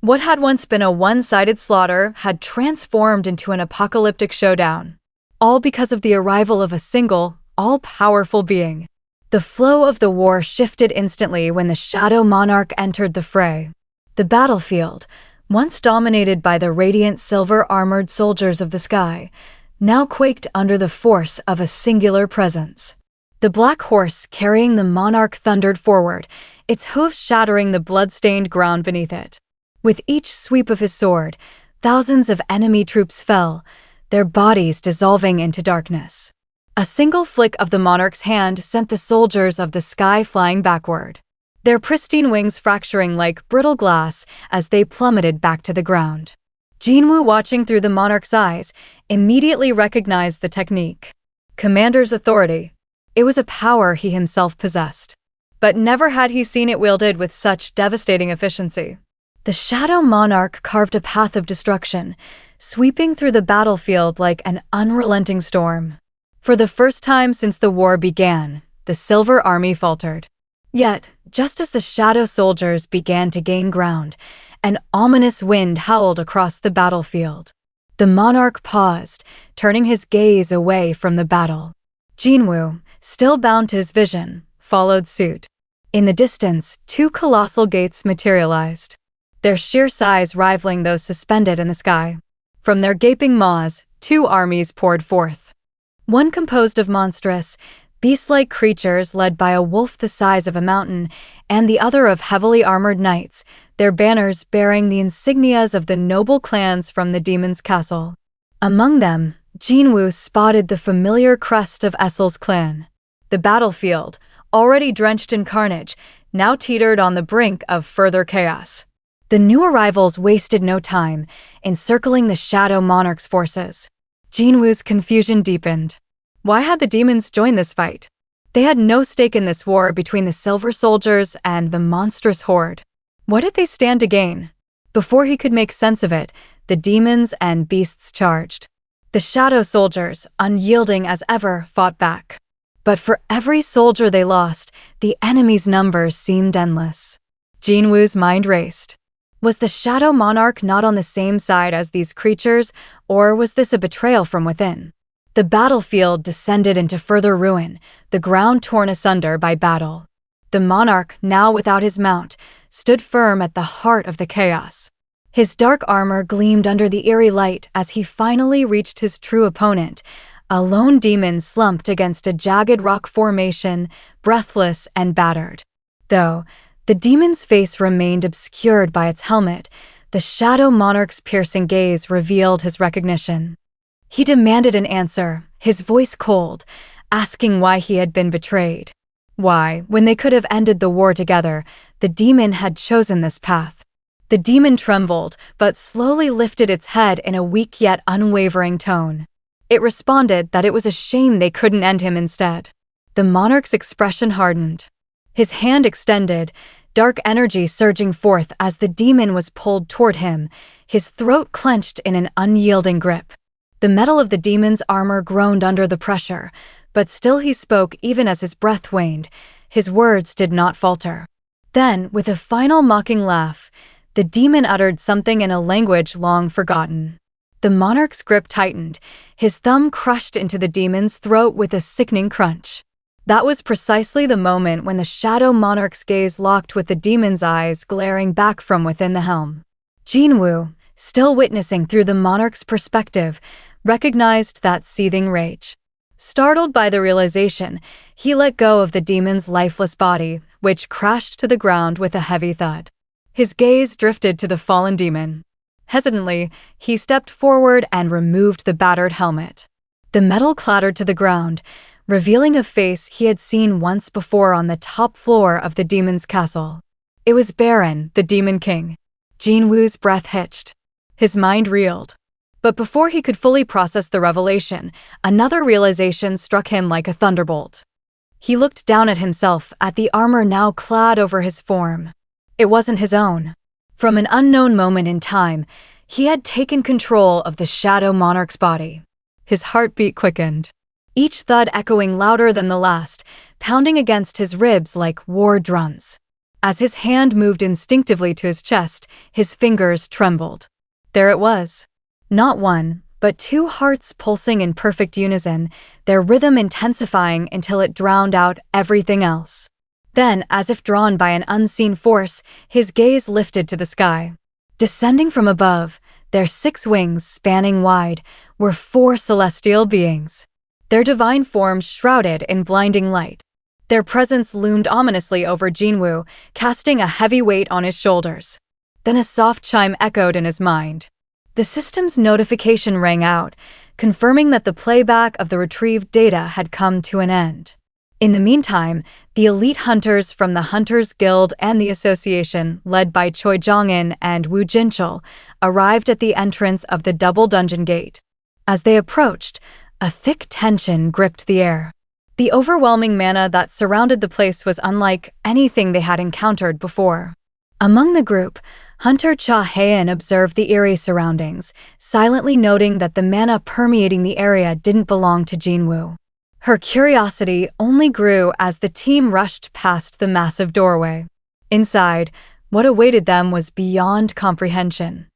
What had once been a one-sided slaughter had transformed into an apocalyptic showdown, all because of the arrival of a single, all-powerful being. The flow of the war shifted instantly when the Shadow Monarch entered the fray. The battlefield, once dominated by the radiant silver-armored soldiers of the sky, now quaked under the force of a singular presence. The black horse carrying the monarch thundered forward, its hooves shattering the blood-stained ground beneath it. With each sweep of his sword, thousands of enemy troops fell, their bodies dissolving into darkness. A single flick of the monarch's hand sent the soldiers of the sky flying backward, their pristine wings fracturing like brittle glass as they plummeted back to the ground. Jinwoo, watching through the monarch's eyes, immediately recognized the technique. Commander's authority. It was a power he himself possessed. But never had he seen it wielded with such devastating efficiency. The Shadow Monarch carved a path of destruction, sweeping through the battlefield like an unrelenting storm. For the first time since the war began, the Silver Army faltered. Yet, just as the Shadow soldiers began to gain ground, an ominous wind howled across the battlefield. The monarch paused, turning his gaze away from the battle. Jinwoo, still bound to his vision, followed suit. In the distance, two colossal gates materialized, their sheer size rivaling those suspended in the sky. From their gaping maws, two armies poured forth. One composed of monstrous, beast-like creatures led by a wolf the size of a mountain, and the other of heavily armored knights, their banners bearing the insignias of the noble clans from the demon's castle. Among them, Jinwoo spotted the familiar crest of Essel's clan. The battlefield, already drenched in carnage, now teetered on the brink of further chaos. The new arrivals wasted no time, encircling the Shadow Monarch's forces. Jinwoo's confusion deepened. Why had the demons joined this fight? They had no stake in this war between the Silver Soldiers and the monstrous horde. What did they stand to gain? Before he could make sense of it, the demons and beasts charged. The Shadow Soldiers, unyielding as ever, fought back. But for every soldier they lost, the enemy's numbers seemed endless. Jinwoo's mind raced. Was the Shadow Monarch not on the same side as these creatures, or was this a betrayal from within? The battlefield descended into further ruin, the ground torn asunder by battle. The monarch, now without his mount, stood firm at the heart of the chaos. His dark armor gleamed under the eerie light as he finally reached his true opponent, a lone demon slumped against a jagged rock formation, breathless and battered. Though the demon's face remained obscured by its helmet, the Shadow Monarch's piercing gaze revealed his recognition. He demanded an answer, his voice cold, asking why he had been betrayed. Why, when they could have ended the war together, the demon had chosen this path. The demon trembled, but slowly lifted its head in a weak yet unwavering tone. It responded that it was a shame they couldn't end him instead. The monarch's expression hardened. His hand extended, dark energy surging forth as the demon was pulled toward him, his throat clenched in an unyielding grip. The metal of the demon's armor groaned under the pressure, but still he spoke even as his breath waned. His words did not falter. Then, with a final mocking laugh, the demon uttered something in a language long forgotten. The monarch's grip tightened, his thumb crushed into the demon's throat with a sickening crunch. That was precisely the moment when the Shadow Monarch's gaze locked with the demon's eyes glaring back from within the helm. Jinwoo, still witnessing through the monarch's perspective, recognized that seething rage. Startled by the realization, he let go of the demon's lifeless body, which crashed to the ground with a heavy thud. His gaze drifted to the fallen demon. Hesitantly, he stepped forward and removed the battered helmet. The metal clattered to the ground, revealing a face he had seen once before on the top floor of the demon's castle. It was Baron, the Demon King. Jinwoo's breath hitched. His mind reeled. But before he could fully process the revelation, another realization struck him like a thunderbolt. He looked down at himself, at the armor now clad over his form. It wasn't his own. From an unknown moment in time, he had taken control of the Shadow Monarch's body. His heartbeat quickened, each thud echoing louder than the last, pounding against his ribs like war drums. As his hand moved instinctively to his chest, his fingers trembled. There it was. Not one, but two hearts pulsing in perfect unison, their rhythm intensifying until it drowned out everything else. Then, as if drawn by an unseen force, his gaze lifted to the sky. Descending from above, their 6 wings spanning wide, were 4 celestial beings. Their divine forms shrouded in blinding light. Their presence loomed ominously over Jinwoo, casting a heavy weight on his shoulders. Then a soft chime echoed in his mind. The system's notification rang out, confirming that the playback of the retrieved data had come to an end. In the meantime, the elite hunters from the Hunters Guild and the Association, led by Choi Jong-in and Woo Jinchul, arrived at the entrance of the double dungeon gate. As they approached, a thick tension gripped the air. The overwhelming mana that surrounded the place was unlike anything they had encountered before. Among the group, Hunter Cha Haein observed the eerie surroundings, silently noting that the mana permeating the area didn't belong to Jinwoo. Her curiosity only grew as the team rushed past the massive doorway. Inside, what awaited them was beyond comprehension.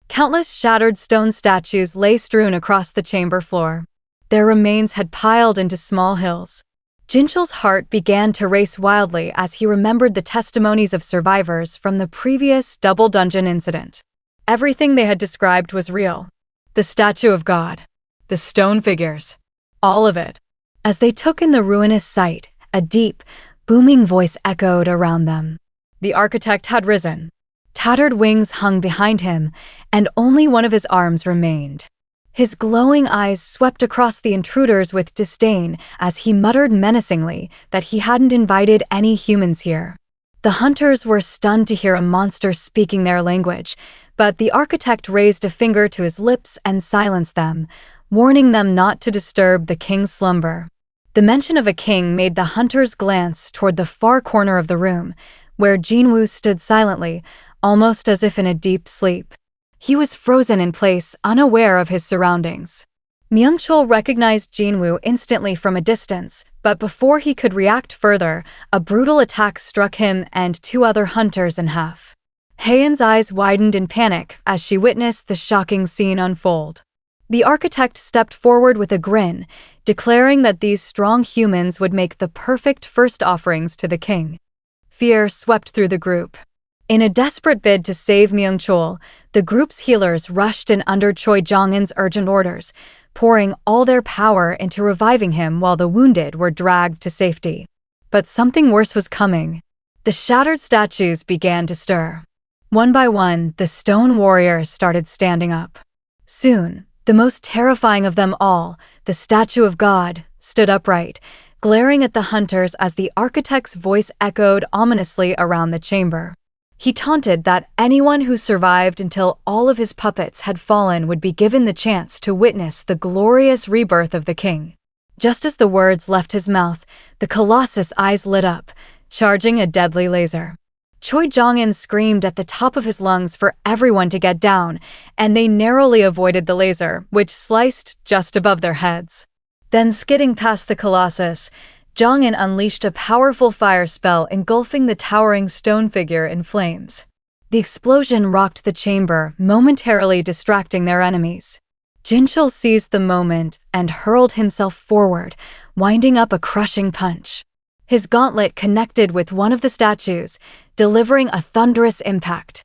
Countless shattered stone statues lay strewn across the chamber floor. Their remains had piled into small hills. Jinchul's heart began to race wildly as he remembered the testimonies of survivors from the previous double dungeon incident. Everything they had described was real. The statue of God, the stone figures, all of it. As they took in the ruinous sight, a deep, booming voice echoed around them. The architect had risen. Tattered wings hung behind him, and only one of his arms remained. His glowing eyes swept across the intruders with disdain as he muttered menacingly that he hadn't invited any humans here. The hunters were stunned to hear a monster speaking their language, but the architect raised a finger to his lips and silenced them, warning them not to disturb the king's slumber. The mention of a king made the hunters glance toward the far corner of the room, where Jinwoo stood silently, almost as if in a deep sleep. He was frozen in place, unaware of his surroundings. Myung-chul recognized Jinwoo instantly from a distance, but before he could react further, a brutal attack struck him and 2 other hunters in half. Haeun's eyes widened in panic as she witnessed the shocking scene unfold. The architect stepped forward with a grin, declaring that these strong humans would make the perfect first offerings to the king. Fear swept through the group. In a desperate bid to save Myung-chul, the group's healers rushed in under Choi Jong-in's urgent orders, pouring all their power into reviving him while the wounded were dragged to safety. But something worse was coming. The shattered statues began to stir. One by one, the stone warriors started standing up. Soon, the most terrifying of them all, the statue of God, stood upright, glaring at the hunters as the architect's voice echoed ominously around the chamber. He taunted that anyone who survived until all of his puppets had fallen would be given the chance to witness the glorious rebirth of the king. Just as the words left his mouth, the Colossus' eyes lit up, charging a deadly laser. Choi Jong-in screamed at the top of his lungs for everyone to get down, and they narrowly avoided the laser, which sliced just above their heads. Then, skidding past the Colossus, Jong-in unleashed a powerful fire spell engulfing the towering stone figure in flames. The explosion rocked the chamber, momentarily distracting their enemies. Jinchul seized the moment and hurled himself forward, winding up a crushing punch. His gauntlet connected with one of the statues, delivering a thunderous impact.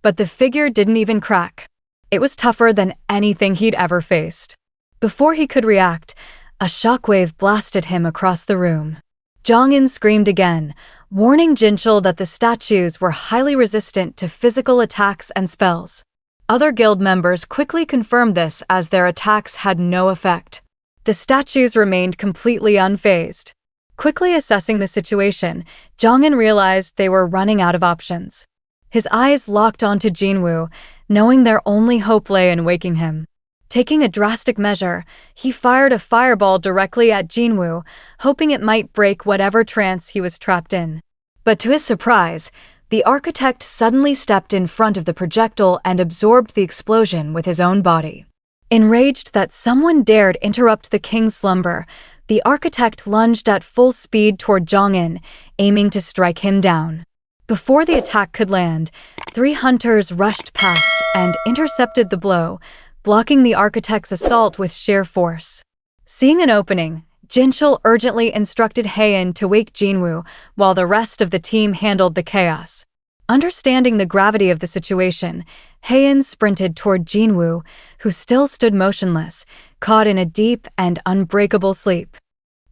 But the figure didn't even crack. It was tougher than anything he'd ever faced. Before he could react, a shockwave blasted him across the room. Jong-in screamed again, warning Jinchul that the statues were highly resistant to physical attacks and spells. Other guild members quickly confirmed this as their attacks had no effect. The statues remained completely unfazed. Quickly assessing the situation, Jong-in realized they were running out of options. His eyes locked onto Jinwoo, knowing their only hope lay in waking him. Taking a drastic measure, he fired a fireball directly at Jinwoo, hoping it might break whatever trance he was trapped in. But to his surprise, the architect suddenly stepped in front of the projectile and absorbed the explosion with his own body. Enraged that someone dared interrupt the king's slumber, the architect lunged at full speed toward Jong-in, aiming to strike him down. Before the attack could land, 3 hunters rushed past and intercepted the blow, blocking the architect's assault with sheer force. Seeing an opening, Jinchul urgently instructed Haein to wake Jinwoo, while the rest of the team handled the chaos. Understanding the gravity of the situation, Haein sprinted toward Jinwoo, who still stood motionless, caught in a deep and unbreakable sleep.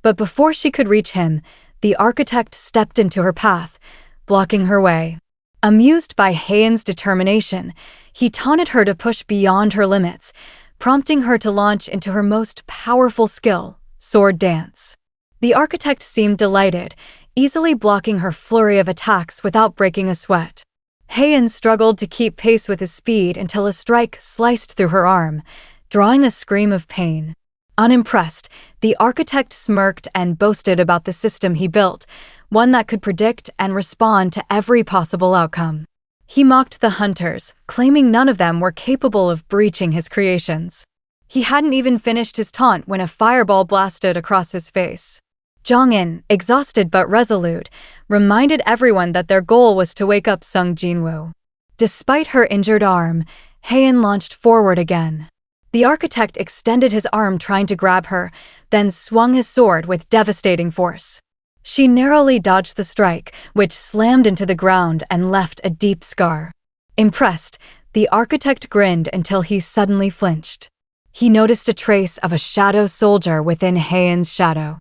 But before she could reach him, the architect stepped into her path, blocking her way. Amused by Haein's determination, he taunted her to push beyond her limits, prompting her to launch into her most powerful skill, sword dance. The architect seemed delighted, easily blocking her flurry of attacks without breaking a sweat. Haein struggled to keep pace with his speed until a strike sliced through her arm, drawing a scream of pain. Unimpressed, the architect smirked and boasted about the system he built, one that could predict and respond to every possible outcome. He mocked the hunters, claiming none of them were capable of breaching his creations. He hadn't even finished his taunt when a fireball blasted across his face. Jong-in, exhausted but resolute, reminded everyone that their goal was to wake up Sung Jinwoo. Despite her injured arm, Haein launched forward again. The architect extended his arm trying to grab her, then swung his sword with devastating force. She narrowly dodged the strike, which slammed into the ground and left a deep scar. Impressed, the architect grinned until he suddenly flinched. He noticed a trace of a shadow soldier within Haein's shadow.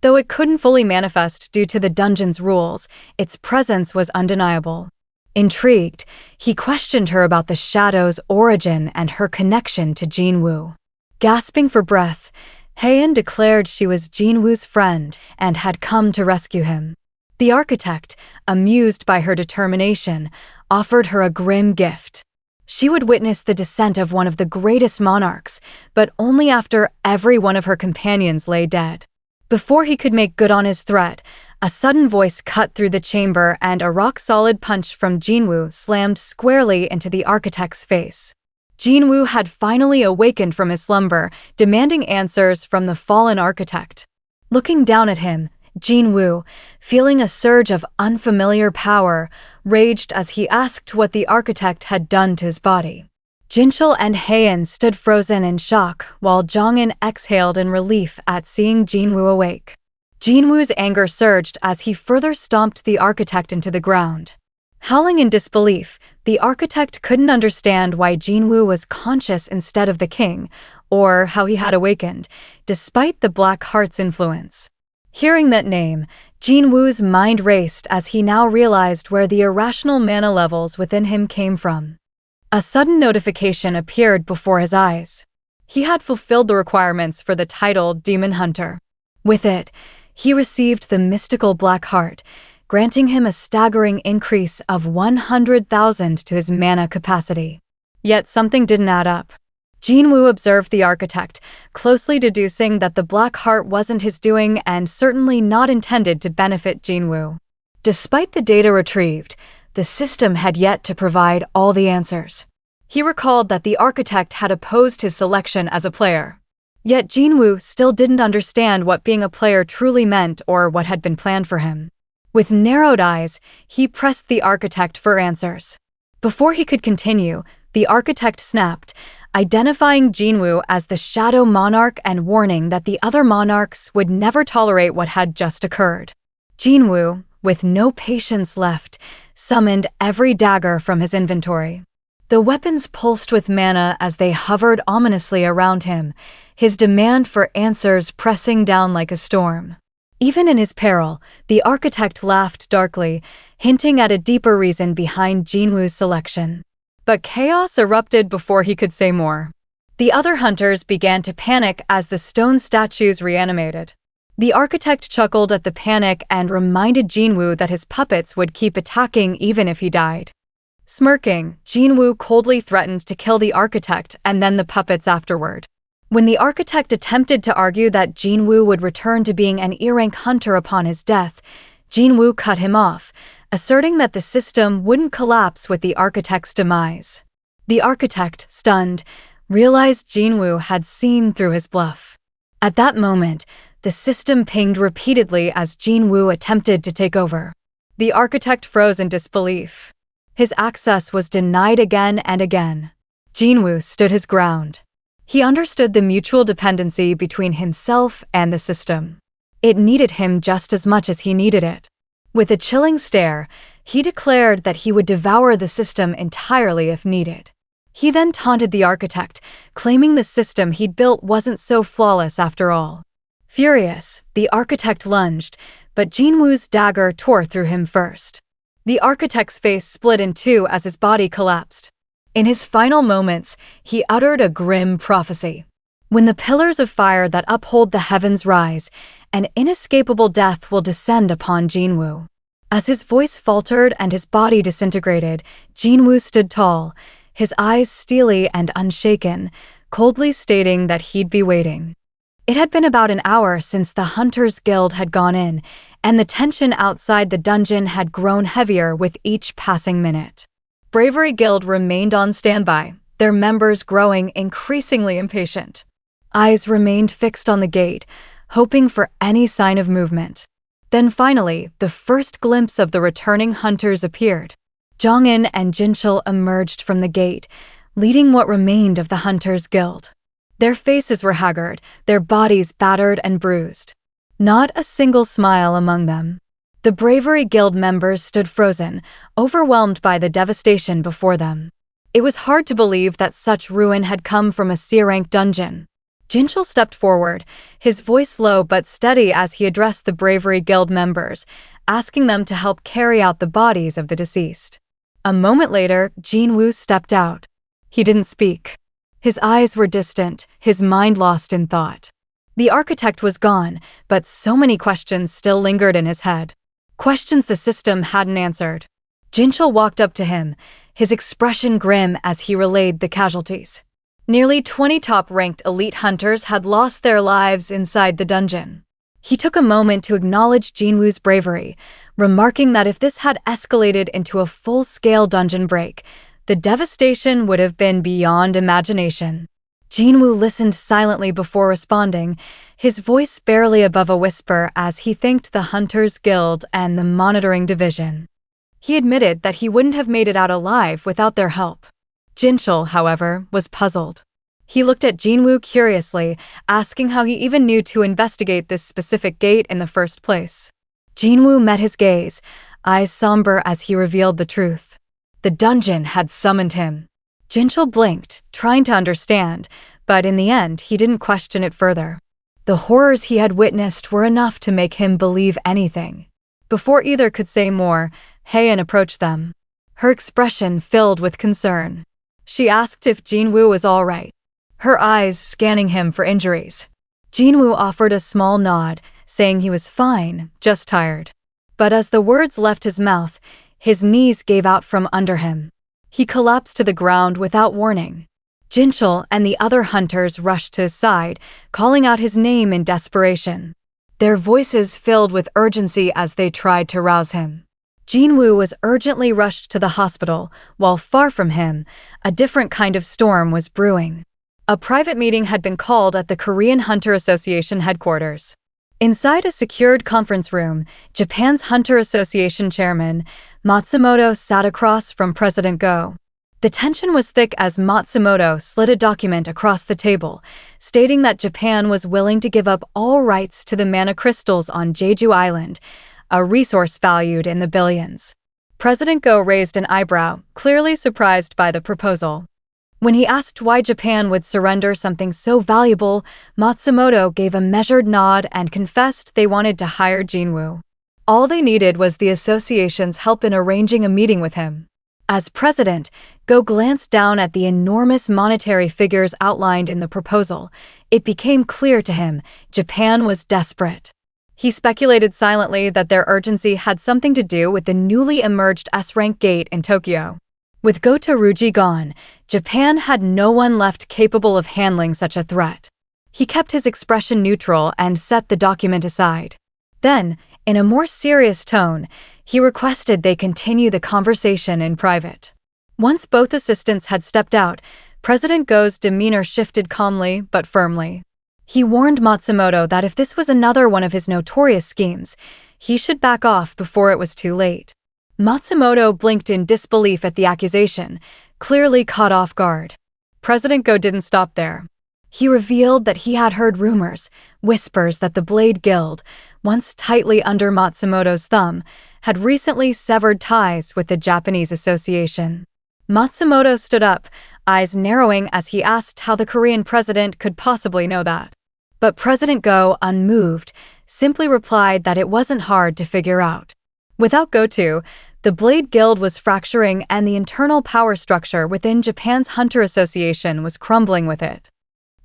Though it couldn't fully manifest due to the dungeon's rules, its presence was undeniable. Intrigued, he questioned her about the shadow's origin and her connection to Jinwoo. Gasping for breath, Haein declared she was Jinwoo's friend and had come to rescue him. The architect, amused by her determination, offered her a grim gift. She would witness the descent of one of the greatest monarchs, but only after every one of her companions lay dead. Before he could make good on his threat, a sudden voice cut through the chamber and a rock-solid punch from Jinwoo slammed squarely into the architect's face. Jinwoo had finally awakened from his slumber, demanding answers from the fallen architect. Looking down at him, Jinwoo, feeling a surge of unfamiliar power, raged as he asked what the architect had done to his body. Jinchul and Haein stood frozen in shock, while Jong-in exhaled in relief at seeing Jinwoo awake. Jinwoo's anger surged as he further stomped the architect into the ground. Howling in disbelief, the architect couldn't understand why Jinwoo was conscious instead of the king, or how he had awakened, despite the Black Heart's influence. Hearing that name, Jinwoo's mind raced as he now realized where the irrational mana levels within him came from. A sudden notification appeared before his eyes. He had fulfilled the requirements for the title Demon Hunter. With it, he received the mystical Black Heart, granting him a staggering increase of 100,000 to his mana capacity. Yet something didn't add up. Jinwoo observed the architect, closely deducing that the Black Heart wasn't his doing and certainly not intended to benefit Jinwoo. Despite the data retrieved, the system had yet to provide all the answers. He recalled that the architect had opposed his selection as a player. Yet Jinwoo still didn't understand what being a player truly meant or what had been planned for him. With narrowed eyes, he pressed the architect for answers. Before he could continue, the architect snapped, identifying Jinwoo as the Shadow Monarch and warning that the other monarchs would never tolerate what had just occurred. Jinwoo, with no patience left, summoned every dagger from his inventory. The weapons pulsed with mana as they hovered ominously around him, his demand for answers pressing down like a storm. Even in his peril, the architect laughed darkly, hinting at a deeper reason behind Jinwoo's selection. But chaos erupted before he could say more. The other hunters began to panic as the stone statues reanimated. The architect chuckled at the panic and reminded Jinwoo that his puppets would keep attacking even if he died. Smirking, Jinwoo coldly threatened to kill the architect and then the puppets afterward. When the architect attempted to argue that Jinwoo would return to being an E-rank hunter upon his death, Jinwoo cut him off, asserting that the system wouldn't collapse with the architect's demise. The architect, stunned, realized Jinwoo had seen through his bluff. At that moment, the system pinged repeatedly as Jinwoo attempted to take over. The architect froze in disbelief. His access was denied again and again. Jinwoo stood his ground. He understood the mutual dependency between himself and the system. It needed him just as much as he needed it. With a chilling stare, he declared that he would devour the system entirely if needed. He then taunted the architect, claiming the system he'd built wasn't so flawless after all. Furious, the architect lunged, but Jinwoo's dagger tore through him first. The architect's face split in two as his body collapsed. In his final moments, he uttered a grim prophecy. When the pillars of fire that uphold the heavens rise, an inescapable death will descend upon Jinwoo. As his voice faltered and his body disintegrated, Jinwoo stood tall, his eyes steely and unshaken, coldly stating that he'd be waiting. It had been about an hour since the Hunters Guild had gone in, and the tension outside the dungeon had grown heavier with each passing minute. Bravery Guild remained on standby, their members growing increasingly impatient. Eyes remained fixed on the gate, hoping for any sign of movement. Then finally, the first glimpse of the returning hunters appeared. Jong-in and Jinchul emerged from the gate, leading what remained of the Hunters Guild. Their faces were haggard, their bodies battered and bruised. Not a single smile among them. The Bravery Guild members stood frozen, overwhelmed by the devastation before them. It was hard to believe that such ruin had come from a C-rank dungeon. Jinchul stepped forward, his voice low but steady as he addressed the Bravery Guild members, asking them to help carry out the bodies of the deceased. A moment later, Jinwoo stepped out. He didn't speak. His eyes were distant, his mind lost in thought. The architect was gone, but so many questions still lingered in his head. Questions the system hadn't answered. Jinchul walked up to him, his expression grim as he relayed the casualties. Nearly 20 top-ranked elite hunters had lost their lives inside the dungeon. He took a moment to acknowledge Jinwoo's bravery, remarking that if this had escalated into a full-scale dungeon break, the devastation would have been beyond imagination. Jinwoo listened silently before responding, his voice barely above a whisper as he thanked the Hunters Guild and the Monitoring Division. He admitted that he wouldn't have made it out alive without their help. Jinchul, however, was puzzled. He looked at Jinwoo curiously, asking how he even knew to investigate this specific gate in the first place. Jinwoo met his gaze, eyes somber as he revealed the truth. The dungeon had summoned him. Jinchul blinked, trying to understand, but in the end he didn't question it further. The horrors he had witnessed were enough to make him believe anything. Before either could say more, Haein approached them. Her expression filled with concern. She asked if Jinwoo was all right, her eyes scanning him for injuries. Jinwoo offered a small nod, saying he was fine, just tired. But as the words left his mouth, his knees gave out from under him. He collapsed to the ground without warning. Jinchul and the other hunters rushed to his side, calling out his name in desperation. Their voices filled with urgency as they tried to rouse him. Jinwoo was urgently rushed to the hospital, while far from him, a different kind of storm was brewing. A private meeting had been called at the Korean Hunter Association headquarters. Inside a secured conference room, Japan's Hunter Association chairman, Matsumoto, sat across from President Go. The tension was thick as Matsumoto slid a document across the table, stating that Japan was willing to give up all rights to the mana crystals on Jeju Island, a resource valued in the billions. President Go raised an eyebrow, clearly surprised by the proposal. When he asked why Japan would surrender something so valuable, Matsumoto gave a measured nod and confessed they wanted to hire Jinwoo. All they needed was the association's help in arranging a meeting with him. As president, Go glanced down at the enormous monetary figures outlined in the proposal. It became clear to him Japan was desperate. He speculated silently that their urgency had something to do with the newly emerged S-rank gate in Tokyo. With Go-To-Ruji gone, Japan had no one left capable of handling such a threat. He kept his expression neutral and set the document aside. Then, in a more serious tone, he requested they continue the conversation in private. Once both assistants had stepped out, President Go's demeanor shifted calmly but firmly. He warned Matsumoto that if this was another one of his notorious schemes, he should back off before it was too late. Matsumoto blinked in disbelief at the accusation, clearly caught off guard. President Go didn't stop there. He revealed that he had heard rumors, whispers that the Blade Guild, once tightly under Matsumoto's thumb, had recently severed ties with the Japanese association. Matsumoto stood up, eyes narrowing as he asked how the Korean president could possibly know that. But President Go, unmoved, simply replied that it wasn't hard to figure out. Without Go-To, the Blade Guild was fracturing and the internal power structure within Japan's Hunter Association was crumbling with it.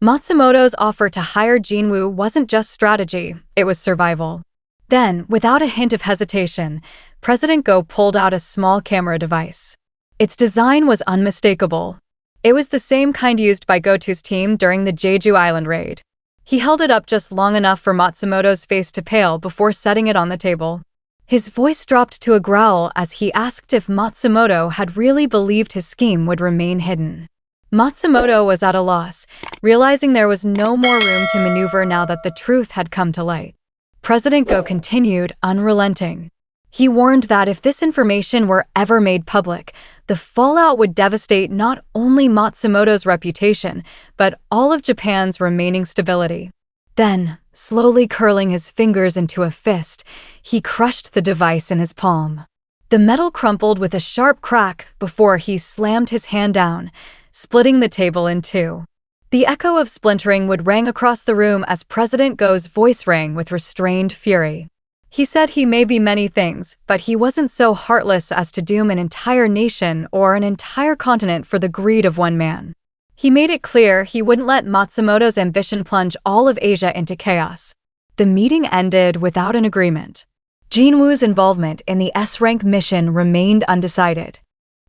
Matsumoto's offer to hire Jinwoo wasn't just strategy, it was survival. Then, without a hint of hesitation, President Go pulled out a small camera device. Its design was unmistakable. It was the same kind used by Go-To's team during the Jeju Island raid. He held it up just long enough for Matsumoto's face to pale before setting it on the table. His voice dropped to a growl as he asked if Matsumoto had really believed his scheme would remain hidden. Matsumoto was at a loss, realizing there was no more room to maneuver now that the truth had come to light. President Go continued, unrelenting. He warned that if this information were ever made public, the fallout would devastate not only Matsumoto's reputation, but all of Japan's remaining stability. Then, slowly curling his fingers into a fist, he crushed the device in his palm. The metal crumpled with a sharp crack before he slammed his hand down, splitting the table in two. The echo of splintering would ring across the room as President Go's voice rang with restrained fury. He said he may be many things, but he wasn't so heartless as to doom an entire nation or an entire continent for the greed of one man. He made it clear he wouldn't let Matsumoto's ambition plunge all of Asia into chaos. The meeting ended without an agreement. Jinwoo's involvement in the S-rank mission remained undecided.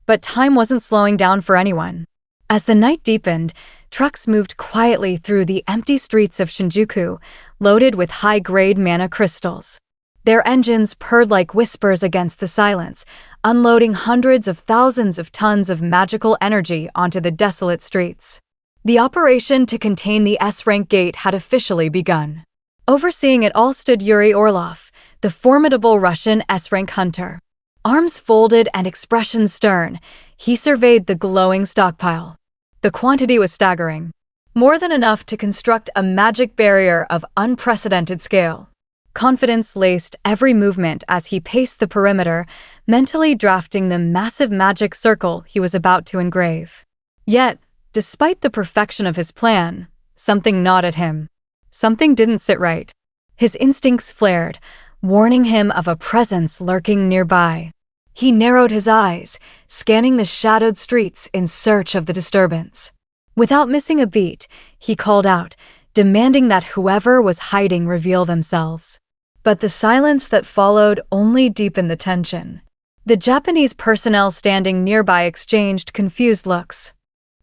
But time wasn't slowing down for anyone. As the night deepened, trucks moved quietly through the empty streets of Shinjuku, loaded with high-grade mana crystals. Their engines purred like whispers against the silence, unloading hundreds of thousands of tons of magical energy onto the desolate streets. The operation to contain the S-rank gate had officially begun. Overseeing it all stood Yuri Orlov, the formidable Russian S-rank hunter. Arms folded and expression stern, he surveyed the glowing stockpile. The quantity was staggering. More than enough to construct a magic barrier of unprecedented scale. Confidence laced every movement as he paced the perimeter, mentally drafting the massive magic circle he was about to engrave. Yet, despite the perfection of his plan, something gnawed at him. Something didn't sit right. His instincts flared, warning him of a presence lurking nearby. He narrowed his eyes, scanning the shadowed streets in search of the disturbance. Without missing a beat, he called out, demanding that whoever was hiding reveal themselves. But the silence that followed only deepened the tension. The Japanese personnel standing nearby exchanged confused looks.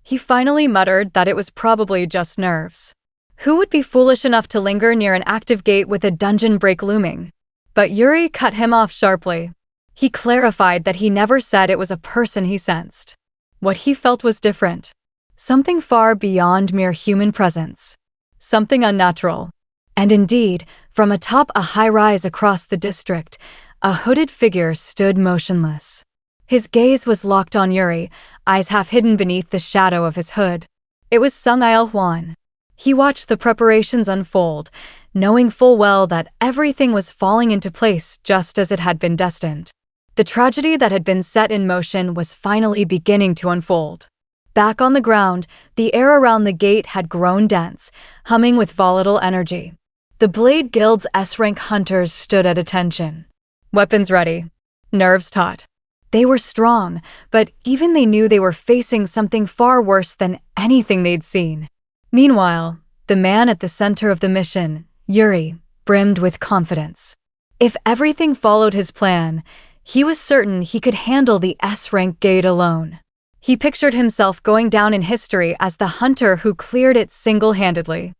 He finally muttered that it was probably just nerves. Who would be foolish enough to linger near an active gate with a dungeon break looming? But Yuri cut him off sharply. He clarified that he never said it was a person he sensed. What he felt was different. Something far beyond mere human presence. Something unnatural. And indeed, from atop a high-rise across the district, a hooded figure stood motionless. His gaze was locked on Yuri, eyes half hidden beneath the shadow of his hood. It was Sung Il-Hwan. He watched the preparations unfold, knowing full well that everything was falling into place just as it had been destined. The tragedy that had been set in motion was finally beginning to unfold. Back on the ground, the air around the gate had grown dense, humming with volatile energy. The Blade Guild's S-rank hunters stood at attention. Weapons ready. Nerves taut. They were strong, but even they knew they were facing something far worse than anything they'd seen. Meanwhile, the man at the center of the mission, Yuri, brimmed with confidence. If everything followed his plan, he was certain he could handle the S-rank gate alone. He pictured himself going down in history as the hunter who cleared it single-handedly.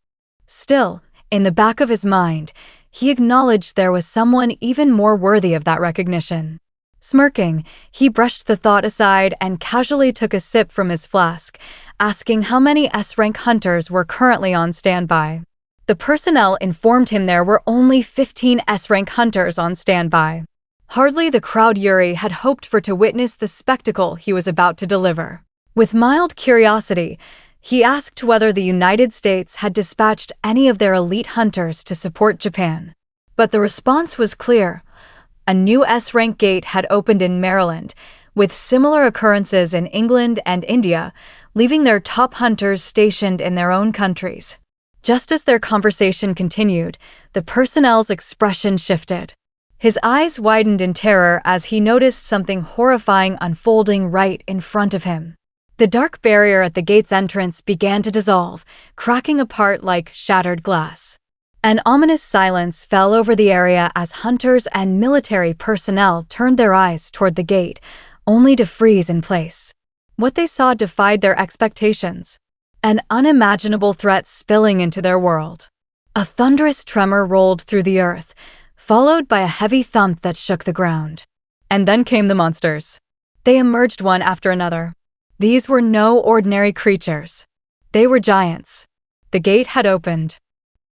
Still, in the back of his mind, he acknowledged there was someone even more worthy of that recognition. Smirking, he brushed the thought aside and casually took a sip from his flask, asking how many S-rank hunters were currently on standby. The personnel informed him there were only 15 S-rank hunters on standby. Hardly the crowd Yuri had hoped for to witness the spectacle he was about to deliver. With mild curiosity, he asked whether the United States had dispatched any of their elite hunters to support Japan. But the response was clear. A new S-rank gate had opened in Maryland, with similar occurrences in England and India, leaving their top hunters stationed in their own countries. Just as their conversation continued, the personnel's expression shifted. His eyes widened in terror as he noticed something horrifying unfolding right in front of him. The dark barrier at the gate's entrance began to dissolve, cracking apart like shattered glass. An ominous silence fell over the area as hunters and military personnel turned their eyes toward the gate, only to freeze in place. What they saw defied their expectations. An unimaginable threat spilling into their world. A thunderous tremor rolled through the earth, followed by a heavy thump that shook the ground. And then came the monsters. They emerged one after another. These were no ordinary creatures. They were giants. The gate had opened.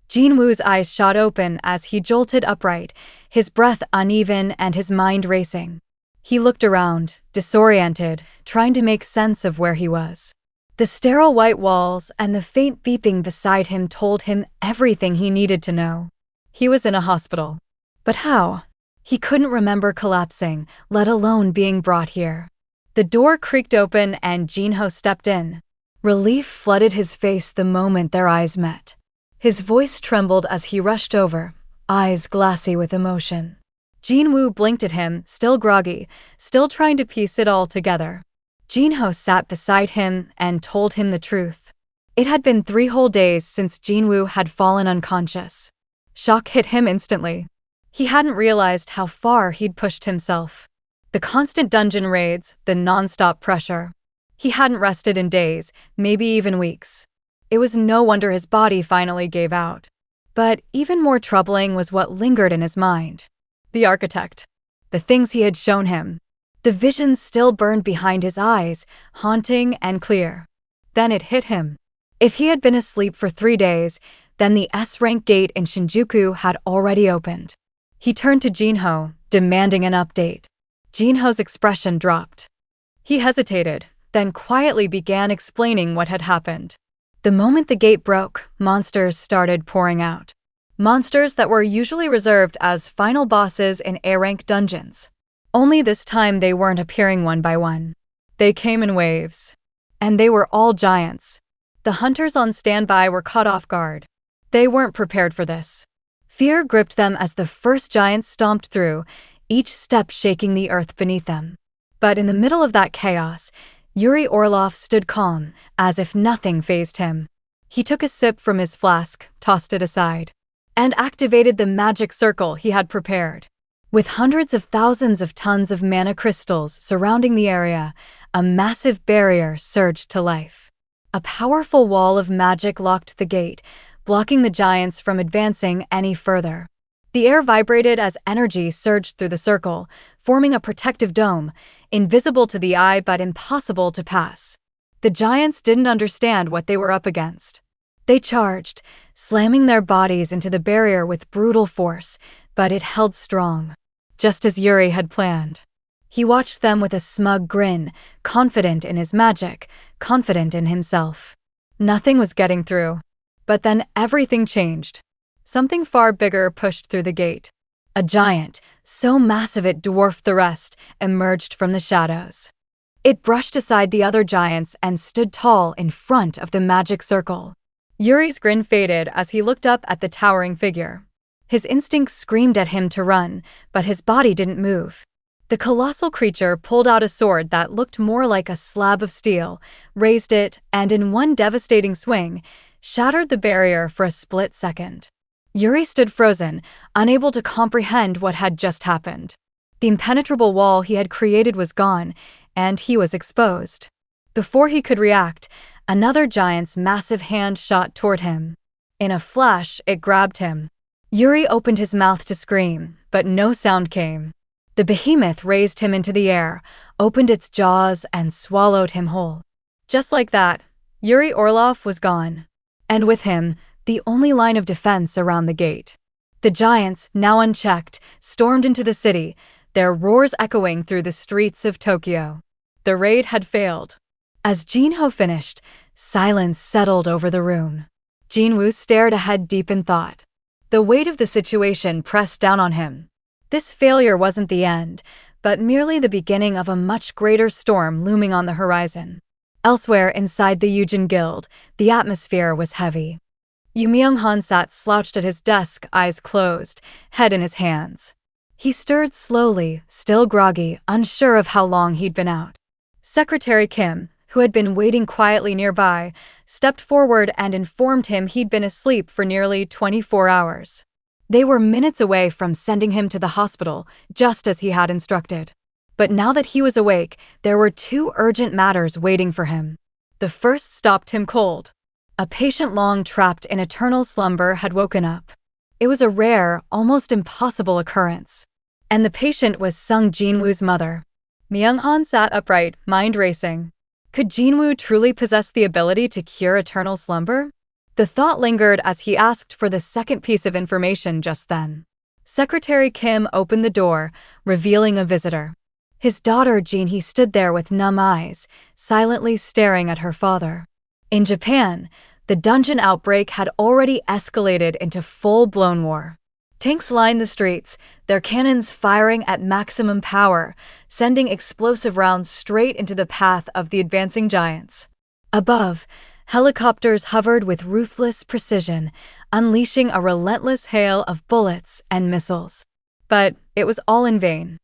Jinwoo's eyes shot open as he jolted upright, his breath uneven and his mind racing. He looked around, disoriented, trying to make sense of where he was. The sterile white walls and the faint beeping beside him told him everything he needed to know. He was in a hospital. But how? He couldn't remember collapsing, let alone being brought here. The door creaked open and Jinho stepped in. Relief flooded his face the moment their eyes met. His voice trembled as he rushed over, eyes glassy with emotion. Jinwoo blinked at him, still groggy, still trying to piece it all together. Jinho sat beside him and told him the truth. It had been 3 whole days since Jinwoo had fallen unconscious. Shock hit him instantly. He hadn't realized how far he'd pushed himself. The constant dungeon raids, the non-stop pressure. He hadn't rested in days, maybe even weeks. It was no wonder his body finally gave out. But even more troubling was what lingered in his mind. The architect. The things he had shown him. The visions still burned behind his eyes, haunting and clear. Then it hit him. If he had been asleep for 3 days, then the S-rank gate in Shinjuku had already opened. He turned to Jinho, demanding an update. Jinho's expression dropped. He hesitated, then quietly began explaining what had happened. The moment the gate broke, monsters started pouring out. Monsters that were usually reserved as final bosses in A-rank dungeons. Only this time they weren't appearing one by one. They came in waves. And they were all giants. The hunters on standby were caught off guard. They weren't prepared for this. Fear gripped them as the first giants stomped through, each step shaking the earth beneath them. But in the middle of that chaos, Yuri Orlov stood calm, as if nothing fazed him. He took a sip from his flask, tossed it aside, and activated the magic circle he had prepared. With hundreds of thousands of tons of mana crystals surrounding the area, a massive barrier surged to life. A powerful wall of magic locked the gate, blocking the giants from advancing any further. The air vibrated as energy surged through the circle, forming a protective dome, invisible to the eye but impossible to pass. The giants didn't understand what they were up against. They charged, slamming their bodies into the barrier with brutal force, but it held strong, just as Yuri had planned. He watched them with a smug grin, confident in his magic, confident in himself. Nothing was getting through. But then everything changed. Something far bigger pushed through the gate. A giant, so massive it dwarfed the rest, emerged from the shadows. It brushed aside the other giants and stood tall in front of the magic circle. Yuri's grin faded as he looked up at the towering figure. His instincts screamed at him to run, but his body didn't move. The colossal creature pulled out a sword that looked more like a slab of steel, raised it, and in one devastating swing, shattered the barrier for a split second. Yuri stood frozen, unable to comprehend what had just happened. The impenetrable wall he had created was gone, and he was exposed. Before he could react, another giant's massive hand shot toward him. In a flash, it grabbed him. Yuri opened his mouth to scream, but no sound came. The behemoth raised him into the air, opened its jaws, and swallowed him whole. Just like that, Yuri Orlov was gone. And with him, the only line of defense around the gate. The giants, now unchecked, stormed into the city, their roars echoing through the streets of Tokyo. The raid had failed. As Jinho finished, silence settled over the room. Jinwoo stared ahead deep in thought. The weight of the situation pressed down on him. This failure wasn't the end, but merely the beginning of a much greater storm looming on the horizon. Elsewhere inside the Ahjin Guild, the atmosphere was heavy. Yu Myung-han sat slouched at his desk, eyes closed, head in his hands. He stirred slowly, still groggy, unsure of how long he'd been out. Secretary Kim, who had been waiting quietly nearby, stepped forward and informed him he'd been asleep for nearly 24 hours. They were minutes away from sending him to the hospital, just as he had instructed. But now that he was awake, there were two urgent matters waiting for him. The first stopped him cold. A patient long trapped in eternal slumber had woken up. It was a rare, almost impossible occurrence. And the patient was Sung Jinwoo's mother. Myung-han sat upright, mind racing. Could Jinwoo truly possess the ability to cure eternal slumber? The thought lingered as he asked for the second piece of information just then. Secretary Kim opened the door, revealing a visitor. His daughter Jinho stood there with numb eyes, silently staring at her father. In Japan, the dungeon outbreak had already escalated into full-blown war. Tanks lined the streets, their cannons firing at maximum power, sending explosive rounds straight into the path of the advancing giants. Above, helicopters hovered with ruthless precision, unleashing a relentless hail of bullets and missiles. But it was all in vain.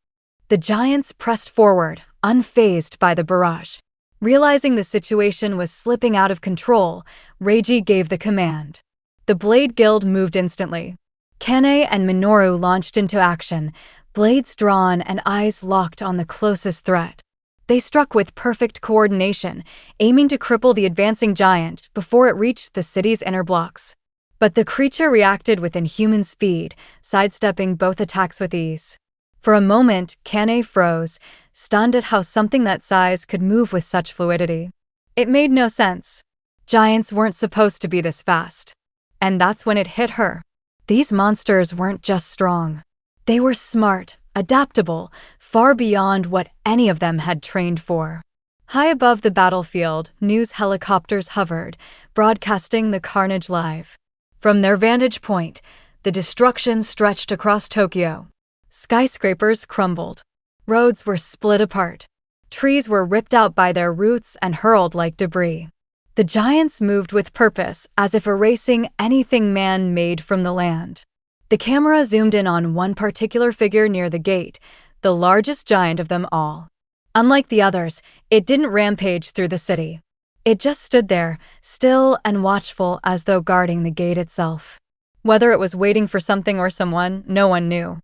The giants pressed forward, unfazed by the barrage. Realizing the situation was slipping out of control, Reiji gave the command. The Blade Guild moved instantly. Kane and Minoru launched into action, blades drawn and eyes locked on the closest threat. They struck with perfect coordination, aiming to cripple the advancing giant before it reached the city's inner blocks. But the creature reacted with inhuman speed, sidestepping both attacks with ease. For a moment, Kane froze, stunned at how something that size could move with such fluidity. It made no sense. Giants weren't supposed to be this fast. And that's when it hit her. These monsters weren't just strong. They were smart, adaptable, far beyond what any of them had trained for. High above the battlefield, news helicopters hovered, broadcasting the carnage live. From their vantage point, the destruction stretched across Tokyo. Skyscrapers crumbled. Roads were split apart. Trees were ripped out by their roots and hurled like debris. The giants moved with purpose, as if erasing anything man made from the land. The camera zoomed in on one particular figure near the gate, the largest giant of them all. Unlike the others, it didn't rampage through the city. It just stood there, still and watchful, as though guarding the gate itself. Whether it was waiting for something or someone, no one knew.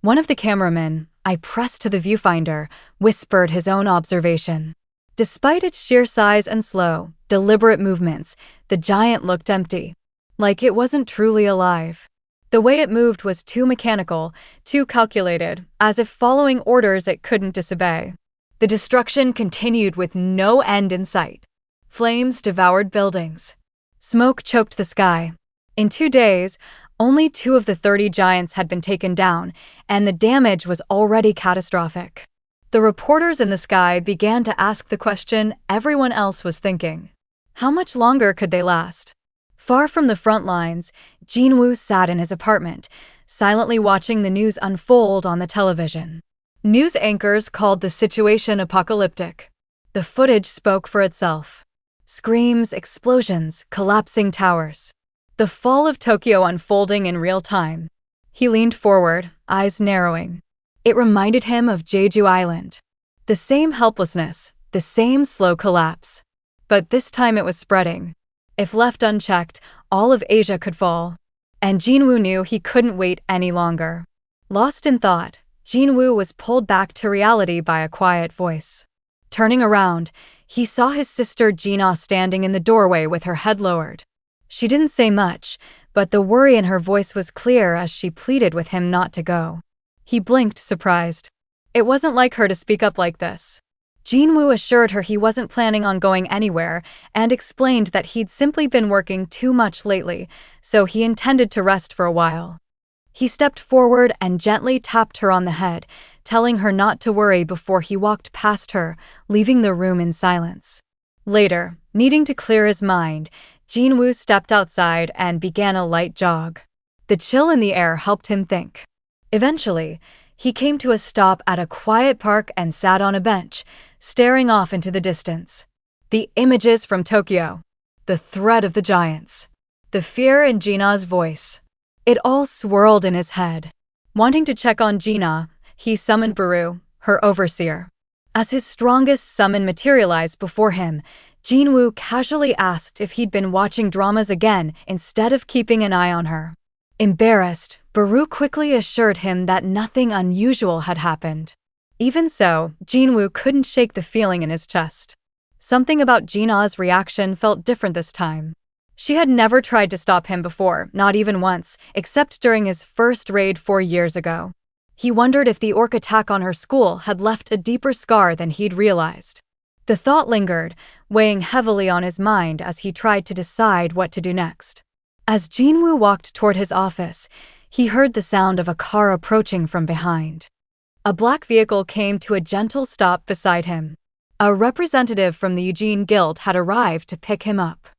One of the cameramen, I pressed to the viewfinder, whispered his own observation. Despite its sheer size and slow, deliberate movements, the giant looked empty. Like it wasn't truly alive. The way it moved was too mechanical, too calculated, as if following orders it couldn't disobey. The destruction continued with no end in sight. Flames devoured buildings. Smoke choked the sky. In 2 days, only 2 of the 30 giants had been taken down, and the damage was already catastrophic. The reporters in the sky began to ask the question everyone else was thinking. How much longer could they last? Far from the front lines, Jinwoo sat in his apartment, silently watching the news unfold on the television. News anchors called the situation apocalyptic. The footage spoke for itself. Screams, explosions, collapsing towers. The fall of Tokyo unfolding in real time. He leaned forward, eyes narrowing. It reminded him of Jeju Island. The same helplessness, the same slow collapse. But this time it was spreading. If left unchecked, all of Asia could fall. And Jinwoo knew he couldn't wait any longer. Lost in thought, Jinwoo was pulled back to reality by a quiet voice. Turning around, he saw his sister Jinah standing in the doorway with her head lowered. She didn't say much, but the worry in her voice was clear as she pleaded with him not to go. He blinked, surprised. It wasn't like her to speak up like this. Jinwoo assured her he wasn't planning on going anywhere and explained that he'd simply been working too much lately, so he intended to rest for a while. He stepped forward and gently tapped her on the head, telling her not to worry before he walked past her, leaving the room in silence. Later, needing to clear his mind, Jinwoo stepped outside and began a light jog. The chill in the air helped him think. Eventually, he came to a stop at a quiet park and sat on a bench, staring off into the distance. The images from Tokyo, the threat of the giants, the fear in Jinah's voice. It all swirled in his head. Wanting to check on Jinah, he summoned Baru, her overseer. As his strongest summon materialized before him, Jinwoo casually asked if he'd been watching dramas again instead of keeping an eye on her. Embarrassed, Baru quickly assured him that nothing unusual had happened. Even so, Jinwoo couldn't shake the feeling in his chest. Something about Jinah's reaction felt different this time. She had never tried to stop him before, not even once, except during his first raid 4 years ago. He wondered if the orc attack on her school had left a deeper scar than he'd realized. The thought lingered, weighing heavily on his mind as he tried to decide what to do next. As Jinwoo walked toward his office, he heard the sound of a car approaching from behind. A black vehicle came to a gentle stop beside him. A representative from the Ahjin Guild had arrived to pick him up.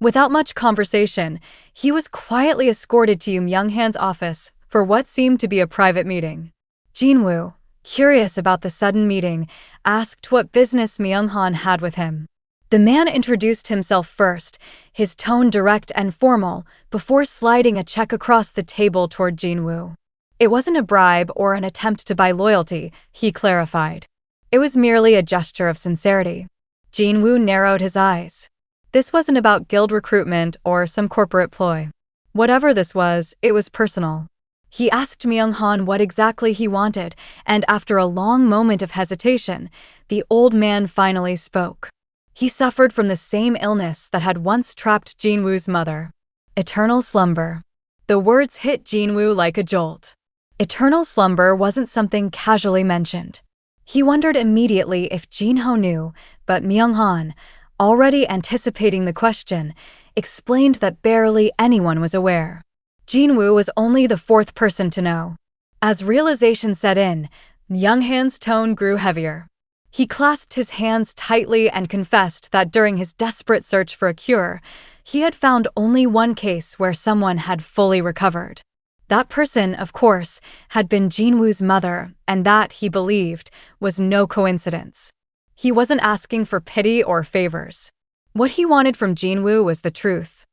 Without much conversation, he was quietly escorted to Myunghan's office for what seemed to be a private meeting. Jinwoo, curious about the sudden meeting, asked what business Myunghan had with him. The man introduced himself first, his tone direct and formal, before sliding a check across the table toward Jinwoo. It wasn't a bribe or an attempt to buy loyalty, he clarified. It was merely a gesture of sincerity. Jinwoo narrowed his eyes. This wasn't about guild recruitment or some corporate ploy. Whatever this was, it was personal. He asked Myunghan what exactly he wanted, and after a long moment of hesitation, the old man finally spoke. He suffered from the same illness that had once trapped Jinwoo's mother. Eternal slumber. The words hit Jinwoo like a jolt. Eternal slumber wasn't something casually mentioned. He wondered immediately if Jinho knew, but Myunghan, already anticipating the question, explained that barely anyone was aware. Jinwoo was only the fourth person to know. As realization set in, Myunghan's tone grew heavier. He clasped his hands tightly and confessed that during his desperate search for a cure, he had found only one case where someone had fully recovered. That person, of course, had been Jinwoo's mother, and that, he believed, was no coincidence. He wasn't asking for pity or favors. What he wanted from Jinwoo was the truth.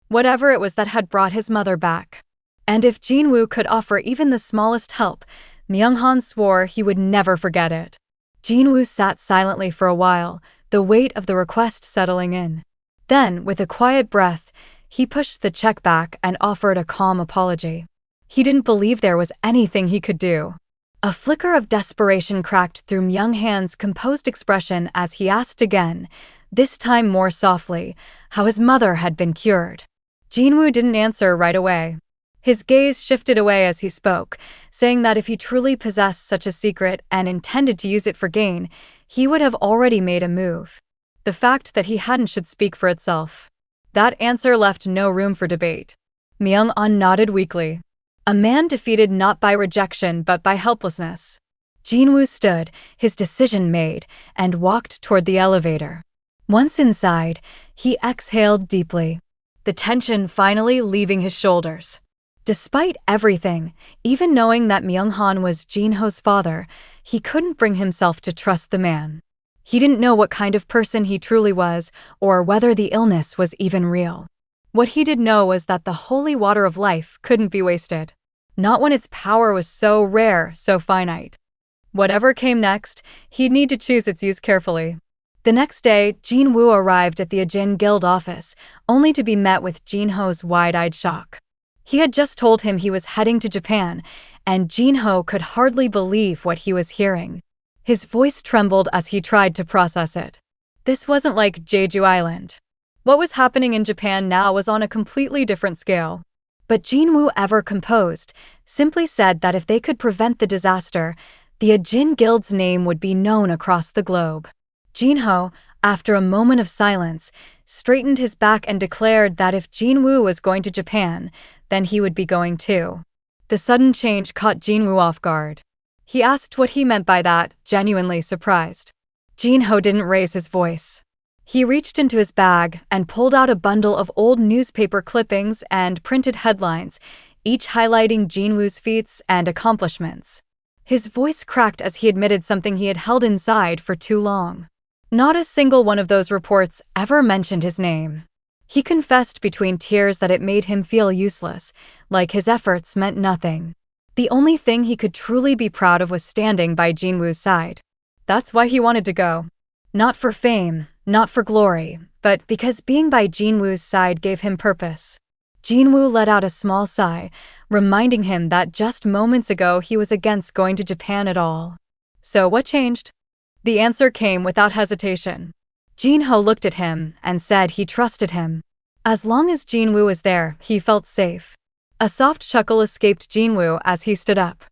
Whatever it was that had brought his mother back. And if Jinwoo could offer even the smallest help, Myunghan swore he would never forget it. Jinwoo sat silently for a while, the weight of the request settling in. Then, with a quiet breath, he pushed the check back and offered a calm apology. He didn't believe there was anything he could do. A flicker of desperation cracked through Myunghan's composed expression as he asked again, this time more softly, how his mother had been cured. Jinwoo didn't answer right away. His gaze shifted away as he spoke, saying that if he truly possessed such a secret and intended to use it for gain, he would have already made a move. The fact that he hadn't should speak for itself. That answer left no room for debate. Myunghan nodded weakly. A man defeated not by rejection but by helplessness. Jinwoo stood, his decision made, and walked toward the elevator. Once inside, he exhaled deeply, the tension finally leaving his shoulders. Despite everything, even knowing that Myunghan was Jinho's father, he couldn't bring himself to trust the man. He didn't know what kind of person he truly was, or whether the illness was even real. What he did know was that the holy water of life couldn't be wasted. Not when its power was so rare, so finite. Whatever came next, he'd need to choose its use carefully. The next day, Jinwoo arrived at the Ahjin Guild office, only to be met with Jinho's wide-eyed shock. He had just told him he was heading to Japan, and Jinho could hardly believe what he was hearing. His voice trembled as he tried to process it. This wasn't like Jeju Island. What was happening in Japan now was on a completely different scale. But Jinwoo, ever composed, simply said that if they could prevent the disaster, the Ahjin Guild's name would be known across the globe. Jinho, after a moment of silence, straightened his back and declared that if Jinwoo was going to Japan, then he would be going too. The sudden change caught Jinwoo off guard. He asked what he meant by that, genuinely surprised. Jinho didn't raise his voice. He reached into his bag and pulled out a bundle of old newspaper clippings and printed headlines, each highlighting Jinwoo's feats and accomplishments. His voice cracked as he admitted something he had held inside for too long. Not a single one of those reports ever mentioned his name. He confessed between tears that it made him feel useless, like his efforts meant nothing. The only thing he could truly be proud of was standing by Jinwoo's side. That's why he wanted to go. Not for fame, not for glory, but because being by Jinwoo's side gave him purpose. Jinwoo let out a small sigh, reminding him that just moments ago he was against going to Japan at all. So what changed? The answer came without hesitation. Jinho looked at him and said he trusted him. As long as Jinwoo was there, he felt safe. A soft chuckle escaped Jinwoo as he stood up.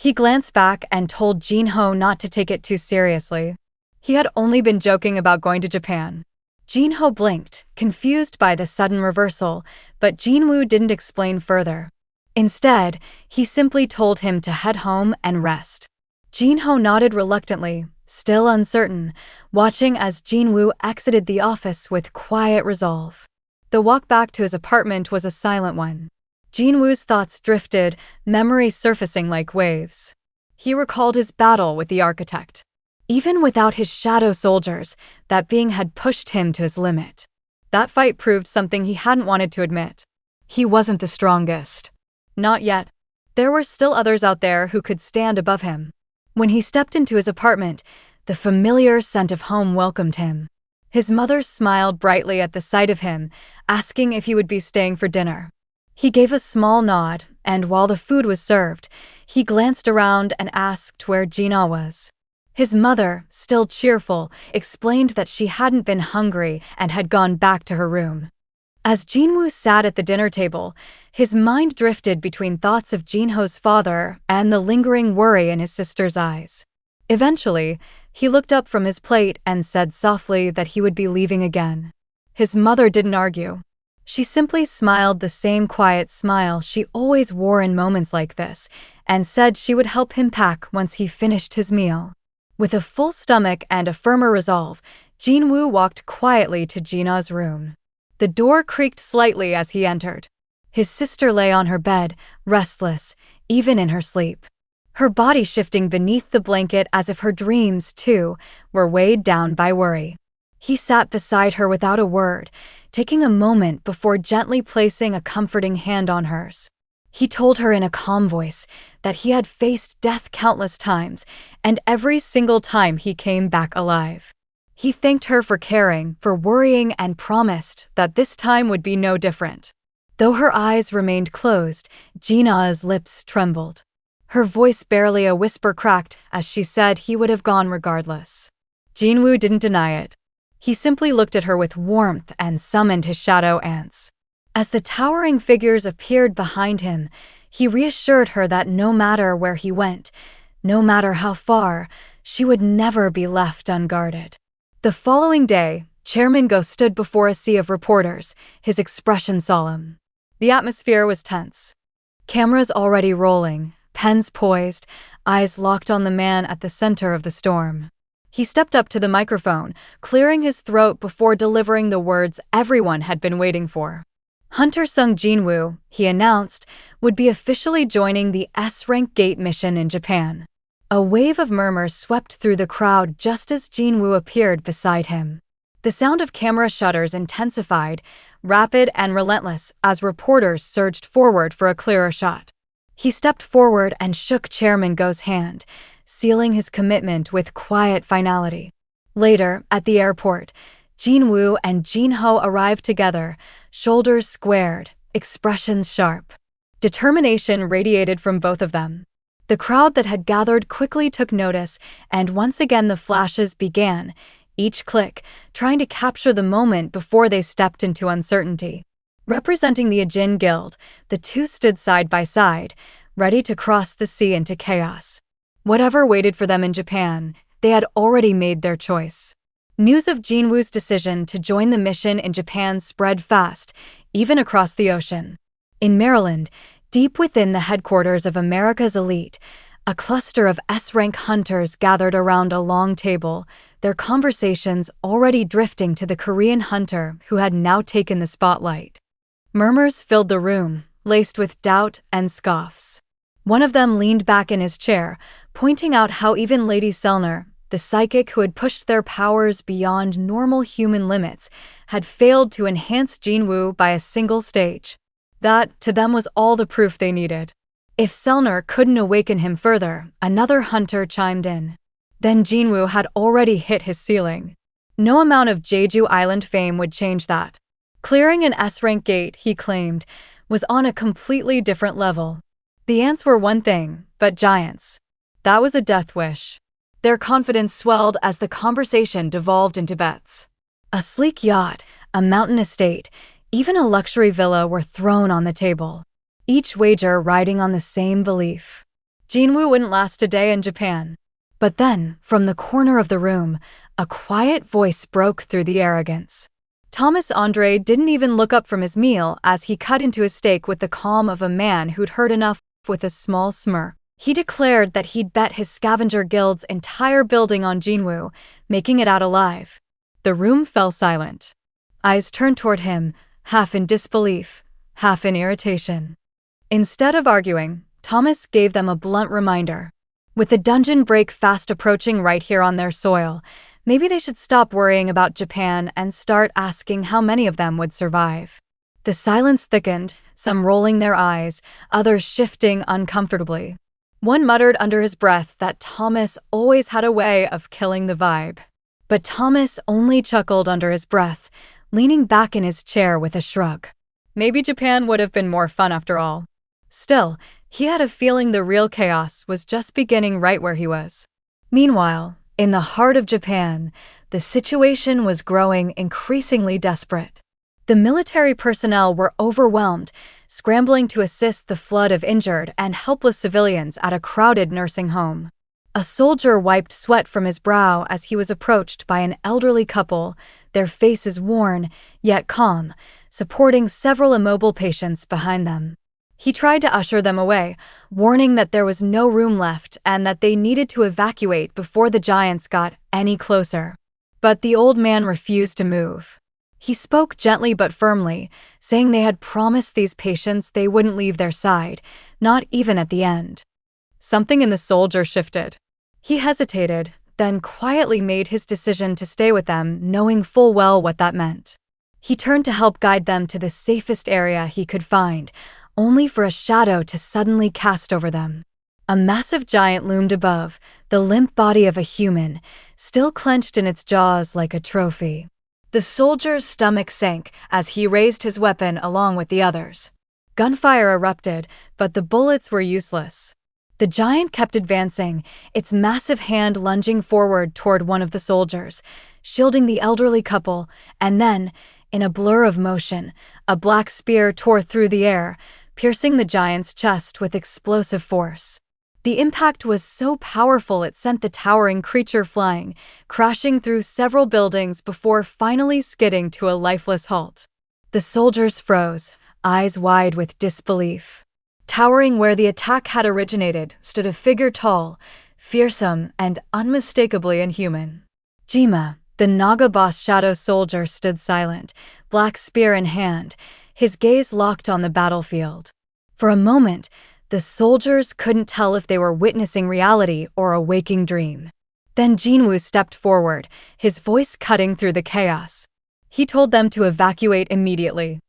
He glanced back and told Jinho not to take it too seriously. He had only been joking about going to Japan. Jinho blinked, confused by the sudden reversal, but Jinwoo didn't explain further. Instead, he simply told him to head home and rest. Jinho nodded reluctantly, still uncertain, watching as Jinwoo exited the office with quiet resolve. The walk back to his apartment was a silent one. Jinwoo's thoughts drifted, memories surfacing like waves. He recalled his battle with the architect. Even without his shadow soldiers, that being had pushed him to his limit. That fight proved something he hadn't wanted to admit. He wasn't the strongest. Not yet. There were still others out there who could stand above him. When he stepped into his apartment, the familiar scent of home welcomed him. His mother smiled brightly at the sight of him, asking if he would be staying for dinner. He gave a small nod, and while the food was served, he glanced around and asked where Jinah was. His mother, still cheerful, explained that she hadn't been hungry and had gone back to her room. As Jinwoo sat at the dinner table, his mind drifted between thoughts of Jinho's father and the lingering worry in his sister's eyes. Eventually, he looked up from his plate and said softly that he would be leaving again. His mother didn't argue. She simply smiled the same quiet smile she always wore in moments like this, and said she would help him pack once he finished his meal. With a full stomach and a firmer resolve, Jinwoo walked quietly to Jinah's room. The door creaked slightly as he entered. His sister lay on her bed, restless, even in her sleep. Her body shifting beneath the blanket as if her dreams, too, were weighed down by worry. He sat beside her without a word, taking a moment before gently placing a comforting hand on hers. He told her in a calm voice that he had faced death countless times, and every single time he came back alive. He thanked her for caring, for worrying, and promised that this time would be no different. Though her eyes remained closed, Jinah's lips trembled. Her voice barely a whisper cracked as she said he would have gone regardless. Jinwoo didn't deny it. He simply looked at her with warmth and summoned his shadow ants. As the towering figures appeared behind him, he reassured her that no matter where he went, no matter how far, she would never be left unguarded. The following day, Chairman Go stood before a sea of reporters, his expression solemn. The atmosphere was tense. Cameras already rolling, pens poised, eyes locked on the man at the center of the storm. He stepped up to the microphone, clearing his throat before delivering the words everyone had been waiting for. Hunter Sung Jinwoo, he announced, would be officially joining the S-rank gate mission in Japan. A wave of murmurs swept through the crowd just as Jinwoo appeared beside him. The sound of camera shutters intensified, rapid and relentless, as reporters surged forward for a clearer shot. He stepped forward and shook Chairman Go's hand, sealing his commitment with quiet finality. Later, at the airport, Jinwoo and Jinho arrived together, shoulders squared, expressions sharp. Determination radiated from both of them. The crowd that had gathered quickly took notice, and once again the flashes began, each click trying to capture the moment before they stepped into uncertainty. Representing the Ahjin Guild, the two stood side by side, ready to cross the sea into chaos. Whatever waited for them in Japan, they had already made their choice. News of Jinwoo's decision to join the mission in Japan spread fast, even across the ocean. In Maryland, deep within the headquarters of America's elite, a cluster of S-rank hunters gathered around a long table, their conversations already drifting to the Korean hunter who had now taken the spotlight. Murmurs filled the room, laced with doubt and scoffs. One of them leaned back in his chair, pointing out how even Lady Selner, the psychic who had pushed their powers beyond normal human limits, had failed to enhance Jinwoo by a single stage. That, to them, was all the proof they needed. If Selner couldn't awaken him further, another hunter chimed in. Then Jinwoo had already hit his ceiling. No amount of Jeju Island fame would change that. Clearing an S-rank gate, he claimed, was on a completely different level. The ants were one thing, but giants, that was a death wish. Their confidence swelled as the conversation devolved into bets. A sleek yacht, a mountain estate, even a luxury villa were thrown on the table, each wager riding on the same belief. Jinwoo wouldn't last a day in Japan. But then, from the corner of the room, a quiet voice broke through the arrogance. Thomas Andre didn't even look up from his meal as he cut into his steak with the calm of a man who'd heard enough. With a small smirk, he declared that he'd bet his scavenger guild's entire building on Jinwoo, making it out alive. The room fell silent. Eyes turned toward him, half in disbelief, half in irritation. Instead of arguing, Thomas gave them a blunt reminder. With the dungeon break fast approaching right here on their soil, maybe they should stop worrying about Japan and start asking how many of them would survive. The silence thickened, some rolling their eyes, others shifting uncomfortably. One muttered under his breath that Thomas always had a way of killing the vibe. But Thomas only chuckled under his breath, leaning back in his chair with a shrug. Maybe Japan would have been more fun after all. Still, he had a feeling the real chaos was just beginning right where he was. Meanwhile, in the heart of Japan, the situation was growing increasingly desperate. The military personnel were overwhelmed, scrambling to assist the flood of injured and helpless civilians at a crowded nursing home. A soldier wiped sweat from his brow as he was approached by an elderly couple, their faces worn, yet calm, supporting several immobile patients behind them. He tried to usher them away, warning that there was no room left and that they needed to evacuate before the giants got any closer. But the old man refused to move. He spoke gently but firmly, saying they had promised these patients they wouldn't leave their side, not even at the end. Something in the soldier shifted. He hesitated, then quietly made his decision to stay with them, knowing full well what that meant. He turned to help guide them to the safest area he could find, only for a shadow to suddenly cast over them. A massive giant loomed above, the limp body of a human, still clenched in its jaws like a trophy. The soldier's stomach sank as he raised his weapon along with the others. Gunfire erupted, but the bullets were useless. The giant kept advancing, its massive hand lunging forward toward one of the soldiers, shielding the elderly couple, and then, in a blur of motion, a black spear tore through the air, piercing the giant's chest with explosive force. The impact was so powerful it sent the towering creature flying, crashing through several buildings before finally skidding to a lifeless halt. The soldiers froze, eyes wide with disbelief. Towering where the attack had originated stood a figure tall, fearsome, and unmistakably inhuman. Jinah, the Naga boss shadow soldier, stood silent, black spear in hand, his gaze locked on the battlefield. For a moment, the soldiers couldn't tell if they were witnessing reality or a waking dream. Then Jinwoo stepped forward, his voice cutting through the chaos. He told them to evacuate immediately.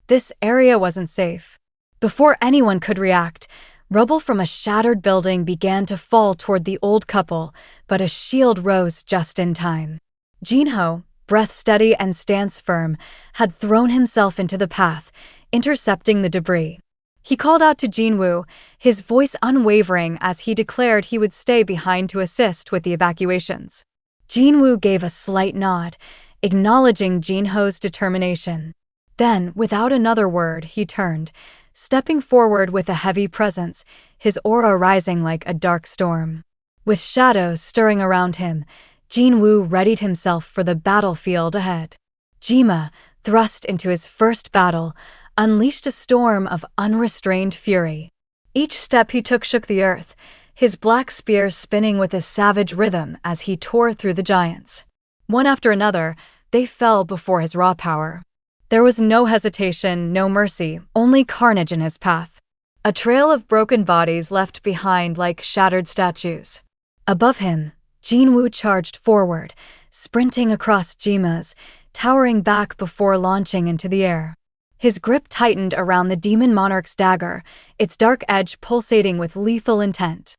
This area wasn't safe. Before anyone could react, rubble from a shattered building began to fall toward the old couple, but a shield rose just in time. Jinho, breath steady and stance firm, had thrown himself into the path, intercepting the debris. He called out to Jinwoo, his voice unwavering as he declared he would stay behind to assist with the evacuations. Jinwoo gave a slight nod, acknowledging Jinho's determination. Then, without another word, he turned, stepping forward with a heavy presence, his aura rising like a dark storm. With shadows stirring around him, Jinwoo readied himself for the battlefield ahead. Jinah, thrust into his first battle, unleashed a storm of unrestrained fury. Each step he took shook the earth, his black spear spinning with a savage rhythm as he tore through the giants. One after another, they fell before his raw power. There was no hesitation, no mercy, only carnage in his path. A trail of broken bodies left behind like shattered statues. Above him, Jinwoo charged forward, sprinting across Jinah's, towering back before launching into the air. His grip tightened around the demon monarch's dagger, its dark edge pulsating with lethal intent.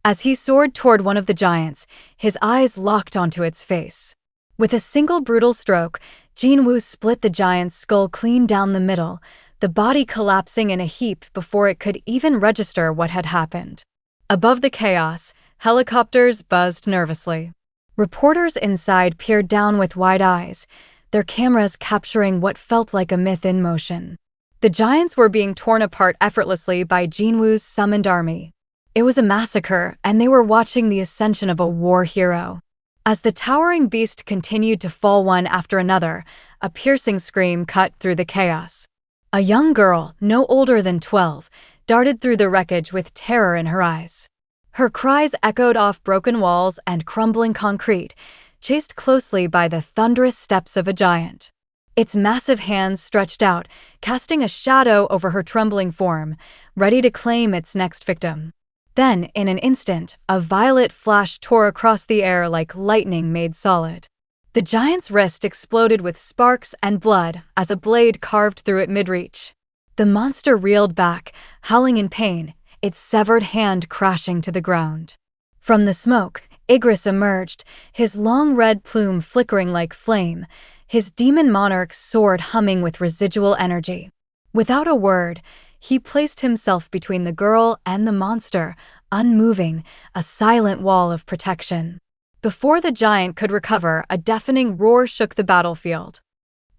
As he soared toward one of the giants, his eyes locked onto its face. With a single brutal stroke, Jinwoo split the giant's skull clean down the middle, the body collapsing in a heap before it could even register what had happened. Above the chaos, helicopters buzzed nervously. Reporters inside peered down with wide eyes, their cameras capturing what felt like a myth in motion. The giants were being torn apart effortlessly by Jinwoo's summoned army. It was a massacre, and they were watching the ascension of a war hero. As the towering beast continued to fall one after another, a piercing scream cut through the chaos. A young girl, no older than 12, darted through the wreckage with terror in her eyes. Her cries echoed off broken walls and crumbling concrete, chased closely by the thunderous steps of a giant. Its massive hands stretched out, casting a shadow over her trembling form, ready to claim its next victim. Then, in an instant, a violet flash tore across the air like lightning made solid. The giant's wrist exploded with sparks and blood as a blade carved through it mid-reach. The monster reeled back, howling in pain, its severed hand crashing to the ground. From the smoke, Igris emerged, his long red plume flickering like flame, his demon monarch's sword humming with residual energy. Without a word, he placed himself between the girl and the monster, unmoving, a silent wall of protection. Before the giant could recover, a deafening roar shook the battlefield.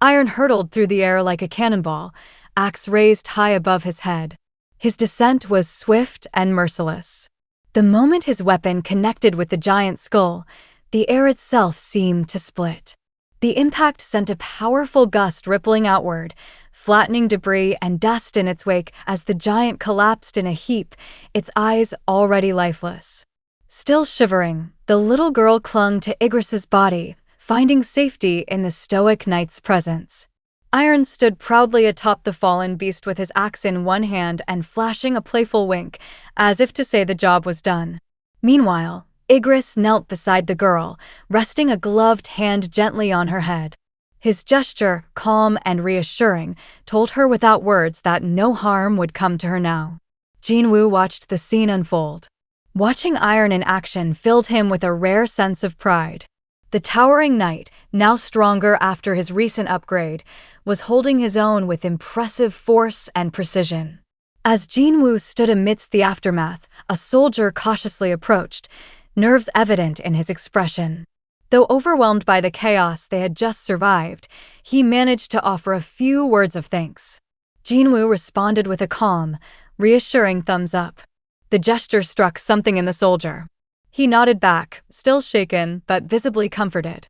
Iron hurtled through the air like a cannonball, axe raised high above his head. His descent was swift and merciless. The moment his weapon connected with the giant's skull, the air itself seemed to split. The impact sent a powerful gust rippling outward, flattening debris and dust in its wake as the giant collapsed in a heap, its eyes already lifeless. Still shivering, the little girl clung to Igris's body, finding safety in the stoic knight's presence. Iron stood proudly atop the fallen beast with his axe in one hand and flashing a playful wink, as if to say the job was done. Meanwhile, Igris knelt beside the girl, resting a gloved hand gently on her head. His gesture, calm and reassuring, told her without words that no harm would come to her now. Jinwoo watched the scene unfold. Watching Iron in action filled him with a rare sense of pride. The towering knight, now stronger after his recent upgrade, was holding his own with impressive force and precision. As Jinwoo stood amidst the aftermath, a soldier cautiously approached, nerves evident in his expression. Though overwhelmed by the chaos they had just survived, he managed to offer a few words of thanks. Jinwoo responded with a calm, reassuring thumbs up. The gesture struck something in the soldier. He nodded back, still shaken but visibly comforted.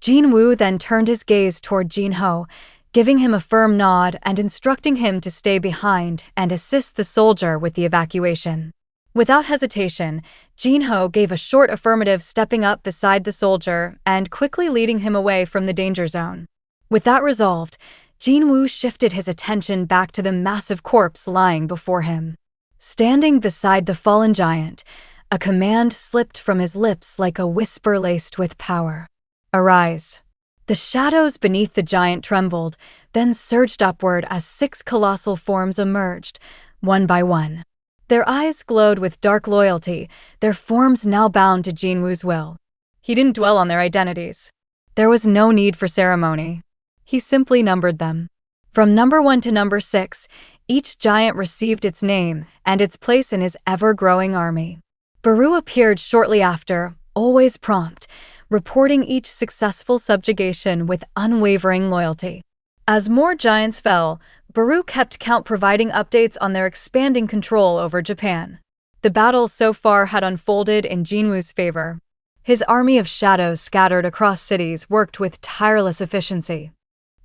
Jinwoo then turned his gaze toward Jinho, giving him a firm nod and instructing him to stay behind and assist the soldier with the evacuation. Without hesitation, Jinho gave a short affirmative, stepping up beside the soldier and quickly leading him away from the danger zone. With that resolved, Jinwoo shifted his attention back to the massive corpse lying before him. Standing beside the fallen giant, a command slipped from his lips like a whisper laced with power. "Arise." The shadows beneath the giant trembled, then surged upward as 6 colossal forms emerged, one by one. Their eyes glowed with dark loyalty, their forms now bound to Jinwoo's will. He didn't dwell on their identities. There was no need for ceremony. He simply numbered them. From number 1 to number 6, each giant received its name and its place in his ever-growing army. Baru appeared shortly after, always prompt, reporting each successful subjugation with unwavering loyalty. As more giants fell, Baru kept count, providing updates on their expanding control over Japan. The battle so far had unfolded in Jinwoo's favor. His army of shadows scattered across cities worked with tireless efficiency.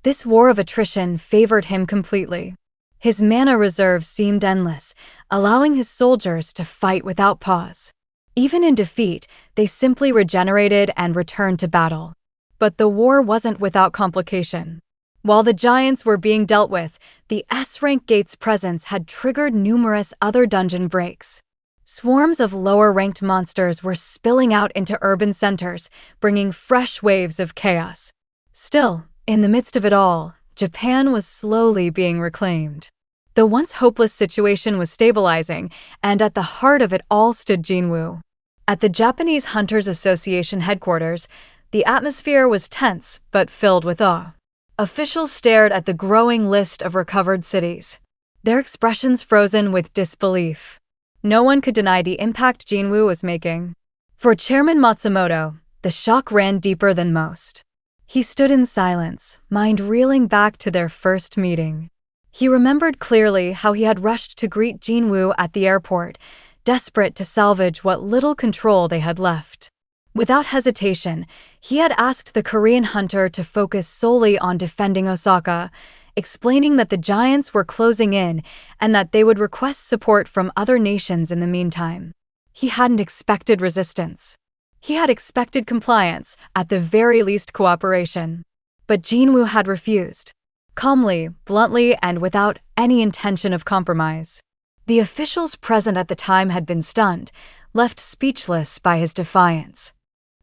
This war of attrition favored him completely. His mana reserves seemed endless, allowing his soldiers to fight without pause. Even in defeat, they simply regenerated and returned to battle. But the war wasn't without complication. While the giants were being dealt with, the S-rank gate's presence had triggered numerous other dungeon breaks. Swarms of lower-ranked monsters were spilling out into urban centers, bringing fresh waves of chaos. Still, in the midst of it all, Japan was slowly being reclaimed. The once hopeless situation was stabilizing, and at the heart of it all stood Jinwoo. At the Japanese Hunters Association headquarters, the atmosphere was tense but filled with awe. Officials stared at the growing list of recovered cities, their expressions frozen with disbelief. No one could deny the impact Jinwoo was making. For Chairman Matsumoto, the shock ran deeper than most. He stood in silence, mind reeling back to their first meeting. He remembered clearly how he had rushed to greet Jinwoo at the airport, desperate to salvage what little control they had left. Without hesitation, he had asked the Korean hunter to focus solely on defending Osaka, explaining that the giants were closing in and that they would request support from other nations in the meantime. He hadn't expected resistance. He had expected compliance, at the very least cooperation. But Jinwoo had refused. Calmly, bluntly, and without any intention of compromise. The officials present at the time had been stunned, left speechless by his defiance.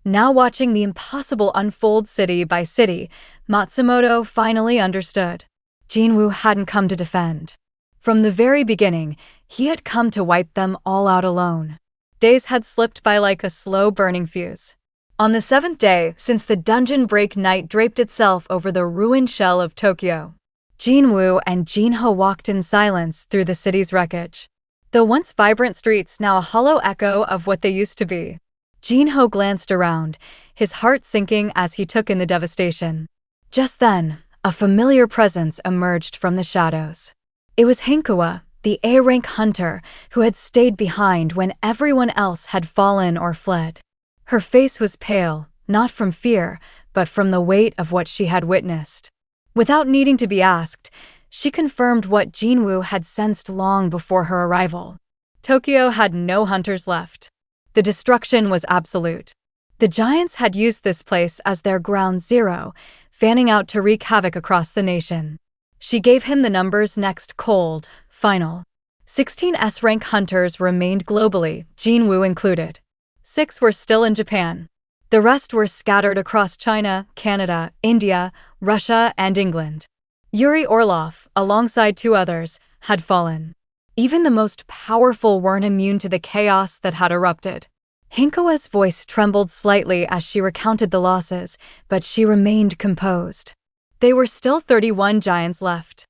Now watching the impossible unfold city by city, Matsumoto finally understood. Jinwoo hadn't come to defend. From the very beginning, he had come to wipe them all out alone. Days had slipped by like a slow-burning fuse. On the 7th day, since the dungeon break night draped itself over the ruined shell of Tokyo, Jinwoo and Jinho walked in silence through the city's wreckage. The once vibrant streets now a hollow echo of what they used to be. Jinho glanced around, his heart sinking as he took in the devastation. Just then, a familiar presence emerged from the shadows. It was Hinkawa, the A-rank hunter, who had stayed behind when everyone else had fallen or fled. Her face was pale, not from fear, but from the weight of what she had witnessed. Without needing to be asked, she confirmed what Jinwoo had sensed long before her arrival. Tokyo had no hunters left. The destruction was absolute. The giants had used this place as their ground zero, fanning out to wreak havoc across the nation. She gave him the numbers next: cold, final. 16 S-rank hunters remained globally, Jinwoo included. 6 were still in Japan. The rest were scattered across China, Canada, India, Russia, and England. Yuri Orlov, alongside 2 others, had fallen. Even the most powerful weren't immune to the chaos that had erupted. Hinkawa's voice trembled slightly as she recounted the losses, but she remained composed. There were still 31 giants left.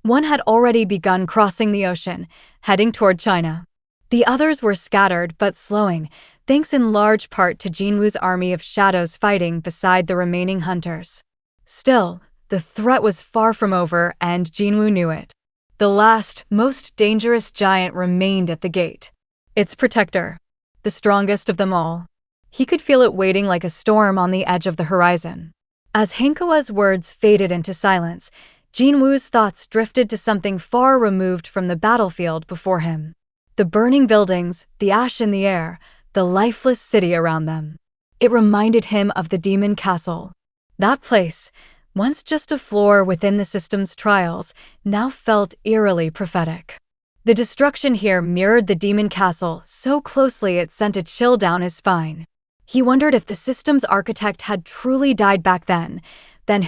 One had already begun crossing the ocean, heading toward China. The others were scattered but slowing, thanks in large part to Jinwoo's army of shadows fighting beside the remaining hunters. Still, the threat was far from over, and Jinwoo knew it. The last, most dangerous giant remained at the gate. Its protector. The strongest of them all. He could feel it waiting like a storm on the edge of the horizon. As Hinkawa's words faded into silence, Jinwoo's thoughts drifted to something far removed from the battlefield before him. The burning buildings, the ash in the air, the lifeless city around them. It reminded him of the Demon Castle. That place, once just a floor within the system's trials, now felt eerily prophetic. The destruction here mirrored the Demon Castle so closely it sent a chill down his spine. He wondered if the system's architect had truly died back then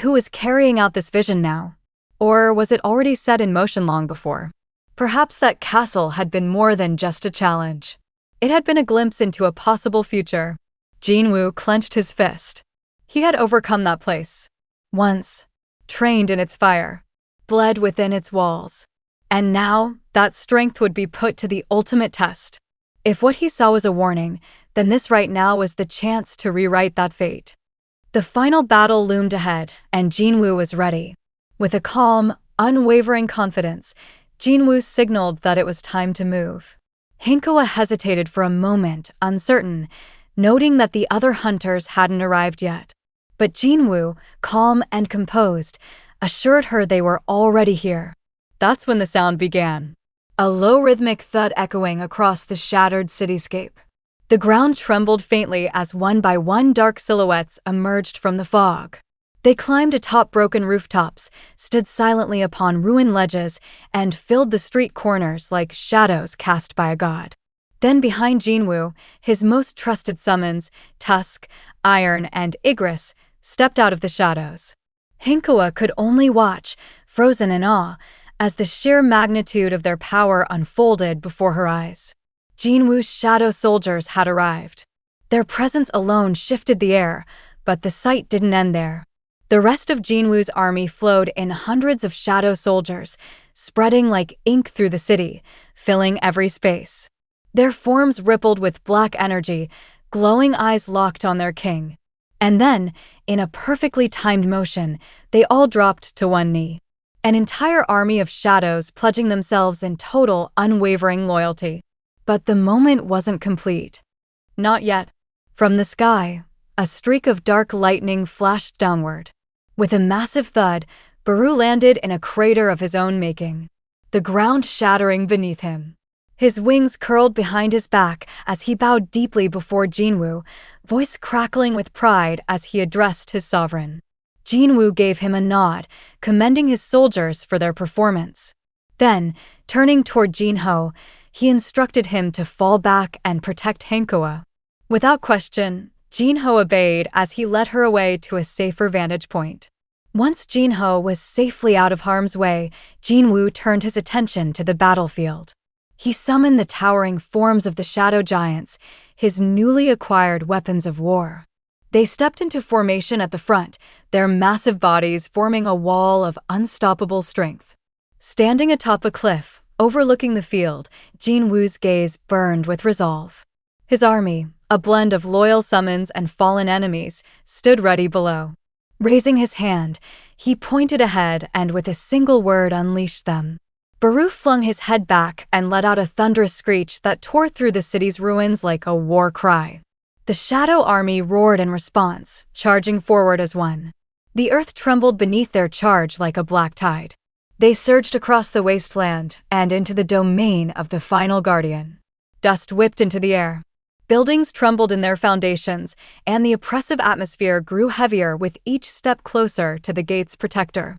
who was carrying out this vision now? Or was it already set in motion long before? Perhaps that castle had been more than just a challenge. It had been a glimpse into a possible future. Jinwoo clenched his fist. He had overcome that place. Once, trained in its fire, bled within its walls. And now, that strength would be put to the ultimate test. If what he saw was a warning, then this right now was the chance to rewrite that fate. The final battle loomed ahead, and Jinwoo was ready. With a calm, unwavering confidence, Jinwoo signaled that it was time to move. Hinkawa hesitated for a moment, uncertain, noting that the other hunters hadn't arrived yet. But Jinwoo, calm and composed, assured her they were already here. That's when the sound began. A low rhythmic thud echoing across the shattered cityscape. The ground trembled faintly as one by one dark silhouettes emerged from the fog. They climbed atop broken rooftops, stood silently upon ruined ledges, and filled the street corners like shadows cast by a god. Then behind Jinwoo, his most trusted summons, Tusk, Iron, and Igris, stepped out of the shadows. Hinkawa could only watch, frozen in awe, as the sheer magnitude of their power unfolded before her eyes. Jinwoo's shadow soldiers had arrived. Their presence alone shifted the air, but the sight didn't end there. The rest of Jinwoo's army flowed in hundreds of shadow soldiers, spreading like ink through the city, filling every space. Their forms rippled with black energy, glowing eyes locked on their king. And then, in a perfectly timed motion, they all dropped to one knee. An entire army of shadows pledging themselves in total, unwavering loyalty. But the moment wasn't complete. Not yet. From the sky, a streak of dark lightning flashed downward. With a massive thud, Baru landed in a crater of his own making, the ground shattering beneath him. His wings curled behind his back as he bowed deeply before Jinwoo, voice crackling with pride as he addressed his sovereign. Jinwoo gave him a nod, commending his soldiers for their performance. Then, turning toward Jinho, he instructed him to fall back and protect Hinkawa. Without question, Jinho obeyed as he led her away to a safer vantage point. Once Jinho was safely out of harm's way, Jinwoo turned his attention to the battlefield. He summoned the towering forms of the shadow giants, his newly acquired weapons of war. They stepped into formation at the front, their massive bodies forming a wall of unstoppable strength. Standing atop a cliff, overlooking the field, Jinwoo's gaze burned with resolve. His army, a blend of loyal summons and fallen enemies, stood ready below. Raising his hand, he pointed ahead and with a single word unleashed them. Baru flung his head back and let out a thunderous screech that tore through the city's ruins like a war cry. The shadow army roared in response, charging forward as one. The earth trembled beneath their charge like a black tide. They surged across the wasteland and into the domain of the final guardian. Dust whipped into the air. Buildings trembled in their foundations, and the oppressive atmosphere grew heavier with each step closer to the gate's protector.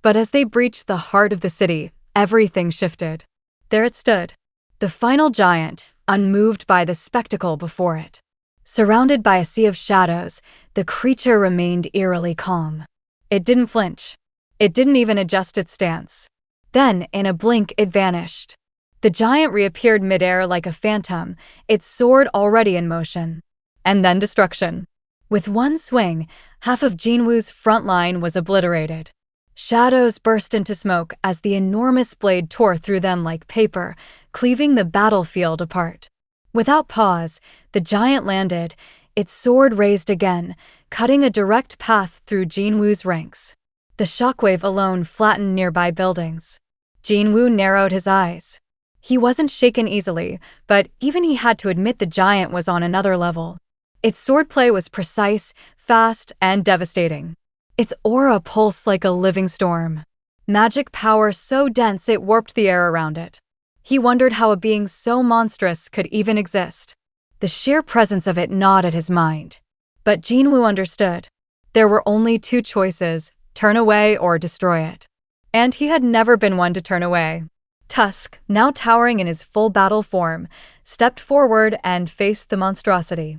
But as they breached the heart of the city, everything shifted. There it stood, the final giant, unmoved by the spectacle before it. Surrounded by a sea of shadows, the creature remained eerily calm. It didn't flinch. It didn't even adjust its stance. Then, in a blink, it vanished. The giant reappeared midair like a phantom, its sword already in motion. And then destruction. With one swing, half of Jinwoo's front line was obliterated. Shadows burst into smoke as the enormous blade tore through them like paper, cleaving the battlefield apart. Without pause, the giant landed, its sword raised again, cutting a direct path through Jinwoo's ranks. The shockwave alone flattened nearby buildings. Jinwoo narrowed his eyes. He wasn't shaken easily, but even he had to admit the giant was on another level. Its swordplay was precise, fast, and devastating. Its aura pulsed like a living storm. Magic power so dense it warped the air around it. He wondered how a being so monstrous could even exist. The sheer presence of it gnawed at his mind. But Jinwoo understood. There were only two choices: turn away or destroy it. And he had never been one to turn away. Tusk, now towering in his full battle form, stepped forward and faced the monstrosity.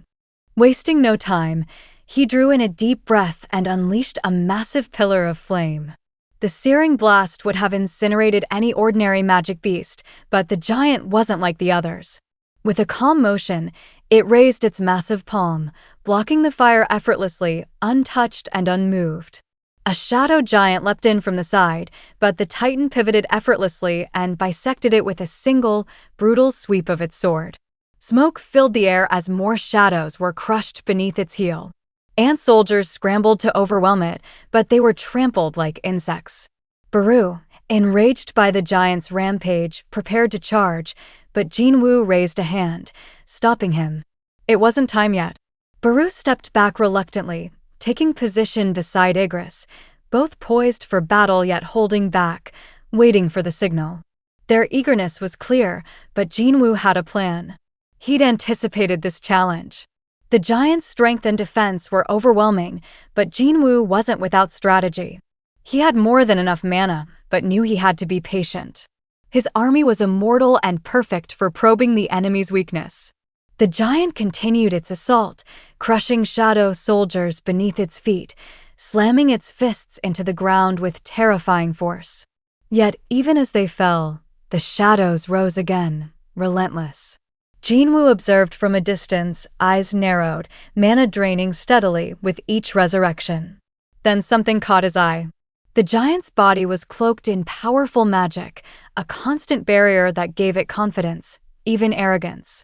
Wasting no time, he drew in a deep breath and unleashed a massive pillar of flame. The searing blast would have incinerated any ordinary magic beast, but the giant wasn't like the others. With a calm motion, it raised its massive palm, blocking the fire effortlessly, untouched and unmoved. A shadow giant leapt in from the side, but the titan pivoted effortlessly and bisected it with a single, brutal sweep of its sword. Smoke filled the air as more shadows were crushed beneath its heel. Ant soldiers scrambled to overwhelm it, but they were trampled like insects. Baru, enraged by the giant's rampage, prepared to charge, but Jinwoo raised a hand, stopping him. It wasn't time yet. Baru stepped back reluctantly, taking position beside Igris, both poised for battle yet holding back, waiting for the signal. Their eagerness was clear, but Jinwoo had a plan. He'd anticipated this challenge. The giant's strength and defense were overwhelming, but Jinwoo wasn't without strategy. He had more than enough mana, but knew he had to be patient. His army was immortal and perfect for probing the enemy's weakness. The giant continued its assault, crushing shadow soldiers beneath its feet, slamming its fists into the ground with terrifying force. Yet even as they fell, the shadows rose again, relentless. Jinwoo observed from a distance, eyes narrowed, mana draining steadily with each resurrection. Then something caught his eye. The giant's body was cloaked in powerful magic, a constant barrier that gave it confidence, even arrogance.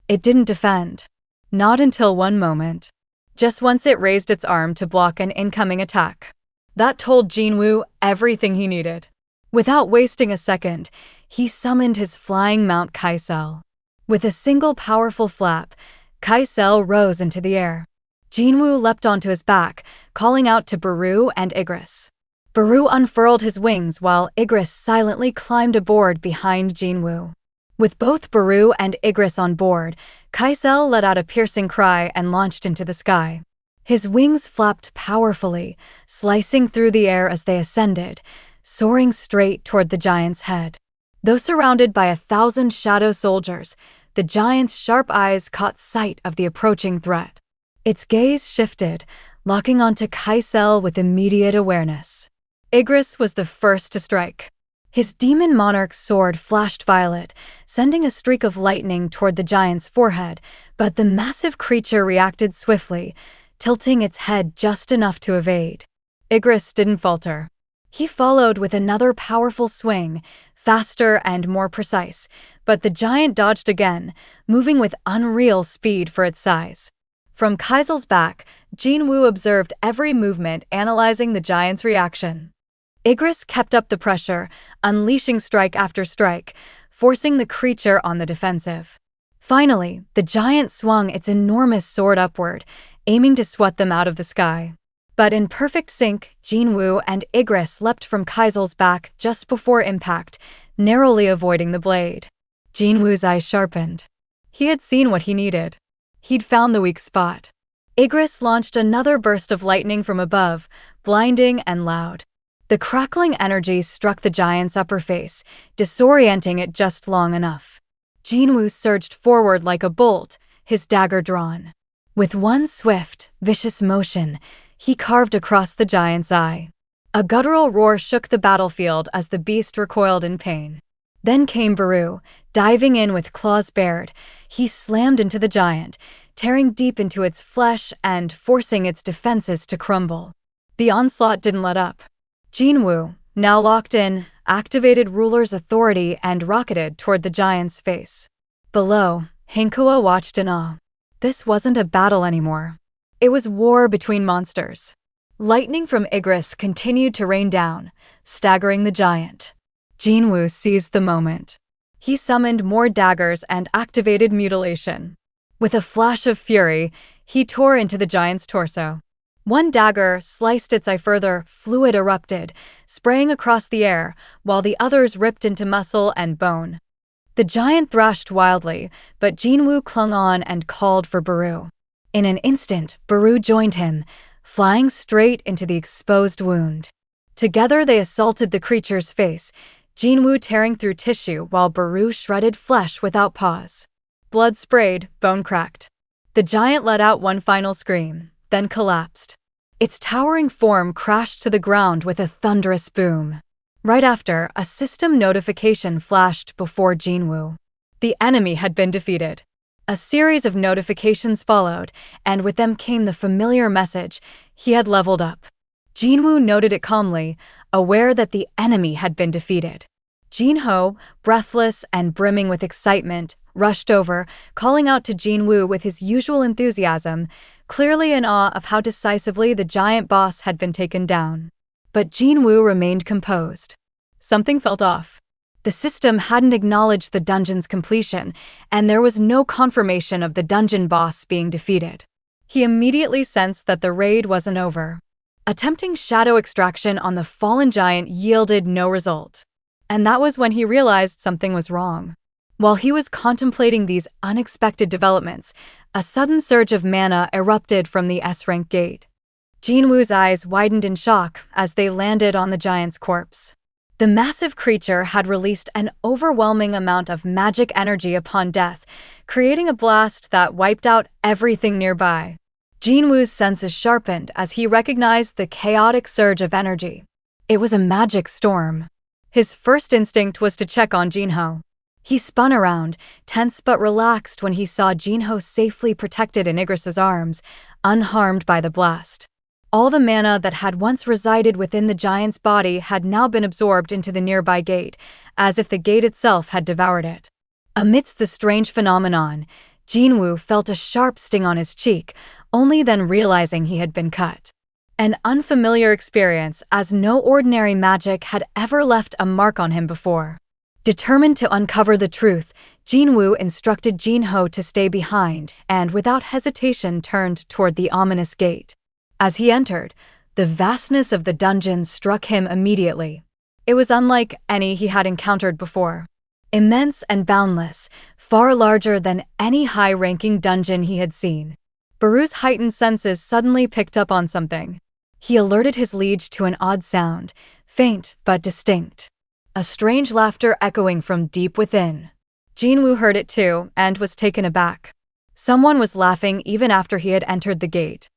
It didn't defend. Not until one moment. Just once it raised its arm to block an incoming attack. That told Jinwoo everything he needed. Without wasting a second, he summoned his flying Mount Kaisel. With a single powerful flap, Kaisel rose into the air. Jinwoo leapt onto his back, calling out to Baru and Igris. Baru unfurled his wings while Igris silently climbed aboard behind Jinwoo. With both Baru and Igris on board, Kaisel let out a piercing cry and launched into the sky. His wings flapped powerfully, slicing through the air as they ascended, soaring straight toward the giant's head. Though surrounded by 1,000 shadow soldiers, the giant's sharp eyes caught sight of the approaching threat. Its gaze shifted, locking onto Kaisel with immediate awareness. Igris was the first to strike. His demon monarch sword flashed violet, sending a streak of lightning toward the giant's forehead, but the massive creature reacted swiftly, tilting its head just enough to evade. Igris didn't falter. He followed with another powerful swing, faster and more precise, but the giant dodged again, moving with unreal speed for its size. From Kaisel's back, Jinwoo observed every movement, analyzing the giant's reaction. Igris kept up the pressure, unleashing strike after strike, forcing the creature on the defensive. Finally, the giant swung its enormous sword upward, aiming to swat them out of the sky. But in perfect sync, Jinwoo and Igris leapt from Kaisel's back just before impact, narrowly avoiding the blade. Jinwoo's eyes sharpened. He had seen what he needed. He'd found the weak spot. Igris launched another burst of lightning from above, blinding and loud. The crackling energy struck the giant's upper face, disorienting it just long enough. Jinwoo surged forward like a bolt, his dagger drawn. With one swift, vicious motion, he carved across the giant's eye. A guttural roar shook the battlefield as the beast recoiled in pain. Then came Baru, diving in with claws bared. He slammed into the giant, tearing deep into its flesh and forcing its defenses to crumble. The onslaught didn't let up. Jinwoo, now locked in, activated Ruler's authority and rocketed toward the giant's face. Below, Hinkua watched in awe. This wasn't a battle anymore. It was war between monsters. Lightning from Igris continued to rain down, staggering the giant. Jinwoo seized the moment. He summoned more daggers and activated mutilation. With a flash of fury, he tore into the giant's torso. One dagger sliced its eye further, fluid erupted, spraying across the air, while the others ripped into muscle and bone. The giant thrashed wildly, but Jinwoo clung on and called for Baru. In an instant, Baru joined him, flying straight into the exposed wound. Together they assaulted the creature's face, Jinwoo tearing through tissue while Baru shredded flesh without pause. Blood sprayed, bone cracked. The giant let out one final scream, then collapsed. Its towering form crashed to the ground with a thunderous boom. Right after, a system notification flashed before Jinwoo. The enemy had been defeated. A series of notifications followed, and with them came the familiar message: he had leveled up. Jinwoo noted it calmly, aware that the enemy had been defeated. Jinho, breathless and brimming with excitement, rushed over, calling out to Jinwoo with his usual enthusiasm, clearly in awe of how decisively the giant boss had been taken down. But Jinwoo remained composed. Something felt off. The system hadn't acknowledged the dungeon's completion, and there was no confirmation of the dungeon boss being defeated. He immediately sensed that the raid wasn't over. Attempting shadow extraction on the fallen giant yielded no result. And that was when he realized something was wrong. While he was contemplating these unexpected developments, a sudden surge of mana erupted from the S-rank gate. Jinwoo's eyes widened in shock as they landed on the giant's corpse. The massive creature had released an overwhelming amount of magic energy upon death, creating a blast that wiped out everything nearby. Jinwoo's senses sharpened as he recognized the chaotic surge of energy. It was a magic storm. His first instinct was to check on Jinho. He spun around, tense but relaxed when he saw Jinho safely protected in Igris's arms, unharmed by the blast. All the mana that had once resided within the giant's body had now been absorbed into the nearby gate, as if the gate itself had devoured it. Amidst the strange phenomenon, Jinwoo felt a sharp sting on his cheek, only then realizing he had been cut. An unfamiliar experience, as no ordinary magic had ever left a mark on him before. Determined to uncover the truth, Jinwoo instructed Jinho to stay behind and without hesitation turned toward the ominous gate. As he entered, the vastness of the dungeon struck him immediately. It was unlike any he had encountered before. Immense and boundless, far larger than any high-ranking dungeon he had seen. Baru's heightened senses suddenly picked up on something. He alerted his liege to an odd sound, faint but distinct. A strange laughter echoing from deep within. Jinwoo heard it too and was taken aback. Someone was laughing even after he had entered the gate.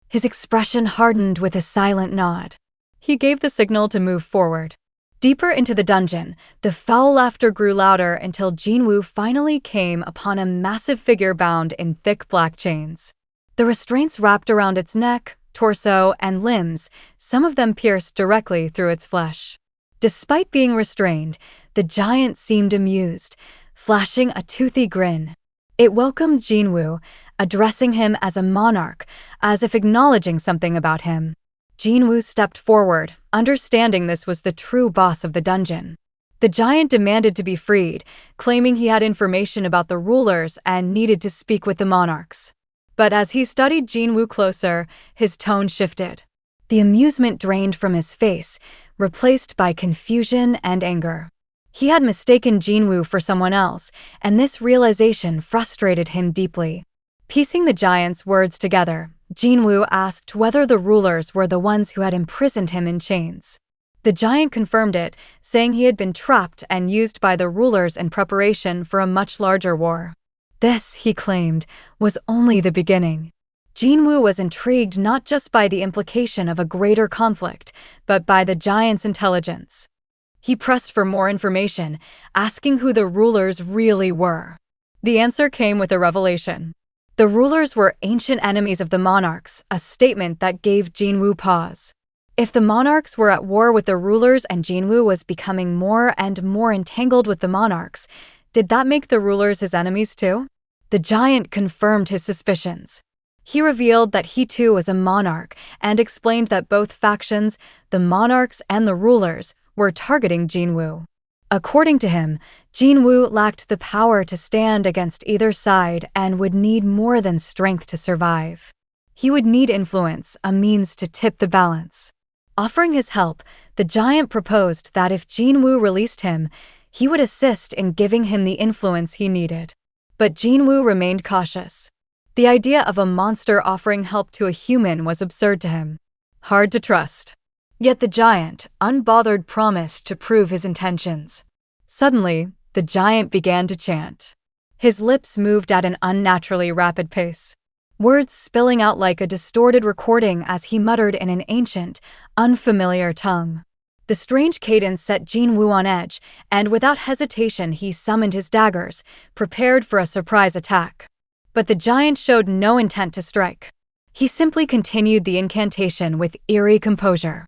His expression hardened with a silent nod. He gave the signal to move forward. Deeper into the dungeon, the foul laughter grew louder until Jinwoo finally came upon a massive figure bound in thick black chains. The restraints wrapped around its neck, torso, and limbs, some of them pierced directly through its flesh. Despite being restrained, the giant seemed amused, flashing a toothy grin. It welcomed Jinwoo, addressing him as a monarch, as if acknowledging something about him. Jinwoo stepped forward, understanding this was the true boss of the dungeon. The giant demanded to be freed, claiming he had information about the rulers and needed to speak with the monarchs. But as he studied Jinwoo closer, his tone shifted. The amusement drained from his face, replaced by confusion and anger. He had mistaken Jinwoo for someone else, and this realization frustrated him deeply. Piecing the giant's words together, Jinwoo asked whether the rulers were the ones who had imprisoned him in chains. The giant confirmed it, saying he had been trapped and used by the rulers in preparation for a much larger war. This, he claimed, was only the beginning. Jinwoo was intrigued not just by the implication of a greater conflict, but by the giant's intelligence. He pressed for more information, asking who the rulers really were. The answer came with a revelation. The rulers were ancient enemies of the Monarchs, a statement that gave Jinwoo pause. If the Monarchs were at war with the rulers and Jinwoo was becoming more and more entangled with the Monarchs, did that make the rulers his enemies too? The giant confirmed his suspicions. He revealed that he too was a monarch and explained that both factions, the Monarchs and the rulers, were targeting Jinwoo. According to him, Jinwoo lacked the power to stand against either side and would need more than strength to survive. He would need influence, a means to tip the balance. Offering his help, the giant proposed that if Jinwoo released him, he would assist in giving him the influence he needed. But Jinwoo remained cautious. The idea of a monster offering help to a human was absurd to him. Hard to trust. Yet the giant, unbothered, promised to prove his intentions. Suddenly, the giant began to chant. His lips moved at an unnaturally rapid pace, words spilling out like a distorted recording as he muttered in an ancient, unfamiliar tongue. The strange cadence set Jinwoo on edge, and without hesitation he summoned his daggers, prepared for a surprise attack. But the giant showed no intent to strike. He simply continued the incantation with eerie composure.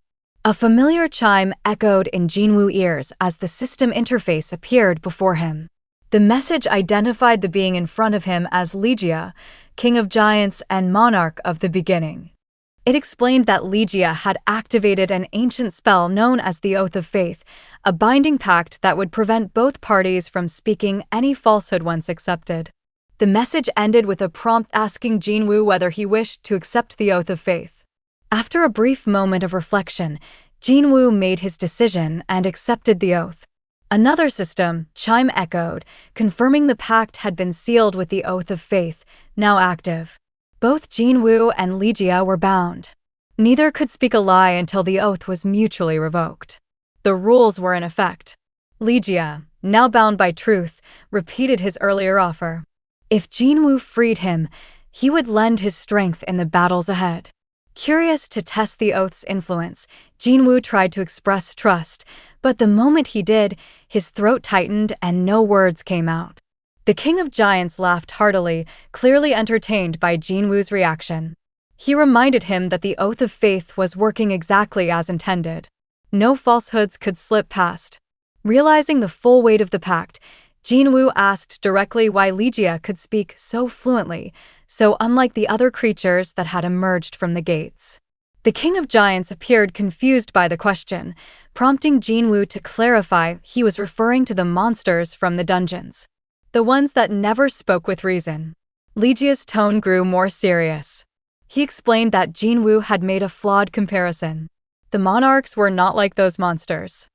A familiar chime echoed in Jinwoo's ears as the system interface appeared before him. The message identified the being in front of him as Legia, King of Giants and Monarch of the Beginning. It explained that Legia had activated an ancient spell known as the Oath of Faith, a binding pact that would prevent both parties from speaking any falsehood once accepted. The message ended with a prompt asking Jinwoo whether he wished to accept the Oath of Faith. After a brief moment of reflection, Jinwoo made his decision and accepted the oath. Another system chime echoed, confirming the pact had been sealed with the Oath of Faith, now active. Both Jinwoo and Legia were bound. Neither could speak a lie until the oath was mutually revoked. The rules were in effect. Legia, now bound by truth, repeated his earlier offer. If Jinwoo freed him, he would lend his strength in the battles ahead. Curious to test the oath's influence, Jinwoo tried to express trust, but the moment he did, his throat tightened and no words came out. The King of Giants laughed heartily, clearly entertained by Jinwoo's reaction. He reminded him that the Oath of Faith was working exactly as intended. No falsehoods could slip past. Realizing the full weight of the pact, Jinwoo asked directly why Legia could speak so fluently, so unlike the other creatures that had emerged from the gates. The King of Giants appeared confused by the question, prompting Jinwoo to clarify he was referring to the monsters from the dungeons. The ones that never spoke with reason. Legia's tone grew more serious. He explained that Jinwoo had made a flawed comparison. The Monarchs were not like those monsters.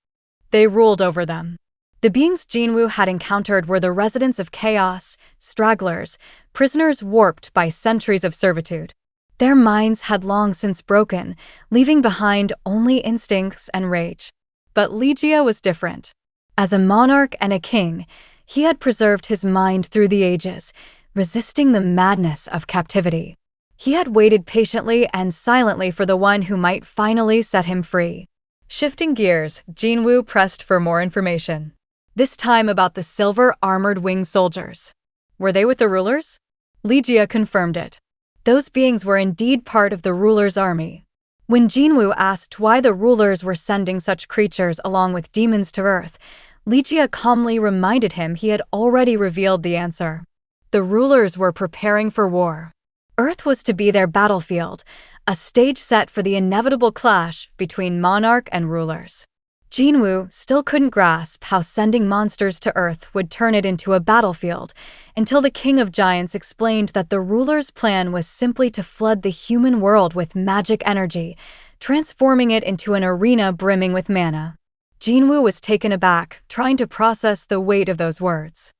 They ruled over them. The beings Jinwoo had encountered were the residents of chaos, stragglers, prisoners warped by centuries of servitude. Their minds had long since broken, leaving behind only instincts and rage. But Legia was different. As a monarch and a king, he had preserved his mind through the ages, resisting the madness of captivity. He had waited patiently and silently for the one who might finally set him free. Shifting gears, Jinwoo pressed for more information. This time about the silver-armored winged soldiers. Were they with the rulers? Legia confirmed it. Those beings were indeed part of the ruler's army. When Jinwoo asked why the rulers were sending such creatures along with demons to Earth, Legia calmly reminded him he had already revealed the answer. The rulers were preparing for war. Earth was to be their battlefield, a stage set for the inevitable clash between monarch and rulers. Jinwoo still couldn't grasp how sending monsters to Earth would turn it into a battlefield, until the King of Giants explained that the ruler's plan was simply to flood the human world with magic energy, transforming it into an arena brimming with mana. Jinwoo was taken aback, trying to process the weight of those words.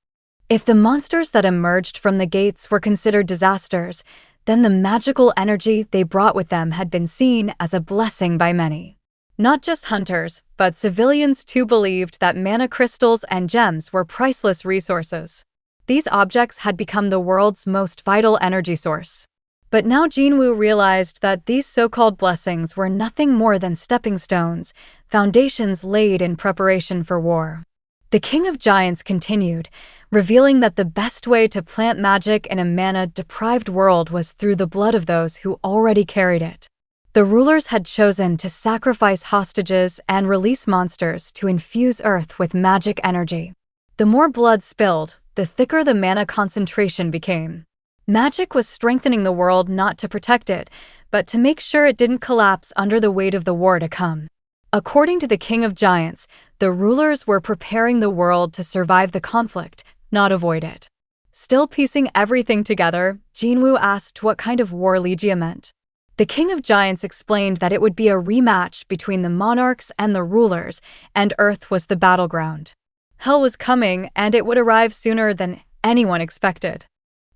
If the monsters that emerged from the gates were considered disasters, then the magical energy they brought with them had been seen as a blessing by many. Not just hunters, but civilians too believed that mana crystals and gems were priceless resources. These objects had become the world's most vital energy source. But now Jinwoo realized that these so-called blessings were nothing more than stepping stones, foundations laid in preparation for war. The King of Giants continued, revealing that the best way to plant magic in a mana-deprived world was through the blood of those who already carried it. The rulers had chosen to sacrifice hostages and release monsters to infuse Earth with magic energy. The more blood spilled, the thicker the mana concentration became. Magic was strengthening the world not to protect it, but to make sure it didn't collapse under the weight of the war to come. According to the King of Giants, the rulers were preparing the world to survive the conflict, not avoid it. Still piecing everything together, Jinwoo asked what kind of war Legia meant. The King of Giants explained that it would be a rematch between the monarchs and the rulers, and Earth was the battleground. Hell was coming, and it would arrive sooner than anyone expected.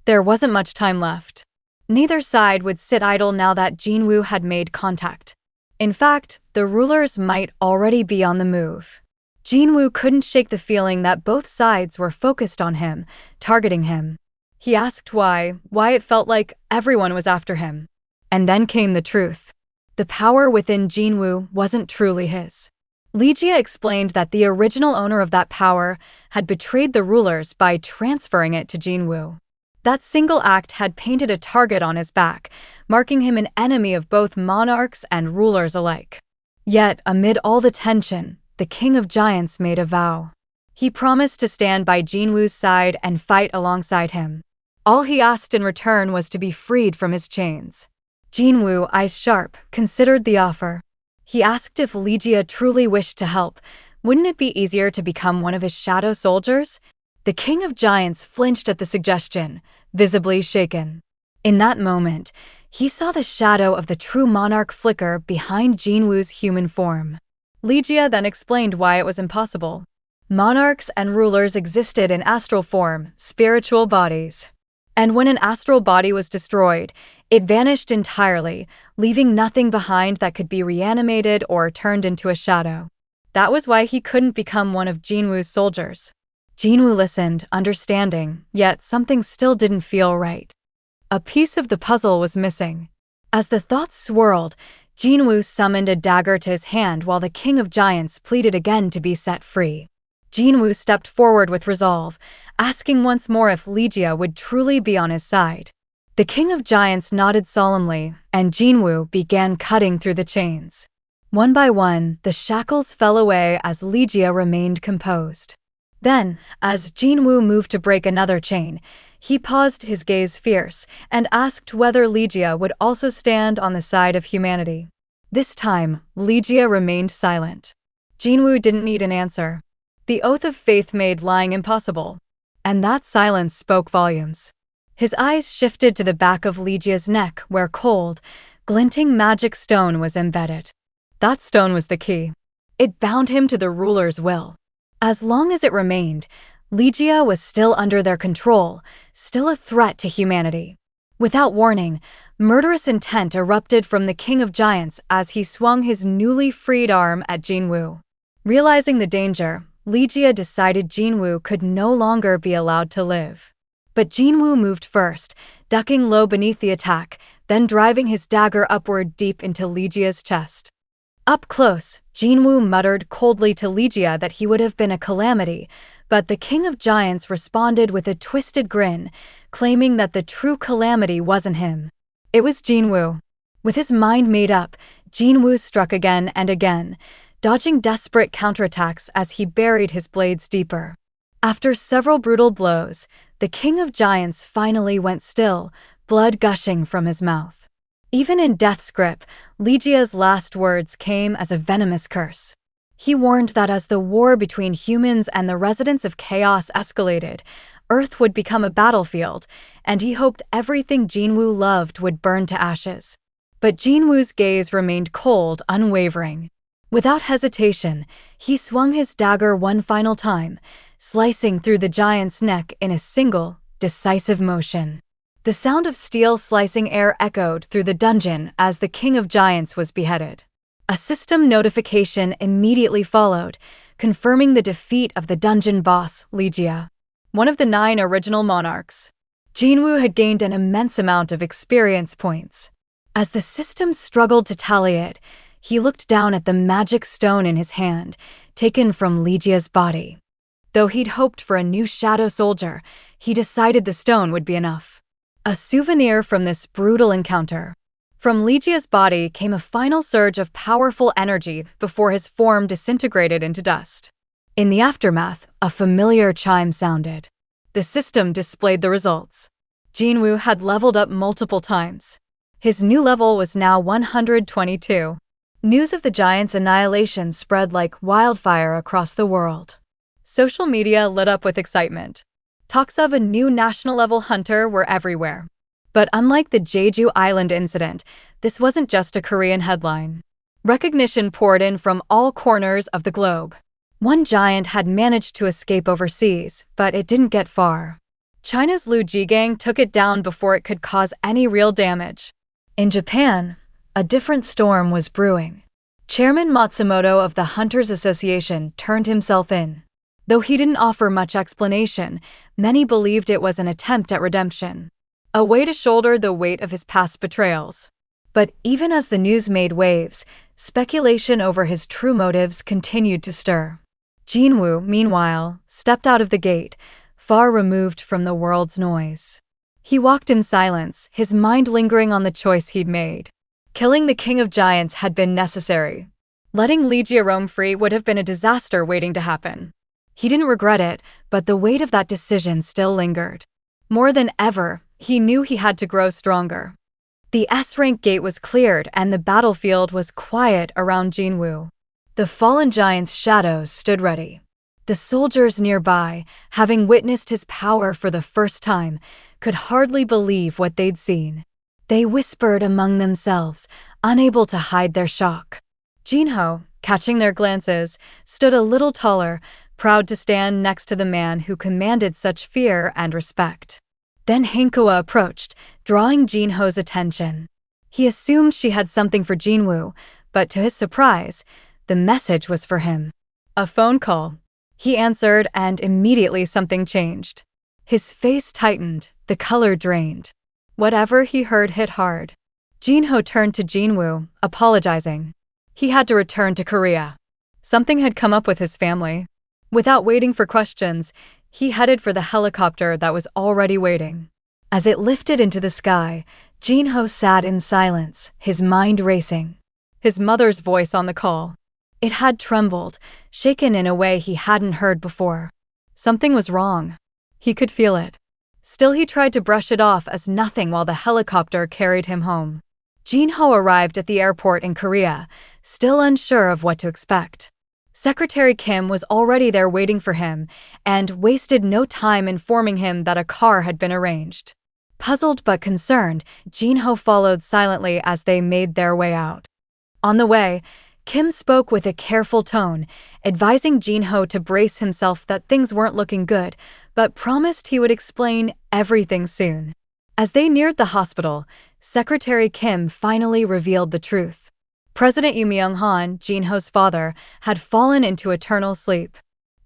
There wasn't much time left. Neither side would sit idle now that Jinwoo had made contact. In fact, the rulers might already be on the move. Jinwoo couldn't shake the feeling that both sides were focused on him, targeting him. He asked why it felt like everyone was after him. And then came the truth. The power within Jinwoo wasn't truly his. Legia explained that the original owner of that power had betrayed the rulers by transferring it to Jinwoo. That single act had painted a target on his back, marking him an enemy of both monarchs and rulers alike. Yet, amid all the tension, the King of Giants made a vow. He promised to stand by Jinwoo's side and fight alongside him. All he asked in return was to be freed from his chains. Jinwoo, eyes sharp, considered the offer. He asked if Ligia truly wished to help. Wouldn't it be easier to become one of his shadow soldiers? The King of Giants flinched at the suggestion, visibly shaken. In that moment, he saw the shadow of the true monarch flicker behind Jinwoo's human form. Ligia then explained why it was impossible. Monarchs and rulers existed in astral form, spiritual bodies. And when an astral body was destroyed, it vanished entirely, leaving nothing behind that could be reanimated or turned into a shadow. That was why he couldn't become one of Jinwoo's soldiers. Jinwoo listened, understanding, yet something still didn't feel right. A piece of the puzzle was missing. As the thoughts swirled, Jinwoo summoned a dagger to his hand while the King of Giants pleaded again to be set free. Jinwoo stepped forward with resolve, asking once more if Ligia would truly be on his side. The King of Giants nodded solemnly, and Jinwoo began cutting through the chains. One by one, the shackles fell away as Ligia remained composed. Then, as Jinwoo moved to break another chain, he paused, his gaze fierce, and asked whether Ligia would also stand on the side of humanity. This time, Ligia remained silent. Jinwoo didn't need an answer. The oath of faith made lying impossible. And that silence spoke volumes. His eyes shifted to the back of Ligia's neck where cold, glinting magic stone was embedded. That stone was the key. It bound him to the ruler's will. As long as it remained, Ligia was still under their control, still a threat to humanity. Without warning, murderous intent erupted from the King of Giants as he swung his newly freed arm at Jinwoo. Realizing the danger, Ligia decided Jinwoo could no longer be allowed to live. But Jinwoo moved first, ducking low beneath the attack, then driving his dagger upward deep into Ligia's chest. Up close, Jinwoo muttered coldly to Ligia that he would have been a calamity, but the King of Giants responded with a twisted grin, claiming that the true calamity wasn't him. It was Jinwoo. With his mind made up, Jinwoo struck again and again, dodging desperate counterattacks as he buried his blades deeper. After several brutal blows, the King of Giants finally went still, blood gushing from his mouth. Even in death's grip, Ligia's last words came as a venomous curse. He warned that as the war between humans and the residents of Chaos escalated, Earth would become a battlefield, and he hoped everything Jinwoo loved would burn to ashes. But Jinwoo's gaze remained cold, unwavering. Without hesitation, he swung his dagger one final time, slicing through the giant's neck in a single, decisive motion. The sound of steel slicing air echoed through the dungeon as the King of Giants was beheaded. A system notification immediately followed, confirming the defeat of the dungeon boss, Ligia, one of the 9 original monarchs. Jinwoo had gained an immense amount of experience points. As the system struggled to tally it, he looked down at the magic stone in his hand, taken from Ligia's body. Though he'd hoped for a new shadow soldier, he decided the stone would be enough. A souvenir from this brutal encounter. From Ligia's body came a final surge of powerful energy before his form disintegrated into dust. In the aftermath, a familiar chime sounded. The system displayed the results. Jinwoo had leveled up multiple times. His new level was now 122. News of the giant's annihilation spread like wildfire across the world. Social media lit up with excitement. Talks of a new national-level hunter were everywhere. But unlike the Jeju Island incident, this wasn't just a Korean headline. Recognition poured in from all corners of the globe. One giant had managed to escape overseas, but it didn't get far. China's Liu Jigang took it down before it could cause any real damage. In Japan, a different storm was brewing. Chairman Matsumoto of the Hunters Association turned himself in. Though he didn't offer much explanation, many believed it was an attempt at redemption, a way to shoulder the weight of his past betrayals. But even as the news made waves, speculation over his true motives continued to stir. Jinwoo, meanwhile, stepped out of the gate, far removed from the world's noise. He walked in silence, his mind lingering on the choice he'd made. Killing the King of Giants had been necessary. Letting Lee Jia roam free would have been a disaster waiting to happen. He didn't regret it, but the weight of that decision still lingered. More than ever, he knew he had to grow stronger. The S-rank gate was cleared and the battlefield was quiet around Jinwoo. The fallen giant's shadows stood ready. The soldiers nearby, having witnessed his power for the first time, could hardly believe what they'd seen. They whispered among themselves, unable to hide their shock. Jinho, catching their glances, stood a little taller, proud to stand next to the man who commanded such fear and respect. Then Hankoa approached, drawing Jinho's attention. He assumed she had something for Jinwoo, but to his surprise, the message was for him. A phone call. He answered and immediately something changed. His face tightened, the color drained. Whatever he heard hit hard. Jinho turned to Jinwoo, apologizing. He had to return to Korea. Something had come up with his family. Without waiting for questions, he headed for the helicopter that was already waiting. As it lifted into the sky, Jinho sat in silence, his mind racing. His mother's voice on the call. It had trembled, shaken in a way he hadn't heard before. Something was wrong. He could feel it. Still he tried to brush it off as nothing while the helicopter carried him home. Jinho arrived at the airport in Korea, still unsure of what to expect. Secretary Kim was already there waiting for him and wasted no time informing him that a car had been arranged. Puzzled but concerned, Jinho followed silently as they made their way out. On the way, Kim spoke with a careful tone, advising Jinho to brace himself that things weren't looking good, but promised he would explain everything soon. As they neared the hospital, Secretary Kim finally revealed the truth. President Il-Hwan, Jinho's father, had fallen into eternal sleep.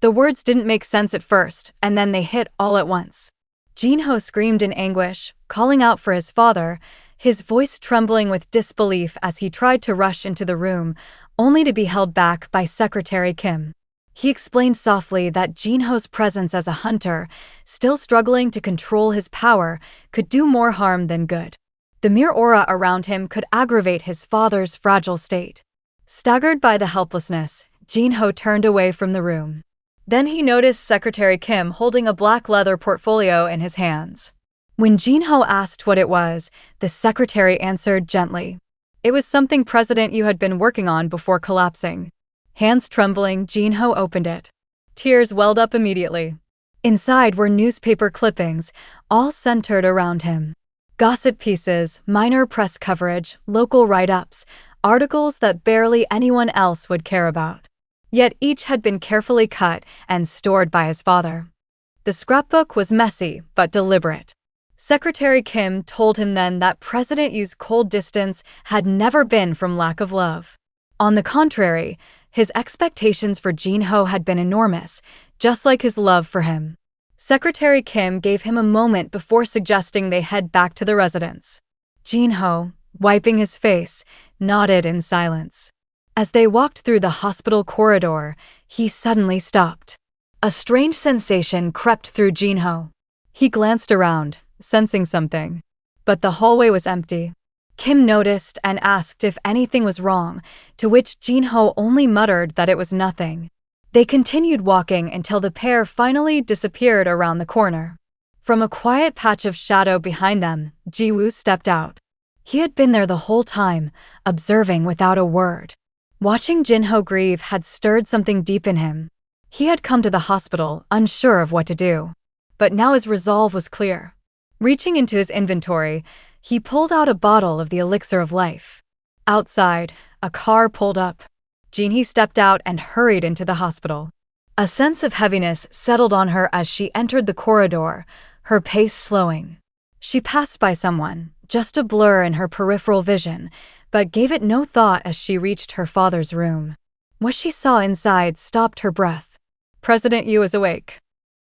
The words didn't make sense at first, and then they hit all at once. Jinho screamed in anguish, calling out for his father, his voice trembling with disbelief as he tried to rush into the room, only to be held back by Secretary Kim. He explained softly that Jinho's presence as a hunter, still struggling to control his power, could do more harm than good. The mere aura around him could aggravate his father's fragile state. Staggered by the helplessness, Jinho turned away from the room. Then he noticed Secretary Kim holding a black leather portfolio in his hands. When Jinho asked what it was, the secretary answered gently. It was something President Yu had been working on before collapsing. Hands trembling, Jinho opened it. Tears welled up immediately. Inside were newspaper clippings, all centered around him. Gossip pieces, minor press coverage, local write-ups, articles that barely anyone else would care about. Yet each had been carefully cut and stored by his father. The scrapbook was messy but deliberate. Secretary Kim told him then that President Yu's cold distance had never been from lack of love. On the contrary, his expectations for Jinho had been enormous, just like his love for him. Secretary Kim gave him a moment before suggesting they head back to the residence. Jinho, wiping his face, nodded in silence. As they walked through the hospital corridor, he suddenly stopped. A strange sensation crept through Jinho. He glanced around, sensing something. But the hallway was empty. Kim noticed and asked if anything was wrong, to which Jinho only muttered that it was nothing. They continued walking until the pair finally disappeared around the corner. From a quiet patch of shadow behind them, Jiwoo stepped out. He had been there the whole time, observing without a word. Watching Jinho grieve had stirred something deep in him. He had come to the hospital, unsure of what to do. But now his resolve was clear. Reaching into his inventory, he pulled out a bottle of the elixir of life. Outside, a car pulled up. Jinhee stepped out and hurried into the hospital. A sense of heaviness settled on her as she entered the corridor, her pace slowing. She passed by someone, just a blur in her peripheral vision, but gave it no thought as she reached her father's room. What she saw inside stopped her breath. President Yu was awake.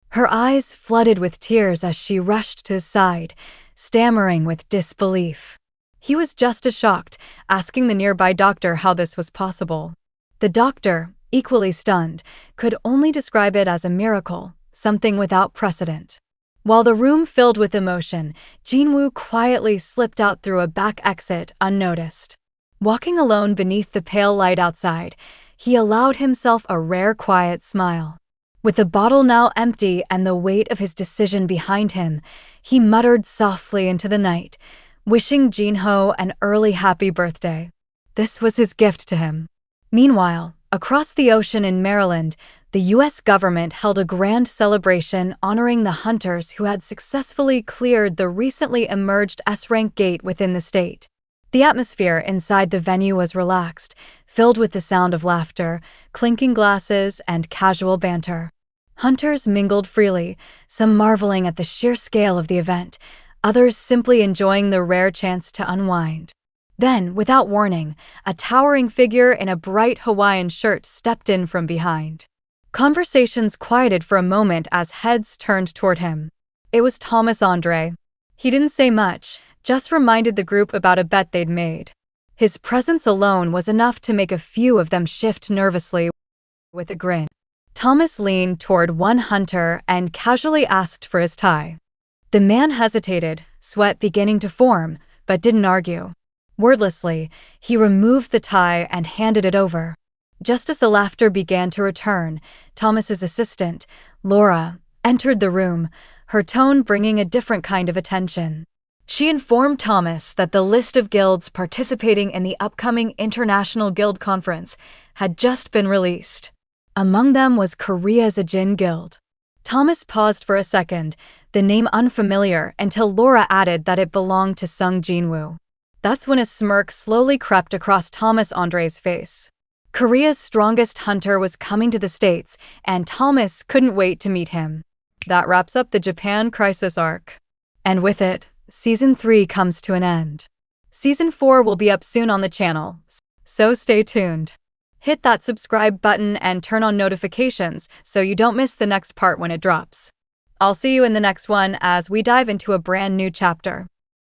Her eyes flooded with tears as she rushed to his side, stammering with disbelief. He was just as shocked, asking the nearby doctor how this was possible. The doctor, equally stunned, could only describe it as a miracle, something without precedent. While the room filled with emotion, Jinwoo quietly slipped out through a back exit unnoticed. Walking alone beneath the pale light outside, he allowed himself a rare quiet smile. With the bottle now empty and the weight of his decision behind him, he muttered softly into the night, wishing Jinho an early happy birthday. This was his gift to him. Meanwhile, across the ocean in Maryland, the U.S. government held a grand celebration honoring the hunters who had successfully cleared the recently emerged S-rank gate within the state. The atmosphere inside the venue was relaxed, filled with the sound of laughter, clinking glasses, and casual banter. Hunters mingled freely, some marveling at the sheer scale of the event, others simply enjoying the rare chance to unwind. Then, without warning, a towering figure in a bright Hawaiian shirt stepped in from behind. Conversations quieted for a moment as heads turned toward him. It was Thomas Andre. He didn't say much, just reminded the group about a bet they'd made. His presence alone was enough to make a few of them shift nervously with a grin. Thomas leaned toward one hunter and casually asked for his tie. The man hesitated, sweat beginning to form, but didn't argue. Wordlessly, he removed the tie and handed it over. Just as the laughter began to return, Thomas's assistant, Laura, entered the room, her tone bringing a different kind of attention. She informed Thomas that the list of guilds participating in the upcoming International Guild Conference had just been released. Among them was Korea's Ahjin Guild. Thomas paused for a second, the name unfamiliar, until Laura added that it belonged to Sung Jinwoo. That's when a smirk slowly crept across Thomas Andre's face. Korea's strongest hunter was coming to the States, and Thomas couldn't wait to meet him. That wraps up the Japan Crisis arc. And with it, Season 3 comes to an end. Season 4 will be up soon on the channel, so stay tuned. Hit that subscribe button and turn on notifications so you don't miss the next part when it drops. I'll see you in the next one as we dive into a brand new chapter.